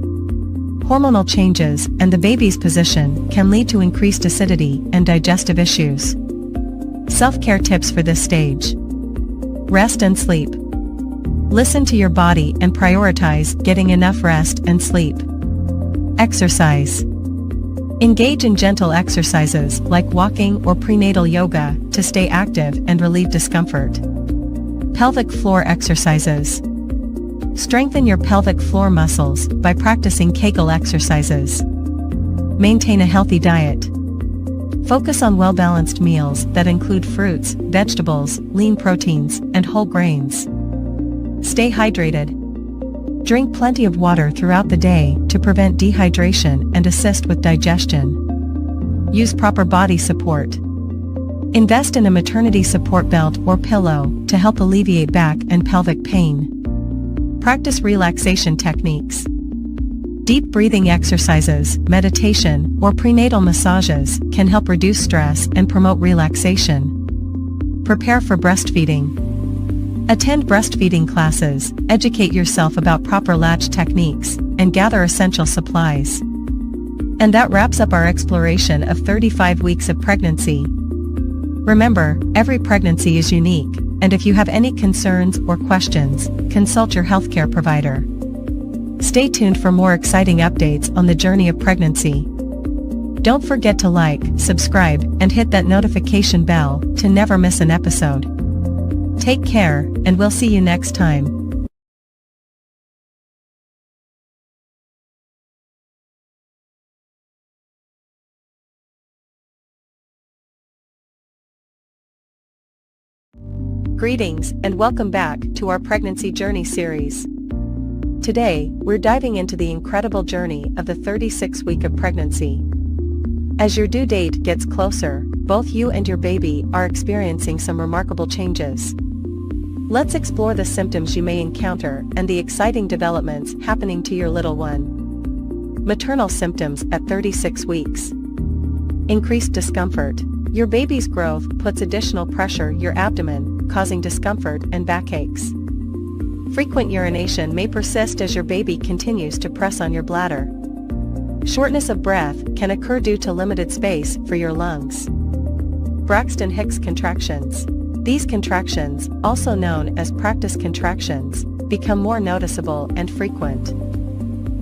Hormonal changes and the baby's position can lead to increased acidity and digestive issues. Self-care tips for this stage. Rest and sleep. Listen to your body and prioritize getting enough rest and sleep. Exercise. Engage in gentle exercises like walking or prenatal yoga to stay active and relieve discomfort. Pelvic floor exercises. Strengthen your pelvic floor muscles by practicing Kegel exercises. Maintain a healthy diet. Focus on well-balanced meals that include fruits, vegetables, lean proteins, and whole grains. Stay hydrated. Drink plenty of water throughout the day to prevent dehydration and assist with digestion. Use proper body support. Invest in a maternity support belt or pillow to help alleviate back and pelvic pain. Practice relaxation techniques. Deep breathing exercises, meditation, or prenatal massages can help reduce stress and promote relaxation. Prepare for breastfeeding. Attend breastfeeding classes, educate yourself about proper latch techniques, and gather essential supplies. And that wraps up our exploration of 35 weeks of pregnancy. Remember, every pregnancy is unique, and if you have any concerns or questions, consult your healthcare provider. Stay tuned for more exciting updates on the journey of pregnancy. Don't forget to like, subscribe, and hit that notification bell to never miss an episode. Take care, and we'll see you next time. Greetings, and welcome back to our Pregnancy Journey series. Today, we're diving into the incredible journey of the 36th week of pregnancy. As your due date gets closer, both you and your baby are experiencing some remarkable changes. Let's explore the symptoms you may encounter and the exciting developments happening to your little one. Maternal symptoms at 36 weeks. Increased discomfort. Your baby's growth puts additional pressure on your abdomen, causing discomfort and backaches. Frequent urination may persist as your baby continues to press on your bladder. Shortness of breath can occur due to limited space for your lungs. Braxton Hicks contractions. These contractions, also known as practice contractions, become more noticeable and frequent.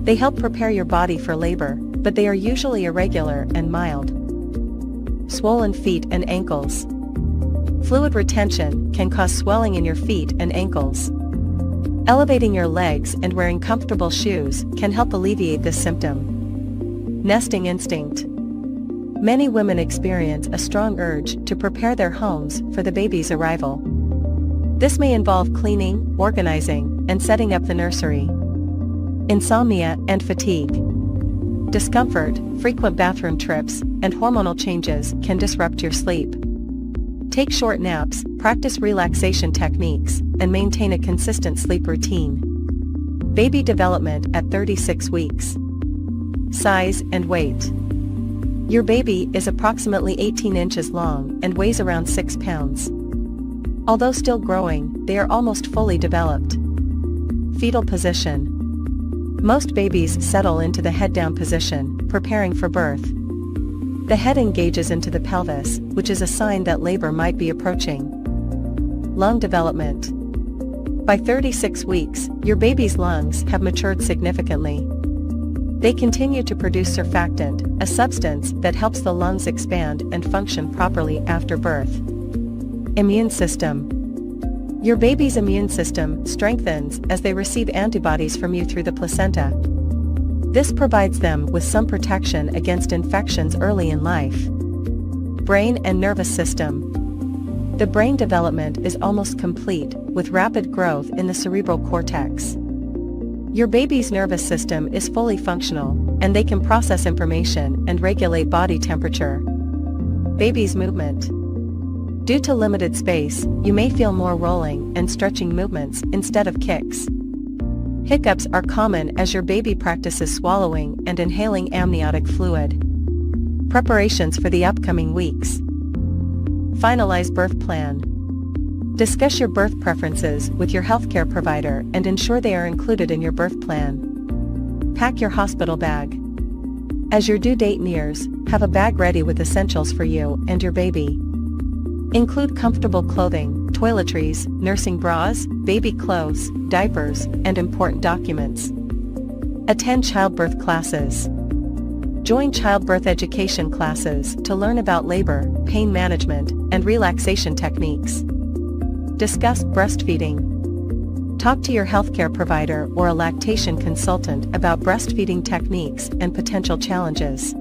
They help prepare your body for labor, but they are usually irregular and mild. Swollen feet and ankles. Fluid retention can cause swelling in your feet and ankles. Elevating your legs and wearing comfortable shoes can help alleviate this symptom. Nesting instinct. Many women experience a strong urge to prepare their homes for the baby's arrival. This may involve cleaning, organizing, and setting up the nursery. Insomnia and fatigue. Discomfort, frequent bathroom trips, and hormonal changes can disrupt your sleep. Take short naps, practice relaxation techniques, and maintain a consistent sleep routine. Baby development at 36 weeks. Size and weight. Your baby is approximately 18 inches long and weighs around 6 pounds. Although still growing, they are almost fully developed. Fetal position. Most babies settle into the head-down position, preparing for birth. The head engages into the pelvis, which is a sign that labor might be approaching. Lung development. By 36 weeks, your baby's lungs have matured significantly. They continue to produce surfactant, a substance that helps the lungs expand and function properly after birth. Immune system. Your baby's immune system strengthens as they receive antibodies from you through the placenta. This provides them with some protection against infections early in life. Brain and nervous system. The brain development is almost complete, with rapid growth in the cerebral cortex. Your baby's nervous system is fully functional, and they can process information and regulate body temperature. Baby's movement. Due to limited space, you may feel more rolling and stretching movements instead of kicks. Hiccups are common as your baby practices swallowing and inhaling amniotic fluid. Preparations for the upcoming weeks. Finalize birth plan. Discuss your birth preferences with your healthcare provider and ensure they are included in your birth plan. Pack your hospital bag. As your due date nears, have a bag ready with essentials for you and your baby. Include comfortable clothing, toiletries, nursing bras, baby clothes, diapers, and important documents. Attend childbirth classes. Join childbirth education classes to learn about labor, pain management, and relaxation techniques. Discuss breastfeeding. Talk to your healthcare provider or a lactation consultant about breastfeeding techniques and potential challenges.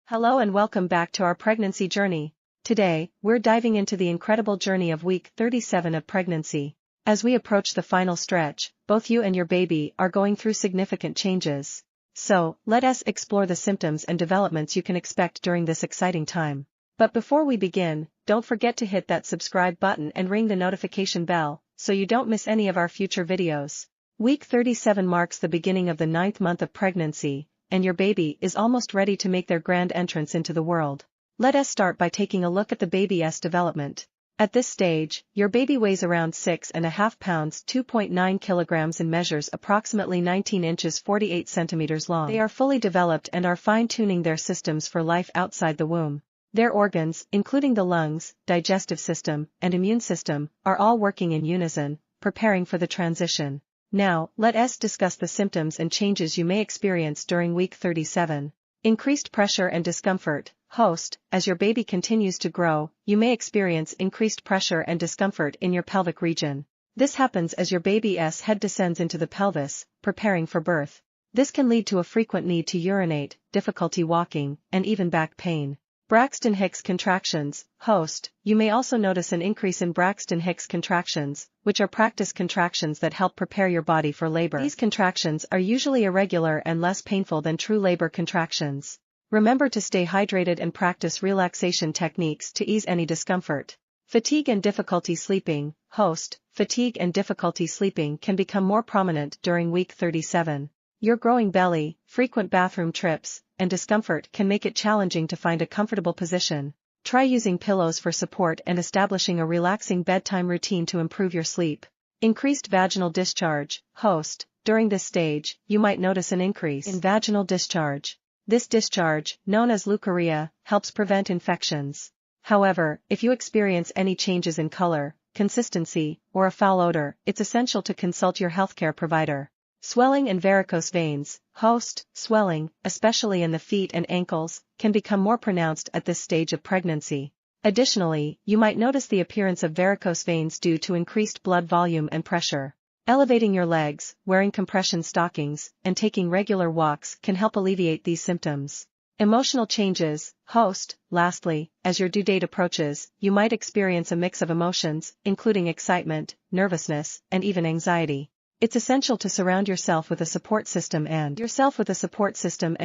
Hello and welcome back to our pregnancy journey. Today, we're diving into the incredible journey of week 37 of pregnancy. As we approach the final stretch, both you and your baby are going through significant changes. So, let us explore the symptoms and developments you can expect during this exciting time. But before we begin, don't forget to hit that subscribe button and ring the notification bell, so you don't miss any of our future videos. Week 37 marks the beginning of the 9th month of pregnancy, and your baby is almost ready to make their grand entrance into the world. Let us start by taking a look at the baby's development. At this stage, your baby weighs around 6.5 pounds 2.9 kilograms and measures approximately 19 inches 48 centimeters long. They are fully developed and are fine-tuning their systems for life outside the womb. Their organs, including the lungs, digestive system, and immune system, are all working in unison, preparing for the transition. Now, let us discuss the symptoms and changes you may experience during week 37. Increased pressure and discomfort. Host, as your baby continues to grow, you may experience increased pressure and discomfort in your pelvic region. This happens as your baby's head descends into the pelvis, preparing for birth. This can lead to a frequent need to urinate, difficulty walking, and even back pain. Braxton Hicks contractions. Host, you may also notice an increase in Braxton Hicks contractions, which are practice contractions that help prepare your body for labor. These contractions are usually irregular and less painful than true labor contractions. Remember to stay hydrated and practice relaxation techniques to ease any discomfort. Fatigue and difficulty sleeping. Host, fatigue and difficulty sleeping can become more prominent during week 37. Your growing belly, frequent bathroom trips, and discomfort can make it challenging to find a comfortable position. Try using pillows for support and establishing a relaxing bedtime routine to improve your sleep. Increased vaginal discharge. Host, during this stage, you might notice an increase in vaginal discharge. This discharge, known as leukorrhea, helps prevent infections. However, if you experience any changes in color, consistency, or a foul odor, it's essential to consult your healthcare provider. Swelling and varicose veins. Host, swelling, especially in the feet and ankles, can become more pronounced at this stage of pregnancy. Additionally, you might notice the appearance of varicose veins due to increased blood volume and pressure. Elevating your legs, wearing compression stockings, and taking regular walks can help alleviate these symptoms. Emotional changes. Host, lastly, as your due date approaches, you might experience a mix of emotions, including excitement, nervousness, and even anxiety. It's essential to surround yourself with a support system and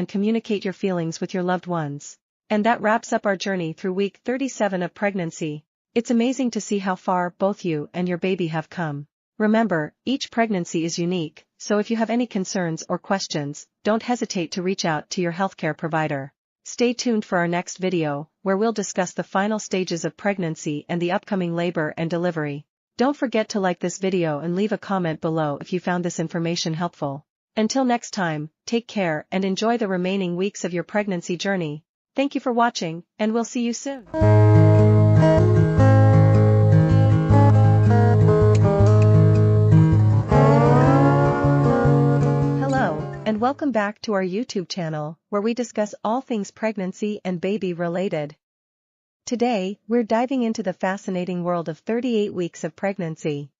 communicate your feelings with your loved ones. And that wraps up our journey through week 37 of pregnancy. It's amazing to see how far both you and your baby have come. Remember, each pregnancy is unique, so if you have any concerns or questions, don't hesitate to reach out to your healthcare provider. Stay tuned for our next video, where we'll discuss the final stages of pregnancy and the upcoming labor and delivery. Don't forget to like this video and leave a comment below if you found this information helpful. Until next time, take care and enjoy the remaining weeks of your pregnancy journey. Thank you for watching, and we'll see you soon. Hello, and welcome back to our YouTube channel, where we discuss all things pregnancy and baby related. Today, we're diving into the fascinating world of 38 weeks of pregnancy.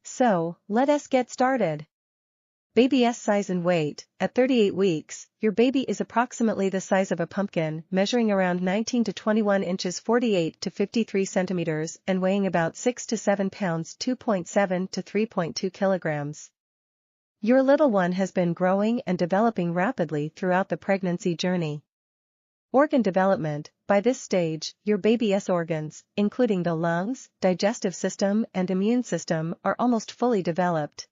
So, let us get started. Baby's size and weight. At 38 weeks, your baby is approximately the size of a pumpkin, measuring around 19 to 21 inches 48 to 53 centimeters and weighing about 6 to 7 pounds 2.7 to 3.2 kilograms. Your little one has been growing and developing rapidly throughout the pregnancy journey. Organ development. By this stage, your baby's organs, including the lungs, digestive system and immune system, are almost fully developed.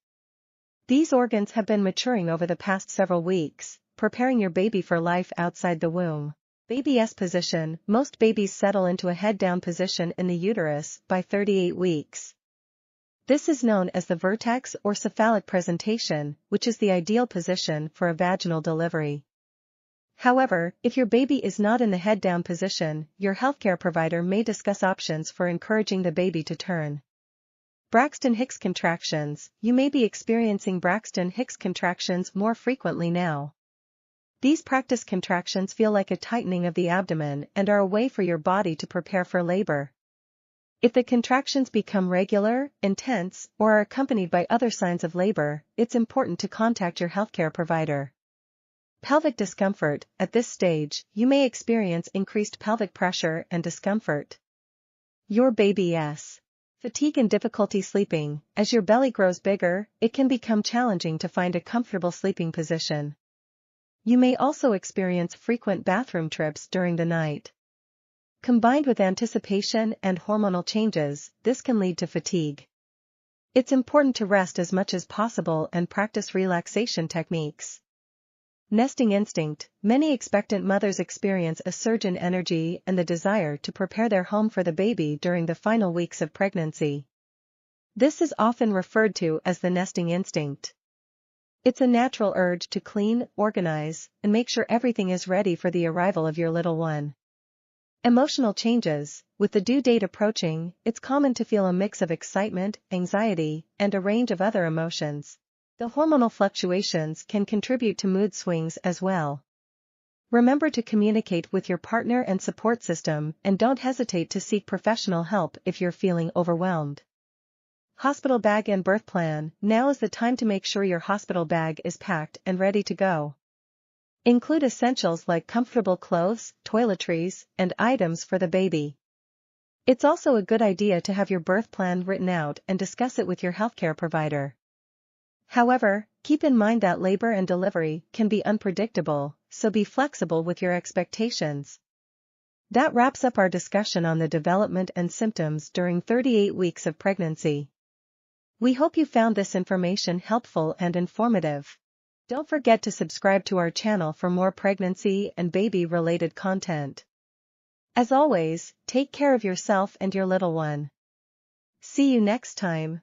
These organs have been maturing over the past several weeks, preparing your baby for life outside the womb. Baby's position. Most babies settle into a head-down position in the uterus by 38 weeks. This is known as the vertex or cephalic presentation, which is the ideal position for a vaginal delivery. However, if your baby is not in the head-down position, your healthcare provider may discuss options for encouraging the baby to turn. Braxton Hicks contractions. You may be experiencing Braxton Hicks contractions more frequently now. These practice contractions feel like a tightening of the abdomen and are a way for your body to prepare for labor. If the contractions become regular, intense, or are accompanied by other signs of labor, it's important to contact your healthcare provider. Pelvic discomfort. At this stage, you may experience increased pelvic pressure and discomfort. Your baby's fatigue and difficulty sleeping. As your belly grows bigger, it can become challenging to find a comfortable sleeping position. You may also experience frequent bathroom trips during the night. Combined with anticipation and hormonal changes, this can lead to fatigue. It's important to rest as much as possible and practice relaxation techniques. Nesting instinct. Many expectant mothers experience a surge in energy and the desire to prepare their home for the baby during the final weeks of pregnancy. This is often referred to as the nesting instinct. It's a natural urge to clean, organize, and make sure everything is ready for the arrival of your little one. Emotional changes. With the due date approaching, it's common to feel a mix of excitement, anxiety, and a range of other emotions. The hormonal fluctuations can contribute to mood swings as well. Remember to communicate with your partner and support system, and don't hesitate to seek professional help if you're feeling overwhelmed. Hospital bag and birth plan. Now is the time to make sure your hospital bag is packed and ready to go. Include essentials like comfortable clothes, toiletries, and items for the baby. It's also a good idea to have your birth plan written out and discuss it with your healthcare provider. However, keep in mind that labor and delivery can be unpredictable, so be flexible with your expectations. That wraps up our discussion on the development and symptoms during 38 weeks of pregnancy. We hope you found this information helpful and informative. Don't forget to subscribe to our channel for more pregnancy and baby-related content. As always, take care of yourself and your little one. See you next time.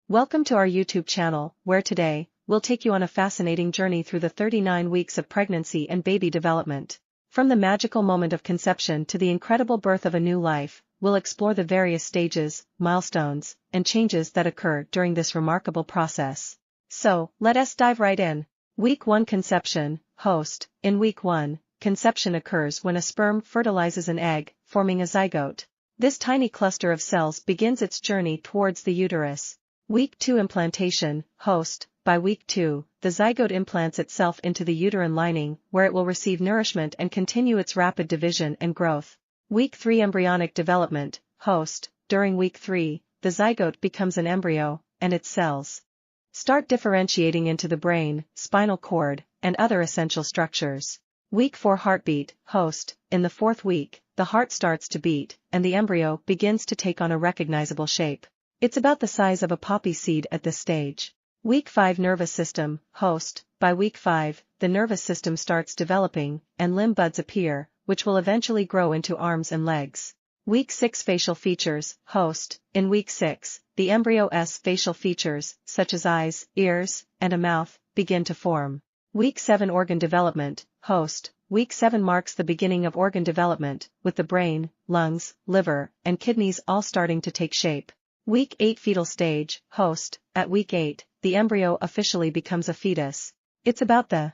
Welcome to our YouTube channel, where today, we'll take you on a fascinating journey through the 39 weeks of pregnancy and baby development. From the magical moment of conception to the incredible birth of a new life, we'll explore the various stages, milestones, and changes that occur during this remarkable process. So, let us dive right in. Week 1 Conception. Host. In Week 1, conception occurs when a sperm fertilizes an egg, forming a zygote. This tiny cluster of cells begins its journey towards the uterus. Week 2 Implantation. Host. By Week 2, the zygote implants itself into the uterine lining, where it will receive nourishment and continue its rapid division and growth. Week 3 Embryonic Development. Host. During Week 3, the zygote becomes an embryo, and its cells start differentiating into the brain, spinal cord, and other essential structures. Week 4 Heartbeat. Host. In the 4th week, the heart starts to beat, and the embryo begins to take on a recognizable shape. It's about the size of a poppy seed at this stage. Week 5 Nervous System. Host. By Week 5, the nervous system starts developing, and limb buds appear, which will eventually grow into arms and legs. Week 6 Facial Features. Host. In Week 6, the embryo's facial features, such as eyes, ears, and a mouth, begin to form. Week 7 Organ Development. Host. Week 7 marks the beginning of organ development, with the brain, lungs, liver, and kidneys all starting to take shape. Week 8 Fetal Stage. Host. At Week 8, the embryo officially becomes a fetus. It's about the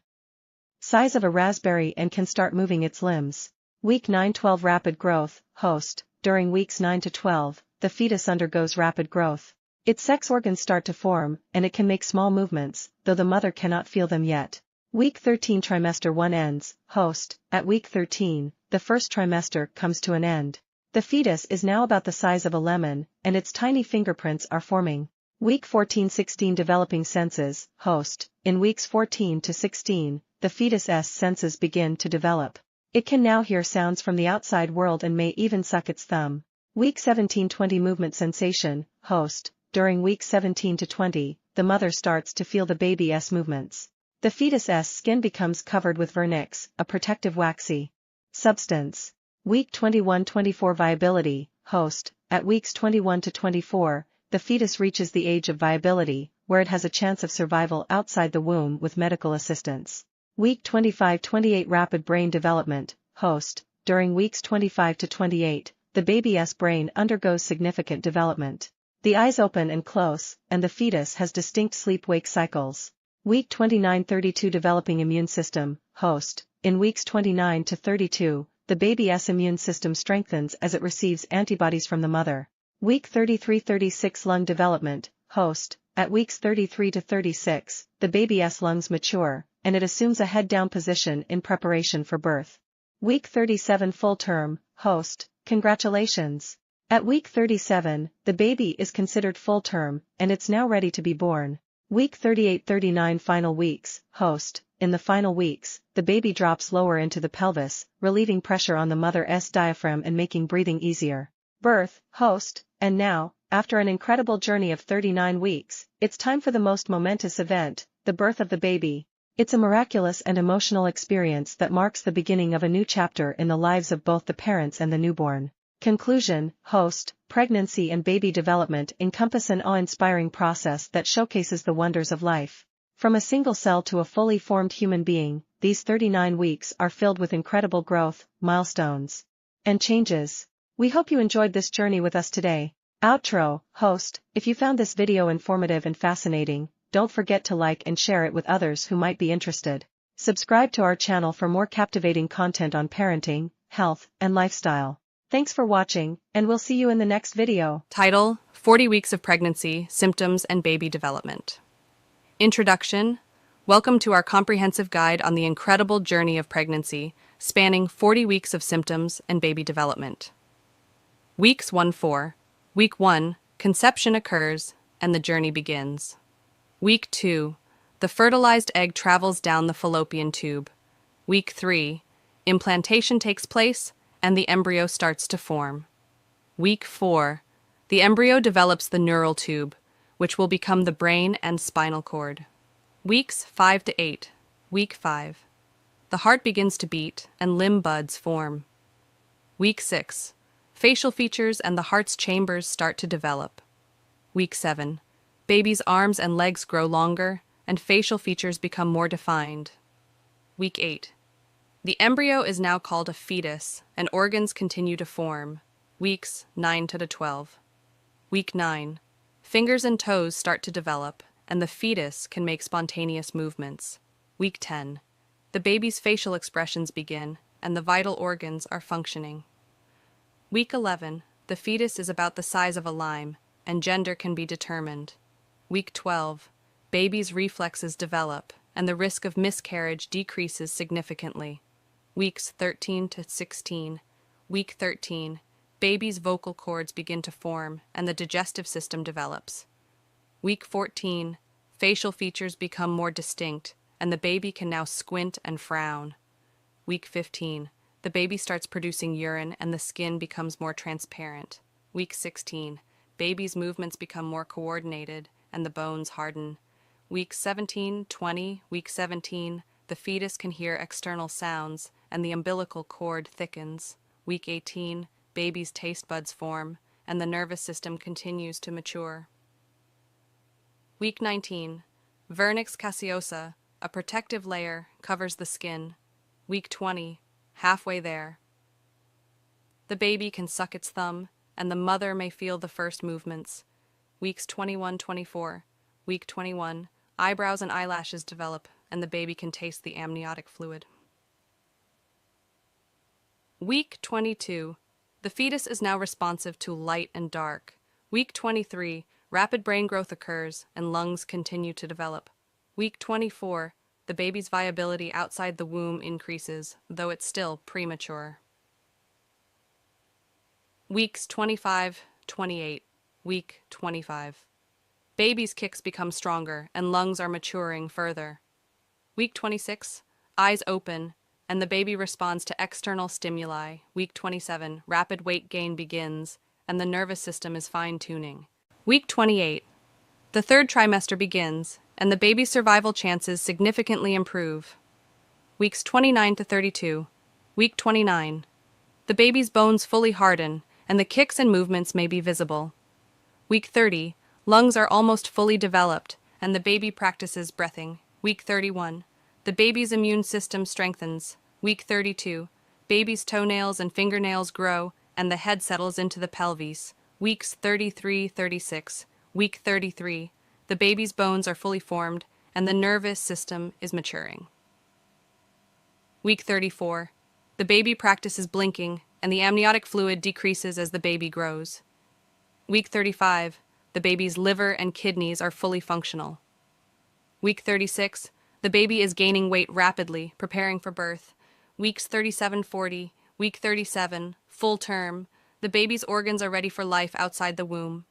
size of a raspberry and can start moving its limbs. Week 9-12 Rapid Growth. Host. During weeks 9 to 12, the fetus undergoes rapid growth. Its sex organs start to form, and it can make small movements, though the mother cannot feel them yet. Week 13 trimester 1 ends, host. At week 13, the first trimester comes to an end. The fetus is now about the size of a lemon, and its tiny fingerprints are forming. Week 14-16 developing senses, host. In weeks 14 to 16, the fetus's senses begin to develop. It can now hear sounds from the outside world and may even suck its thumb. Week 17-20 movement sensation, host. During weeks 17 to 20, the mother starts to feel the baby's movements. The fetus's skin becomes covered with vernix, a protective waxy substance. Week 21-24 viability, host. At weeks 21 to 24, the fetus reaches the age of viability, where it has a chance of survival outside the womb with medical assistance. Week 25-28 rapid brain development, host. During weeks 25 to 28, the baby's brain undergoes significant development. The eyes open and close, and the fetus has distinct sleep-wake cycles. Week 29-32 developing immune system, host. In weeks 29 to 32, the baby's immune system strengthens as it receives antibodies from the mother. Week 33-36 lung development, host. At weeks 33 to 36, the baby's lungs mature, and it assumes a head-down position in preparation for birth. Week 37 full term, host. Congratulations! At week 37, the baby is considered full term, and it's now ready to be born. Week 38-39 final weeks, host. In the final weeks, the baby drops lower into the pelvis, relieving pressure on the mother's diaphragm and making breathing easier. Birth, host. And now, after an incredible journey of 39 weeks, it's time for the most momentous event, the birth of the baby. It's a miraculous and emotional experience that marks the beginning of a new chapter in the lives of both the parents and the newborn. Conclusion, host. Pregnancy and baby development encompass an awe-inspiring process that showcases the wonders of life. From a single cell to a fully formed human being, these 39 weeks are filled with incredible growth, milestones, and changes. We hope you enjoyed this journey with us today. Outro, host. If you found this video informative and fascinating, don't forget to like and share it with others who might be interested. Subscribe to our channel for more captivating content on parenting, health, and lifestyle. Thanks for watching, and we'll see you in the next video. Title: 40 Weeks of Pregnancy, Symptoms, and Baby Development. Introduction: Welcome to our comprehensive guide on the incredible journey of pregnancy, spanning 40 weeks of symptoms and baby development. Weeks 1-4. Week 1, conception occurs, and the journey begins. Week 2, the fertilized egg travels down the fallopian tube. Week 3, implantation takes place, and the embryo starts to form. Week 4, the embryo develops the neural tube, which will become the brain and spinal cord. Weeks 5 to 8. Week 5, the heart begins to beat and limb buds form. Week 6, facial features and the heart's chambers start to develop. Week 7, baby's arms and legs grow longer, and facial features become more defined. Week 8, the embryo is now called a fetus, and organs continue to form. Weeks 9 to 12. Week 9, fingers and toes start to develop, and the fetus can make spontaneous movements. Week 10, the baby's facial expressions begin, and the vital organs are functioning. Week 11, the fetus is about the size of a lime, and gender can be determined. Week 12, baby's reflexes develop, and the risk of miscarriage decreases significantly. Weeks 13 to 16. Week 13, baby's vocal cords begin to form, and the digestive system develops. Week 14, facial features become more distinct, and the baby can now squint and frown. Week 15, the baby starts producing urine and the skin becomes more transparent. Week 16, baby's movements become more coordinated and the bones harden. Week 17-20, week 17, the fetus can hear external sounds and the umbilical cord thickens. Week 18, baby's taste buds form and the nervous system continues to mature. Week 19, vernix caseosa, a protective layer, covers the skin. Week 20, halfway there. The baby can suck its thumb, and the mother may feel the first movements. Weeks 21-24. Week 21, eyebrows and eyelashes develop, and the baby can taste the amniotic fluid. Week 22, the fetus is now responsive to light and dark. Week 23, rapid brain growth occurs and lungs continue to develop. Week 24, the baby's viability outside the womb increases, though it's still premature. Weeks 25-28, week 25. Baby's kicks become stronger and lungs are maturing further. Week 26, eyes open, and the baby responds to external stimuli. Week 27, rapid weight gain begins, and the nervous system is fine-tuning. Week 28, the third trimester begins, and the baby's survival chances significantly improve. Weeks 29 to 32, week 29, the baby's bones fully harden, and the kicks and movements may be visible. Week 30, lungs are almost fully developed, and the baby practices breathing. Week 31, the baby's immune system strengthens. Week 32, baby's toenails and fingernails grow, and the head settles into the pelvis. Weeks 33-36, week 33, the baby's bones are fully formed, and the nervous system is maturing. Week 34, the baby practices blinking, and the amniotic fluid decreases as the baby grows. Week 35, the baby's liver and kidneys are fully functional. Week 36, the baby is gaining weight rapidly, preparing for birth. Weeks 37-40, week 37, full term, the baby's organs are ready for life outside the womb.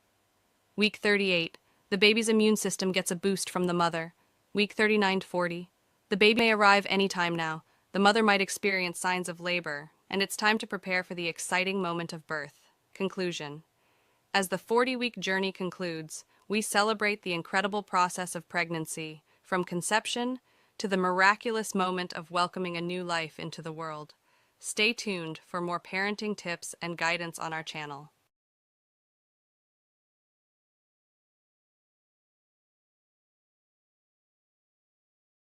Week 38, the baby's immune system gets a boost from the mother. Week 39-40, the baby may arrive any time now. The mother might experience signs of labor, and it's time to prepare for the exciting moment of birth. Conclusion. As the 40-week journey concludes, we celebrate the incredible process of pregnancy, from conception to the miraculous moment of welcoming a new life into the world. Stay tuned for more parenting tips and guidance on our channel.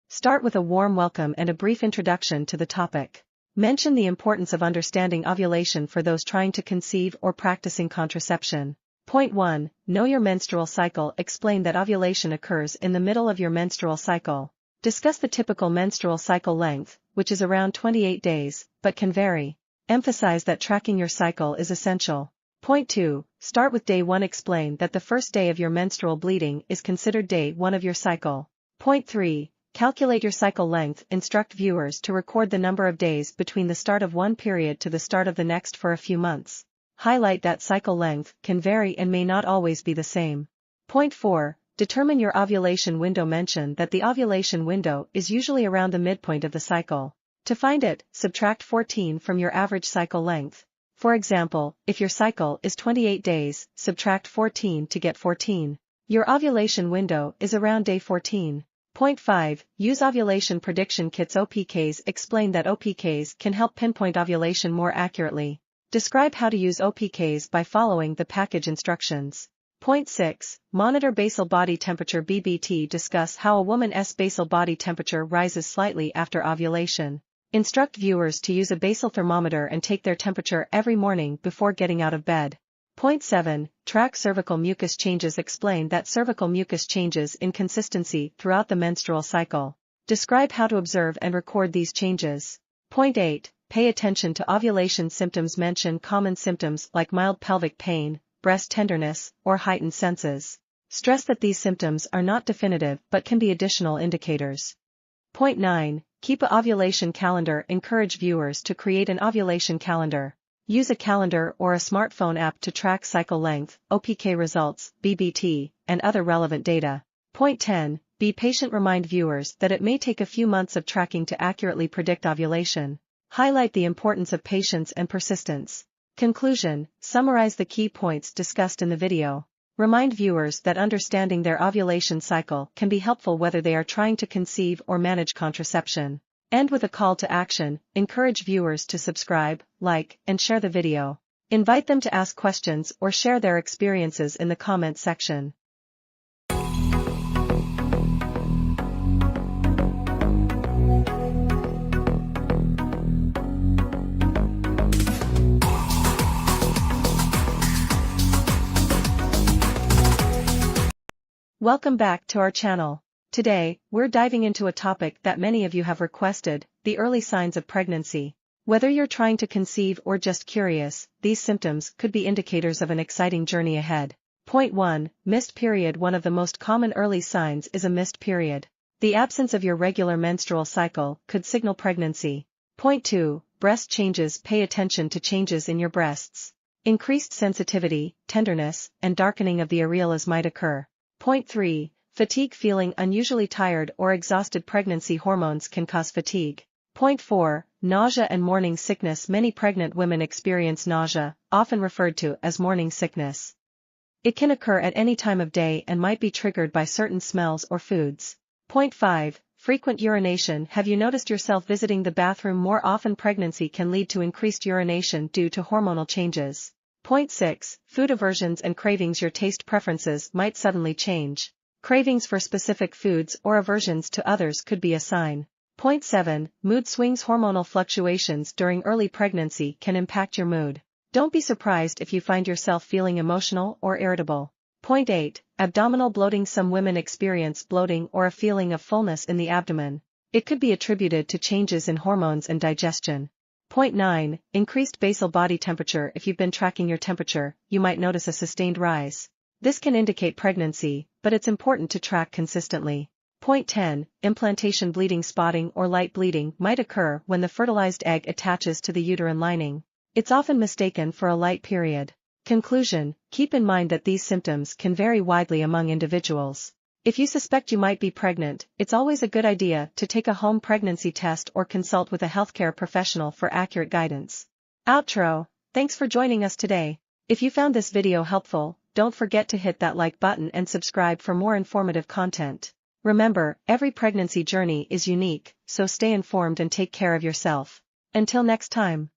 Start with a warm welcome and a brief introduction to the topic. Mention the importance of understanding ovulation for those trying to conceive or practicing contraception. Point 1. Know your menstrual cycle. Explain that ovulation occurs in the middle of your menstrual cycle. Discuss the typical menstrual cycle length, which is around 28 days, but can vary. Emphasize that tracking your cycle is essential. Point 2. Start with day 1. Explain that the first day of your menstrual bleeding is considered day 1 of your cycle. Point 3. Calculate your cycle length. Instruct viewers to record the number of days between the start of one period to the start of the next for a few months. Highlight that cycle length can vary and may not always be the same. Point 4. Determine your ovulation window. Mention that the ovulation window is usually around the midpoint of the cycle. To find it, subtract 14 from your average cycle length. For example, if your cycle is 28 days, subtract 14 to get 14. Your ovulation window is around day 14. Point 5. Use ovulation prediction kits. OPKs. Explain that OPKs can help pinpoint ovulation more accurately. Describe how to use OPKs by following the package instructions. Point 6. Monitor basal body temperature. BBT. Discuss how a woman's basal body temperature rises slightly after ovulation. Instruct viewers to use a basal thermometer and take their temperature every morning before getting out of bed. Point 7. Track cervical mucus changes. Explain that cervical mucus changes in consistency throughout the menstrual cycle. Describe how to observe and record these changes. Point 8. Pay attention to ovulation symptoms. Mention common symptoms like mild pelvic pain, breast tenderness, or heightened senses. Stress that these symptoms are not definitive but can be additional indicators. Point 9. Keep a ovulation calendar. Encourage viewers to create an ovulation calendar. Use a calendar or a smartphone app to track cycle length, OPK results, BBT, and other relevant data. Point 10. Be patient. Remind viewers that it may take a few months of tracking to accurately predict ovulation. Highlight the importance of patience and persistence. Conclusion. Summarize the key points discussed in the video. Remind viewers that understanding their ovulation cycle can be helpful whether they are trying to conceive or manage contraception. End with a call to action. Encourage viewers to subscribe, like, and share the video. Invite them to ask questions or share their experiences in the comment section. Welcome back to our channel. Today, we're diving into a topic that many of you have requested, the early signs of pregnancy. Whether you're trying to conceive or just curious, these symptoms could be indicators of an exciting journey ahead. Point 1. Missed period. One of the most common early signs is a missed period. The absence of your regular menstrual cycle could signal pregnancy. Point 2. Breast changes. Pay attention to changes in your breasts. Increased sensitivity, tenderness, and darkening of the areolas might occur. Point 3. Fatigue. Feeling unusually tired or exhausted. Pregnancy hormones can cause fatigue. Point 4. Nausea and morning sickness. Many pregnant women experience nausea, often referred to as morning sickness. It can occur at any time of day and might be triggered by certain smells or foods. Point 5. Frequent urination. Have you noticed yourself visiting the bathroom more often? Pregnancy can lead to increased urination due to hormonal changes. Point 6. Food aversions and cravings. Your taste preferences might suddenly change. Cravings for specific foods or aversions to others could be a sign. Point 7. Mood swings. Hormonal fluctuations during early pregnancy can impact your mood. Don't be surprised if you find yourself feeling emotional or irritable. Point 8. Abdominal bloating. Some women experience bloating or a feeling of fullness in the abdomen. It could be attributed to changes in hormones and digestion. Point 9. Increased basal body temperature. If you've been tracking your temperature, you might notice a sustained rise. This can indicate pregnancy, but it's important to track consistently. Point 10. Implantation. Bleeding. Spotting or light bleeding might occur when the fertilized egg attaches to the uterine lining. It's often mistaken for a light period. Conclusion. Keep in mind that these symptoms can vary widely among individuals. If you suspect you might be pregnant, it's always a good idea to take a home pregnancy test or consult with a healthcare professional for accurate guidance. Outro. Thanks for joining us today. If you found this video helpful, don't forget to hit that like button and subscribe for more informative content. Remember, every pregnancy journey is unique, so stay informed and take care of yourself. Until next time.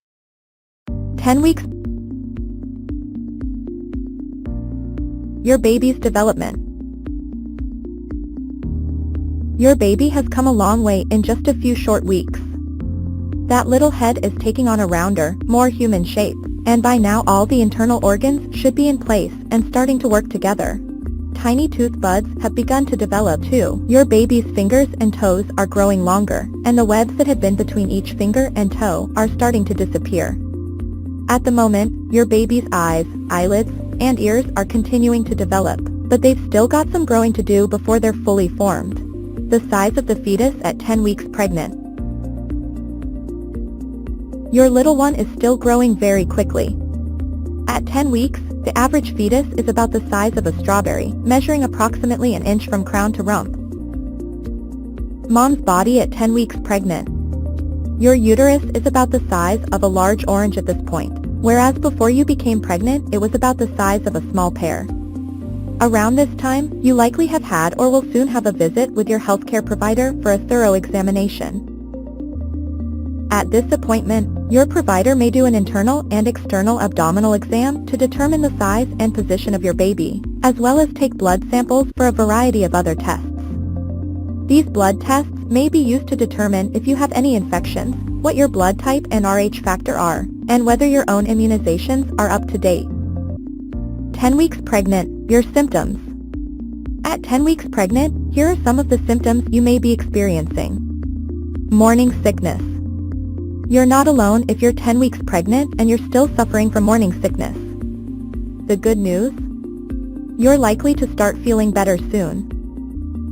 10 weeks. Your baby's development. Your baby has come a long way in just a few short weeks. That little head is taking on a rounder, more human shape, and by now all the internal organs should be in place and starting to work together. Tiny tooth buds have begun to develop too. Your baby's fingers and toes are growing longer, and the webs that have been between each finger and toe are starting to disappear. At the moment, your baby's eyes, eyelids, and ears are continuing to develop, but they've still got some growing to do before they're fully formed. The size of the fetus at 10 weeks pregnant. Your little one is still growing very quickly. At 10 weeks, the average fetus is about the size of a strawberry, measuring approximately an inch from crown to rump. Mom's body at 10 weeks pregnant. Your uterus is about the size of a large orange at this point, whereas before you became pregnant it was about the size of a small pear. Around this time, you likely have had or will soon have a visit with your healthcare provider for a thorough examination. At this appointment, your provider may do an internal and external abdominal exam to determine the size and position of your baby, as well as take blood samples for a variety of other tests. These blood tests may be used to determine if you have any infections, what your blood type and Rh factor are, and whether your own immunizations are up to date. 10 weeks pregnant, your symptoms. At 10 weeks pregnant, here are some of the symptoms you may be experiencing. Morning sickness. You're not alone if you're 10 weeks pregnant and you're still suffering from morning sickness. The good news? You're likely to start feeling better soon.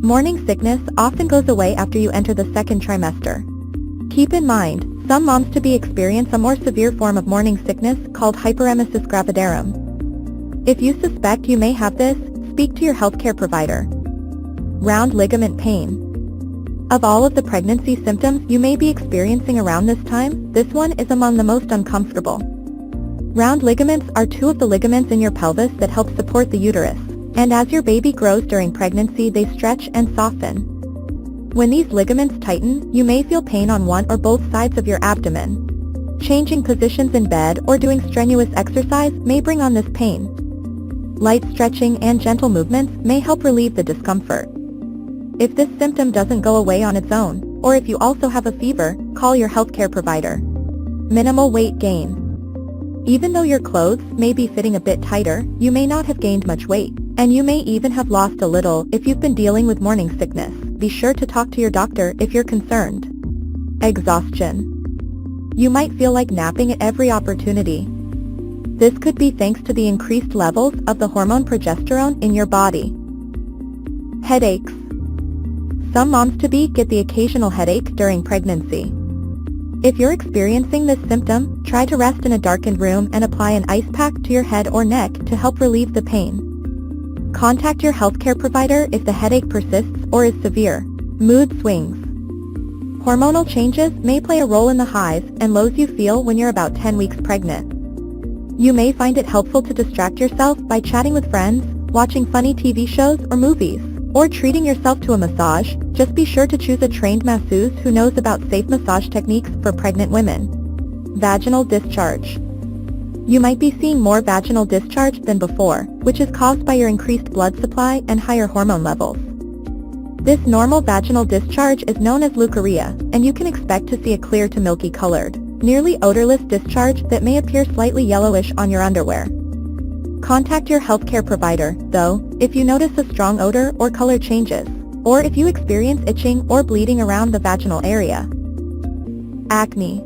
Morning sickness often goes away after you enter the second trimester. Keep in mind, some moms to be experience a more severe form of morning sickness called hyperemesis gravidarum. If you suspect you may have this, speak to your healthcare provider. Round ligament pain. Of all of the pregnancy symptoms you may be experiencing around this time, this one is among the most uncomfortable. Round ligaments are two of the ligaments in your pelvis that help support the uterus, and as your baby grows during pregnancy they stretch and soften. When these ligaments tighten, you may feel pain on one or both sides of your abdomen. Changing positions in bed or doing strenuous exercise may bring on this pain. Light stretching and gentle movements may help relieve the discomfort. If this symptom doesn't go away on its own, or if you also have a fever, call your healthcare provider. Minimal weight gain. Even though your clothes may be fitting a bit tighter, you may not have gained much weight, and you may even have lost a little if you've been dealing with morning sickness. Be sure to talk to your doctor if you're concerned. Exhaustion. You might feel like napping at every opportunity. This could be thanks to the increased levels of the hormone progesterone in your body. Headaches. Some moms-to-be get the occasional headache during pregnancy. If you're experiencing this symptom, try to rest in a darkened room and apply an ice pack to your head or neck to help relieve the pain. Contact your healthcare provider if the headache persists or is severe. Mood swings. Hormonal changes may play a role in the highs and lows you feel when you're about 10 weeks pregnant. You may find it helpful to distract yourself by chatting with friends, watching funny TV shows or movies, or treating yourself to a massage. Just be sure to choose a trained masseuse who knows about safe massage techniques for pregnant women. Vaginal discharge. You might be seeing more vaginal discharge than before, which is caused by your increased blood supply and higher hormone levels. This normal vaginal discharge is known as leukorrhea, and you can expect to see a clear to milky colored, nearly odorless discharge that may appear slightly yellowish on your underwear. Contact your healthcare provider, though, if you notice a strong odor or color changes, or if you experience itching or bleeding around the vaginal area. Acne.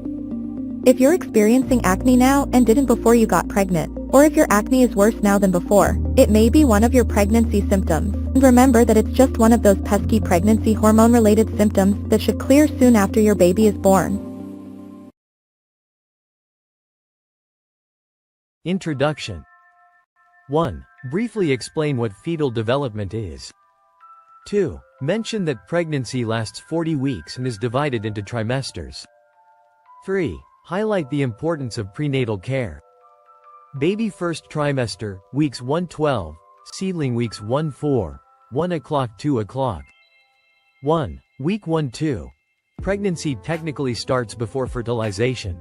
If you're experiencing acne now and didn't before you got pregnant, or if your acne is worse now than before, it may be one of your pregnancy symptoms. And remember that it's just one of those pesky pregnancy hormone-related symptoms that should clear soon after your baby is born. Introduction. 1. Briefly explain what fetal development is. 2. Mention that pregnancy lasts 40 weeks and is divided into trimesters. 3. Highlight the importance of prenatal care. Baby first trimester, weeks 1-12, seedling weeks 1-4, 1 o'clock 2 o'clock. 1. Week 1-2. Pregnancy technically starts before fertilization.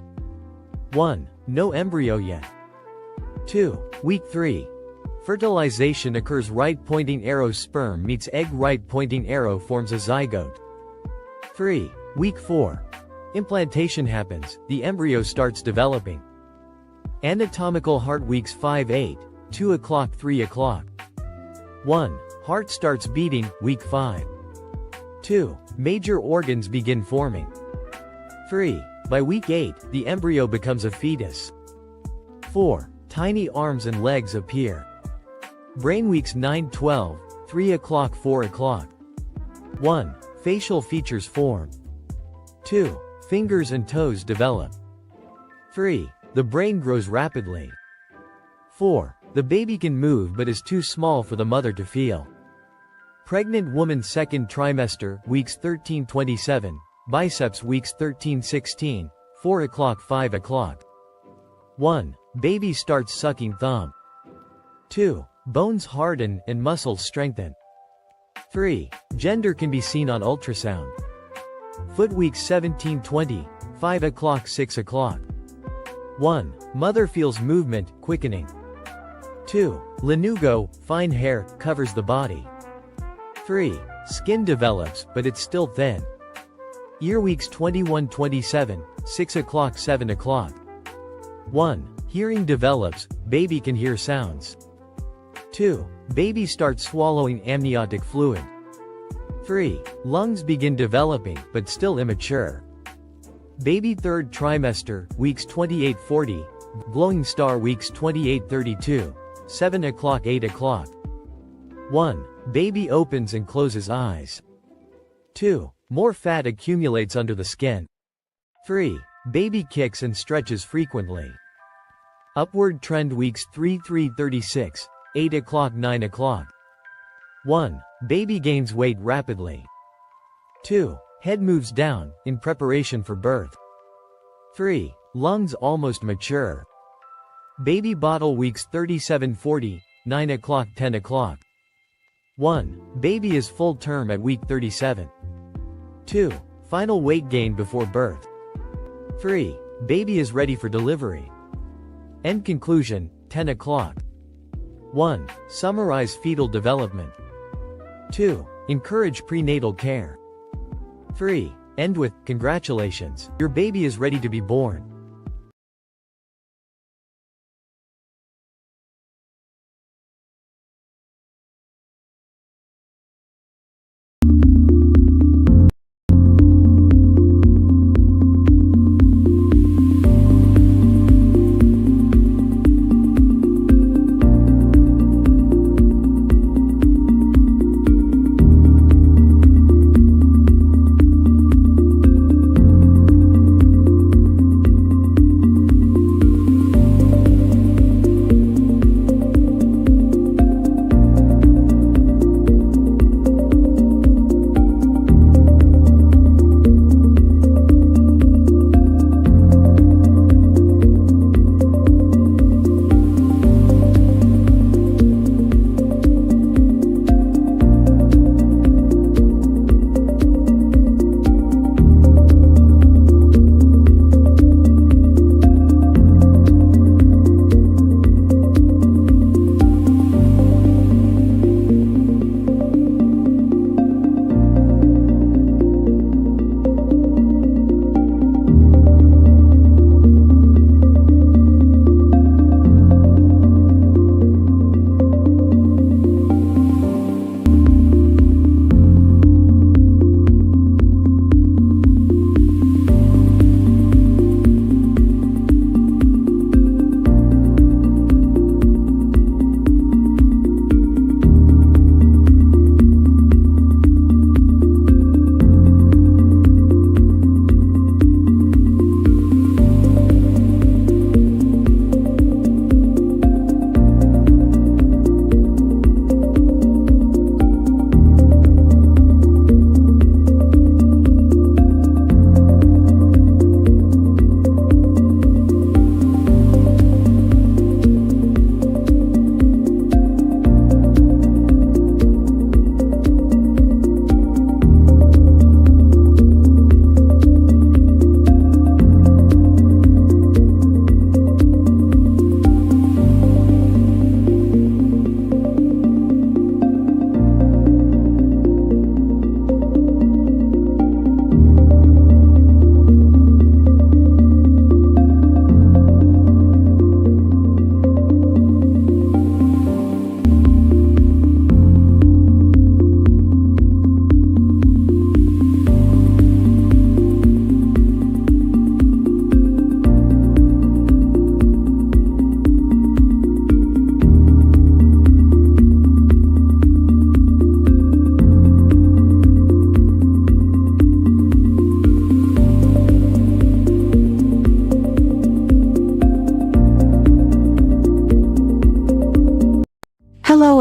1. No embryo yet. 2. Week 3. Fertilization occurs, right pointing arrow sperm meets egg, right pointing arrow forms a zygote. 3. Week 4. Implantation happens, the embryo starts developing. Anatomical heart weeks 5-8, 2 o'clock 3 o'clock. 1. Heart starts beating, week 5. 2. Major organs begin forming. 3. By week 8, the embryo becomes a fetus. 4. Tiny arms and legs appear. Brain weeks 9-12, 3 o'clock 4 o'clock. 1. Facial features form. 2. Fingers and toes develop. 3. The brain grows rapidly. 4. The baby can move but is too small for the mother to feel. Pregnant woman second trimester, weeks 13-27, biceps weeks 13-16, 4 o'clock 5 o'clock. 1. Baby starts sucking thumb. 2. Bones harden and muscles strengthen. 3. Gender can be seen on ultrasound. Foot weeks 17-20, 5 o'clock 6 o'clock. 1. Mother feels movement, quickening. 2. Lanugo, fine hair, covers the body. 3. Skin develops, but it's still thin. Ear weeks 21-27, 6 o'clock 7 o'clock. 1. Hearing develops, baby can hear sounds. 2. Baby starts swallowing amniotic fluid. 3. Lungs begin developing, but still immature. Baby third trimester, weeks 28-40, glowing star weeks 28-32, 7 o'clock 8 o'clock. 1. Baby opens and closes eyes. 2. More fat accumulates under the skin. 3. Baby kicks and stretches frequently. Upward trend weeks 3-36, 8 o'clock 9 o'clock. 1. Baby gains weight rapidly. 2. Head moves down, in preparation for birth. 3. Lungs almost mature. Baby bottle weeks 37-40, 9 o'clock 10 o'clock. 1. Baby is full term at week 37. 2. Final weight gain before birth. 3. Baby is ready for delivery. End conclusion, 10 o'clock. 1. Summarize fetal development. 2. Encourage prenatal care. 3. End with, congratulations, your baby is ready to be born.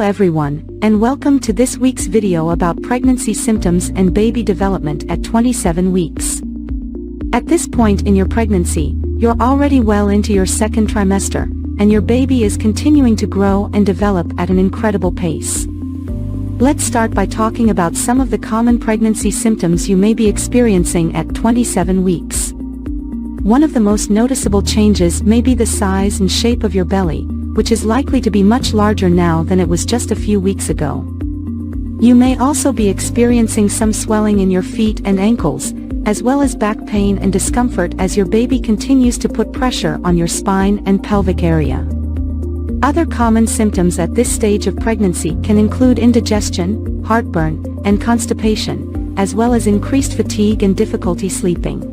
everyone, and welcome to this week's video about pregnancy symptoms and baby development at 27 weeks. At this point in your pregnancy, you're already well into your second trimester, and your baby is continuing to grow and develop at an incredible pace. Let's start by talking about some of the common pregnancy symptoms you may be experiencing at 27 weeks. One of the most noticeable changes may be the size and shape of your belly, which is likely to be much larger now than it was just a few weeks ago. You may also be experiencing some swelling in your feet and ankles, as well as back pain and discomfort as your baby continues to put pressure on your spine and pelvic area. Other common symptoms at this stage of pregnancy can include indigestion, heartburn, and constipation, as well as increased fatigue and difficulty sleeping.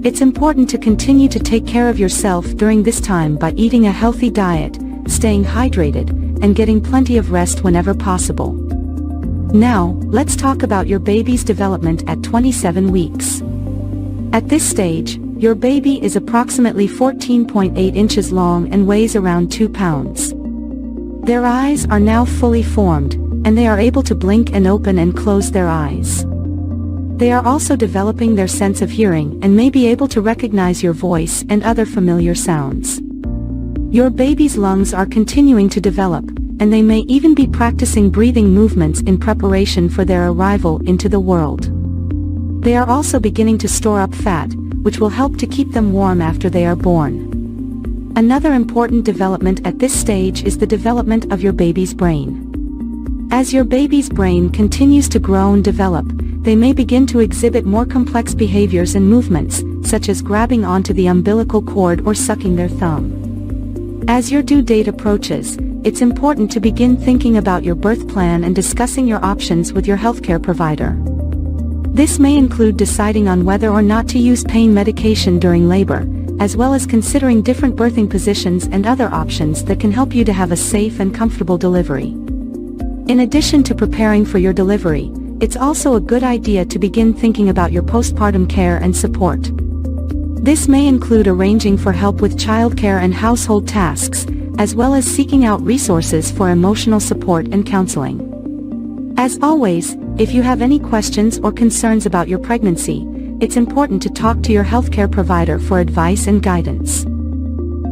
It's important to continue to take care of yourself during this time by eating a healthy diet, staying hydrated, and getting plenty of rest whenever possible. Now, let's talk about your baby's development at 27 weeks. At this stage, your baby is approximately 14.8 inches long and weighs around 2 pounds. Their eyes are now fully formed, and they are able to blink and open and close their eyes. They are also developing their sense of hearing and may be able to recognize your voice and other familiar sounds. Your baby's lungs are continuing to develop, and they may even be practicing breathing movements in preparation for their arrival into the world. They are also beginning to store up fat, which will help to keep them warm after they are born. Another important development at this stage is the development of your baby's brain. As your baby's brain continues to grow and develop, they may begin to exhibit more complex behaviors and movements, such as grabbing onto the umbilical cord or sucking their thumb. As your due date approaches, it's important to begin thinking about your birth plan and discussing your options with your healthcare provider. This may include deciding on whether or not to use pain medication during labor, as well as considering different birthing positions and other options that can help you to have a safe and comfortable delivery. In addition to preparing for your delivery, it's also a good idea to begin thinking about your postpartum care and support. This may include arranging for help with childcare and household tasks, as well as seeking out resources for emotional support and counseling. As always, if you have any questions or concerns about your pregnancy, it's important to talk to your healthcare provider for advice and guidance.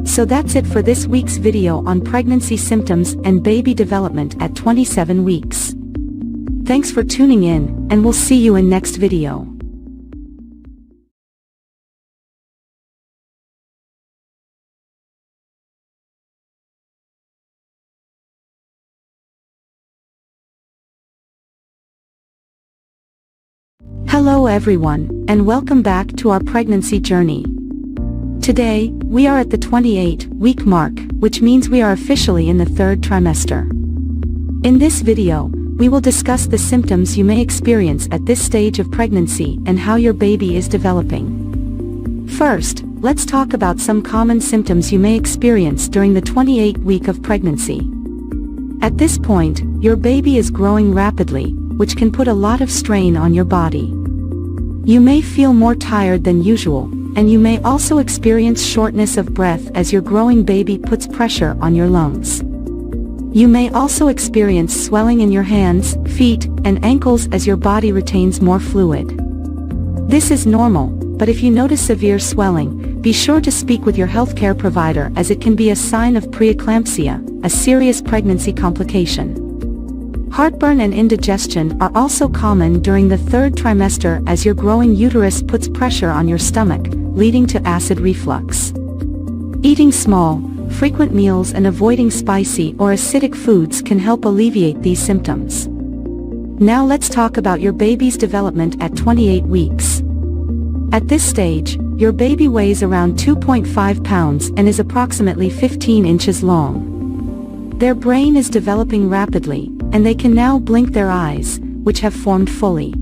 So that's it for this week's video on pregnancy symptoms and baby development at 27 weeks. Thanks for tuning in, and we'll see you in next video. Hello everyone, and welcome back to our pregnancy journey. Today, we are at the 28-week mark, which means we are officially in the third trimester. In this video, we will discuss the symptoms you may experience at this stage of pregnancy and how your baby is developing. First, let's talk about some common symptoms you may experience during the 28th week of pregnancy. At this point, your baby is growing rapidly, which can put a lot of strain on your body. You may feel more tired than usual, and you may also experience shortness of breath as your growing baby puts pressure on your lungs. You may also experience swelling in your hands, feet, and ankles as your body retains more fluid. This is normal, but if you notice severe swelling, be sure to speak with your healthcare provider as it can be a sign of preeclampsia, a serious pregnancy complication. Heartburn and indigestion are also common during the third trimester as your growing uterus puts pressure on your stomach, leading to acid reflux. Eating small, frequent meals and avoiding spicy or acidic foods can help alleviate these symptoms. Now let's talk about your baby's development at 28 weeks. At this stage, your baby weighs around 2.5 pounds and is approximately 15 inches long. Their brain is developing rapidly, and they can now blink their eyes, which have formed fully.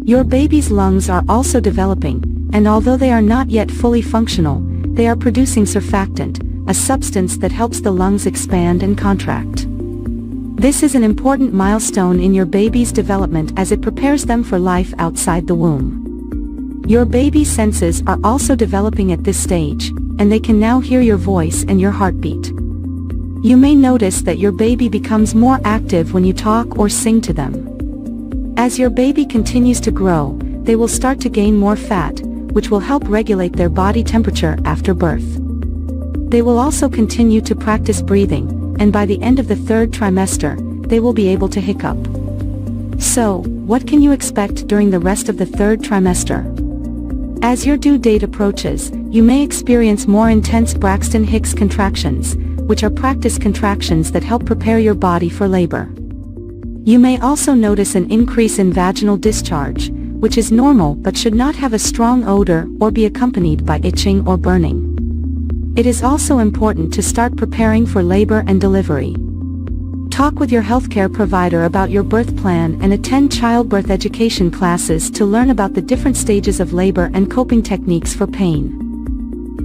Your baby's lungs are also developing, and although they are not yet fully functional, they are producing surfactant, a substance that helps the lungs expand and contract. This is an important milestone in your baby's development as it prepares them for life outside the womb. Your baby's senses are also developing at this stage, and they can now hear your voice and your heartbeat. You may notice that your baby becomes more active when you talk or sing to them. As your baby continues to grow, they will start to gain more fat, which will help regulate their body temperature after birth. They will also continue to practice breathing, and by the end of the third trimester, they will be able to hiccup. So, what can you expect during the rest of the third trimester? As your due date approaches, you may experience more intense Braxton Hicks contractions, which are practice contractions that help prepare your body for labor. You may also notice an increase in vaginal discharge, which is normal but should not have a strong odor or be accompanied by itching or burning. It is also important to start preparing for labor and delivery. Talk with your healthcare provider about your birth plan and attend childbirth education classes to learn about the different stages of labor and coping techniques for pain.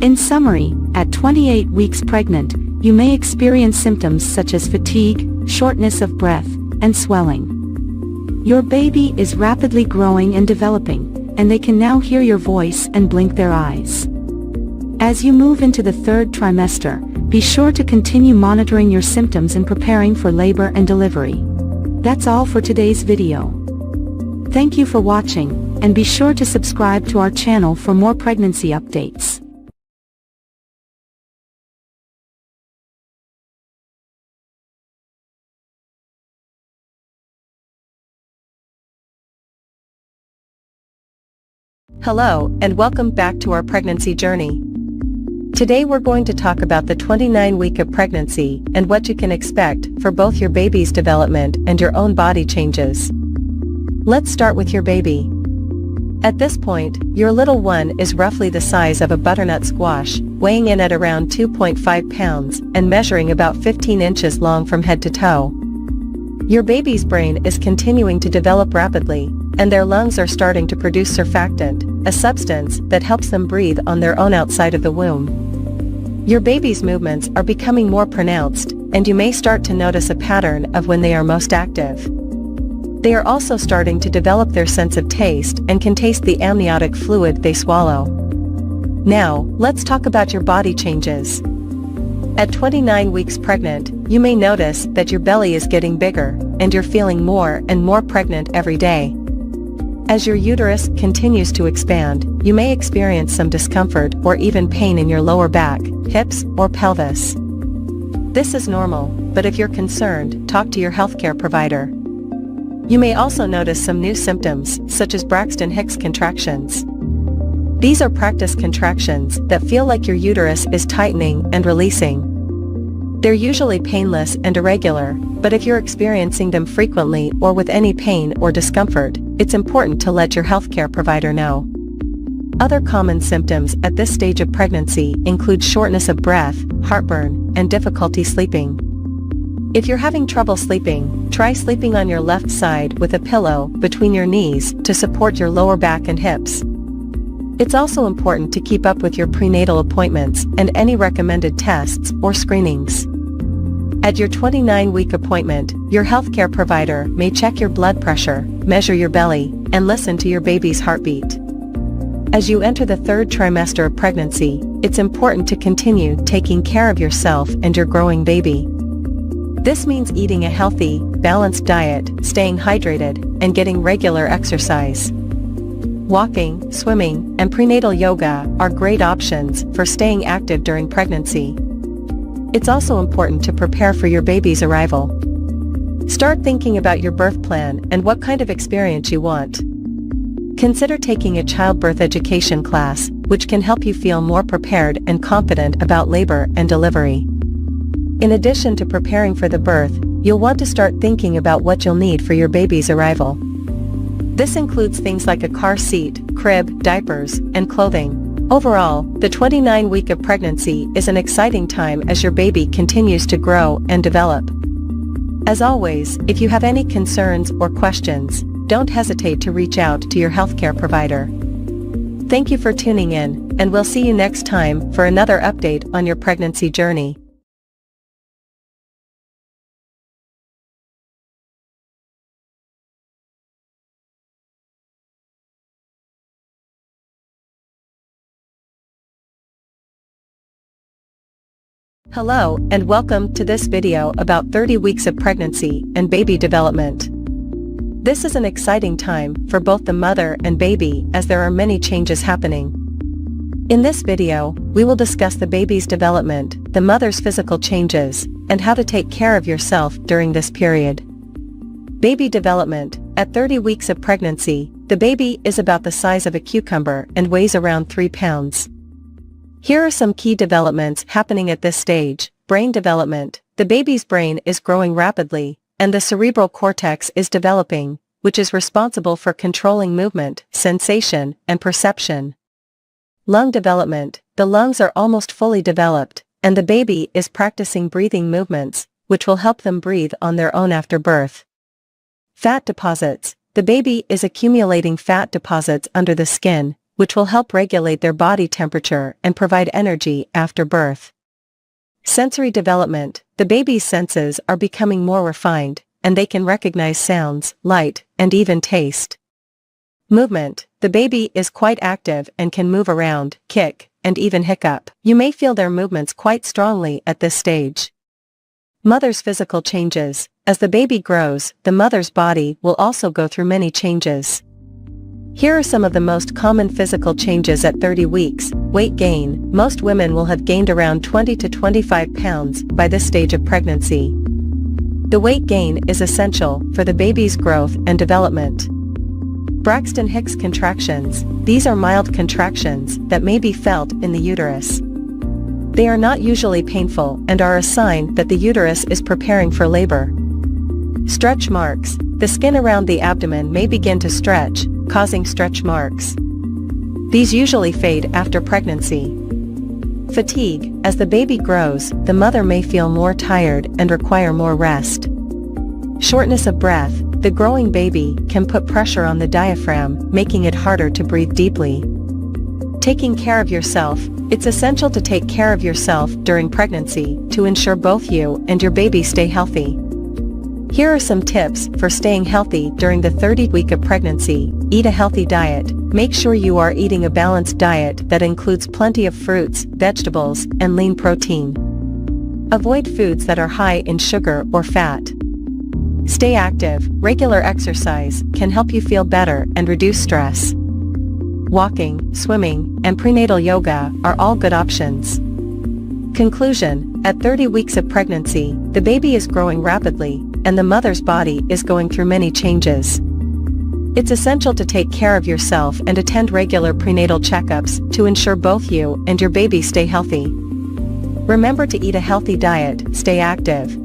In summary, at 28 weeks pregnant, you may experience symptoms such as fatigue, shortness of breath, and swelling. Your baby is rapidly growing and developing, and they can now hear your voice and blink their eyes. As you move into the third trimester, be sure to continue monitoring your symptoms and preparing for labor and delivery. That's all for today's video. Thank you for watching, and be sure to subscribe to our channel for more pregnancy updates. Hello, and welcome back to our pregnancy journey. Today we're going to talk about the 29th week of pregnancy and what you can expect for both your baby's development and your own body changes. Let's start with your baby. At this point, your little one is roughly the size of a butternut squash, weighing in at around 2.5 pounds and measuring about 15 inches long from head to toe. Your baby's brain is continuing to develop rapidly, and their lungs are starting to produce surfactant, a substance that helps them breathe on their own outside of the womb. Your baby's movements are becoming more pronounced, and you may start to notice a pattern of when they are most active. They are also starting to develop their sense of taste and can taste the amniotic fluid they swallow. Now, let's talk about your body changes. At 29 weeks pregnant, you may notice that your belly is getting bigger, and you're feeling more and more pregnant every day. As your uterus continues to expand, you may experience some discomfort or even pain in your lower back, hips, or pelvis. This is normal, but if you're concerned, talk to your healthcare provider. You may also notice some new symptoms, such as Braxton Hicks contractions. These are practice contractions that feel like your uterus is tightening and releasing. They're usually painless and irregular, but if you're experiencing them frequently or with any pain or discomfort, it's important to let your healthcare provider know. Other common symptoms at this stage of pregnancy include shortness of breath, heartburn, and difficulty sleeping. If you're having trouble sleeping, try sleeping on your left side with a pillow between your knees to support your lower back and hips. It's also important to keep up with your prenatal appointments and any recommended tests or screenings. At your 29-week appointment, your healthcare provider may check your blood pressure, measure your belly, and listen to your baby's heartbeat. As you enter the third trimester of pregnancy, it's important to continue taking care of yourself and your growing baby. This means eating a healthy, balanced diet, staying hydrated, and getting regular exercise. Walking, swimming, and prenatal yoga are great options for staying active during pregnancy. It's also important to prepare for your baby's arrival. Start thinking about your birth plan and what kind of experience you want. Consider taking a childbirth education class, which can help you feel more prepared and confident about labor and delivery. In addition to preparing for the birth, you'll want to start thinking about what you'll need for your baby's arrival. This includes things like a car seat, crib, diapers, and clothing. Overall, the 29th week of pregnancy is an exciting time as your baby continues to grow and develop. As always, if you have any concerns or questions, don't hesitate to reach out to your healthcare provider. Thank you for tuning in, and we'll see you next time for another update on your pregnancy journey. Hello and welcome to this video about 30 weeks of pregnancy and baby development. This is an exciting time for both the mother and baby as there are many changes happening. In this video, we will discuss the baby's development, the mother's physical changes, and how to take care of yourself during this period. Baby development. At 30 weeks of pregnancy, the baby is about the size of a cucumber and weighs around 3 pounds. Here are some key developments happening at this stage. Brain development. The baby's brain is growing rapidly, and the cerebral cortex is developing, which is responsible for controlling movement, sensation, and perception. Lung development. The lungs are almost fully developed, and the baby is practicing breathing movements, which will help them breathe on their own after birth. Fat deposits. The baby is accumulating fat deposits under the skin, which will help regulate their body temperature and provide energy after birth. Sensory development. The baby's senses are becoming more refined, and they can recognize sounds, light, and even taste. Movement. The baby is quite active and can move around, kick, and even hiccup. You may feel their movements quite strongly at this stage. Mother's physical changes. As the baby grows, the mother's body will also go through many changes. Here are some of the most common physical changes at 30 weeks. Weight gain. Most women will have gained around 20 to 25 pounds by this stage of pregnancy. The weight gain is essential for the baby's growth and development. Braxton Hicks contractions. These are mild contractions that may be felt in the uterus. They are not usually painful and are a sign that the uterus is preparing for labor. Stretch marks. The skin around the abdomen may begin to stretch, causing stretch marks. These usually fade after pregnancy. Fatigue. As the baby grows, the mother may feel more tired and require more rest. Shortness of breath. The growing baby can put pressure on the diaphragm, making it harder to breathe deeply. Taking care of yourself. It's essential to take care of yourself during pregnancy to ensure both you and your baby stay healthy. Here are some tips for staying healthy during the 30th week of pregnancy. Eat a healthy diet. Make sure you are eating a balanced diet that includes plenty of fruits, vegetables, and lean protein. Avoid foods that are high in sugar or fat. Stay active. Regular exercise can help you feel better and reduce stress. Walking, swimming, and prenatal yoga are all good options. Conclusion. At 30 weeks of pregnancy, the baby is growing rapidly, and the mother's body is going through many changes. It's essential to take care of yourself and attend regular prenatal checkups to ensure both you and your baby stay healthy. Remember to eat a healthy diet, stay active,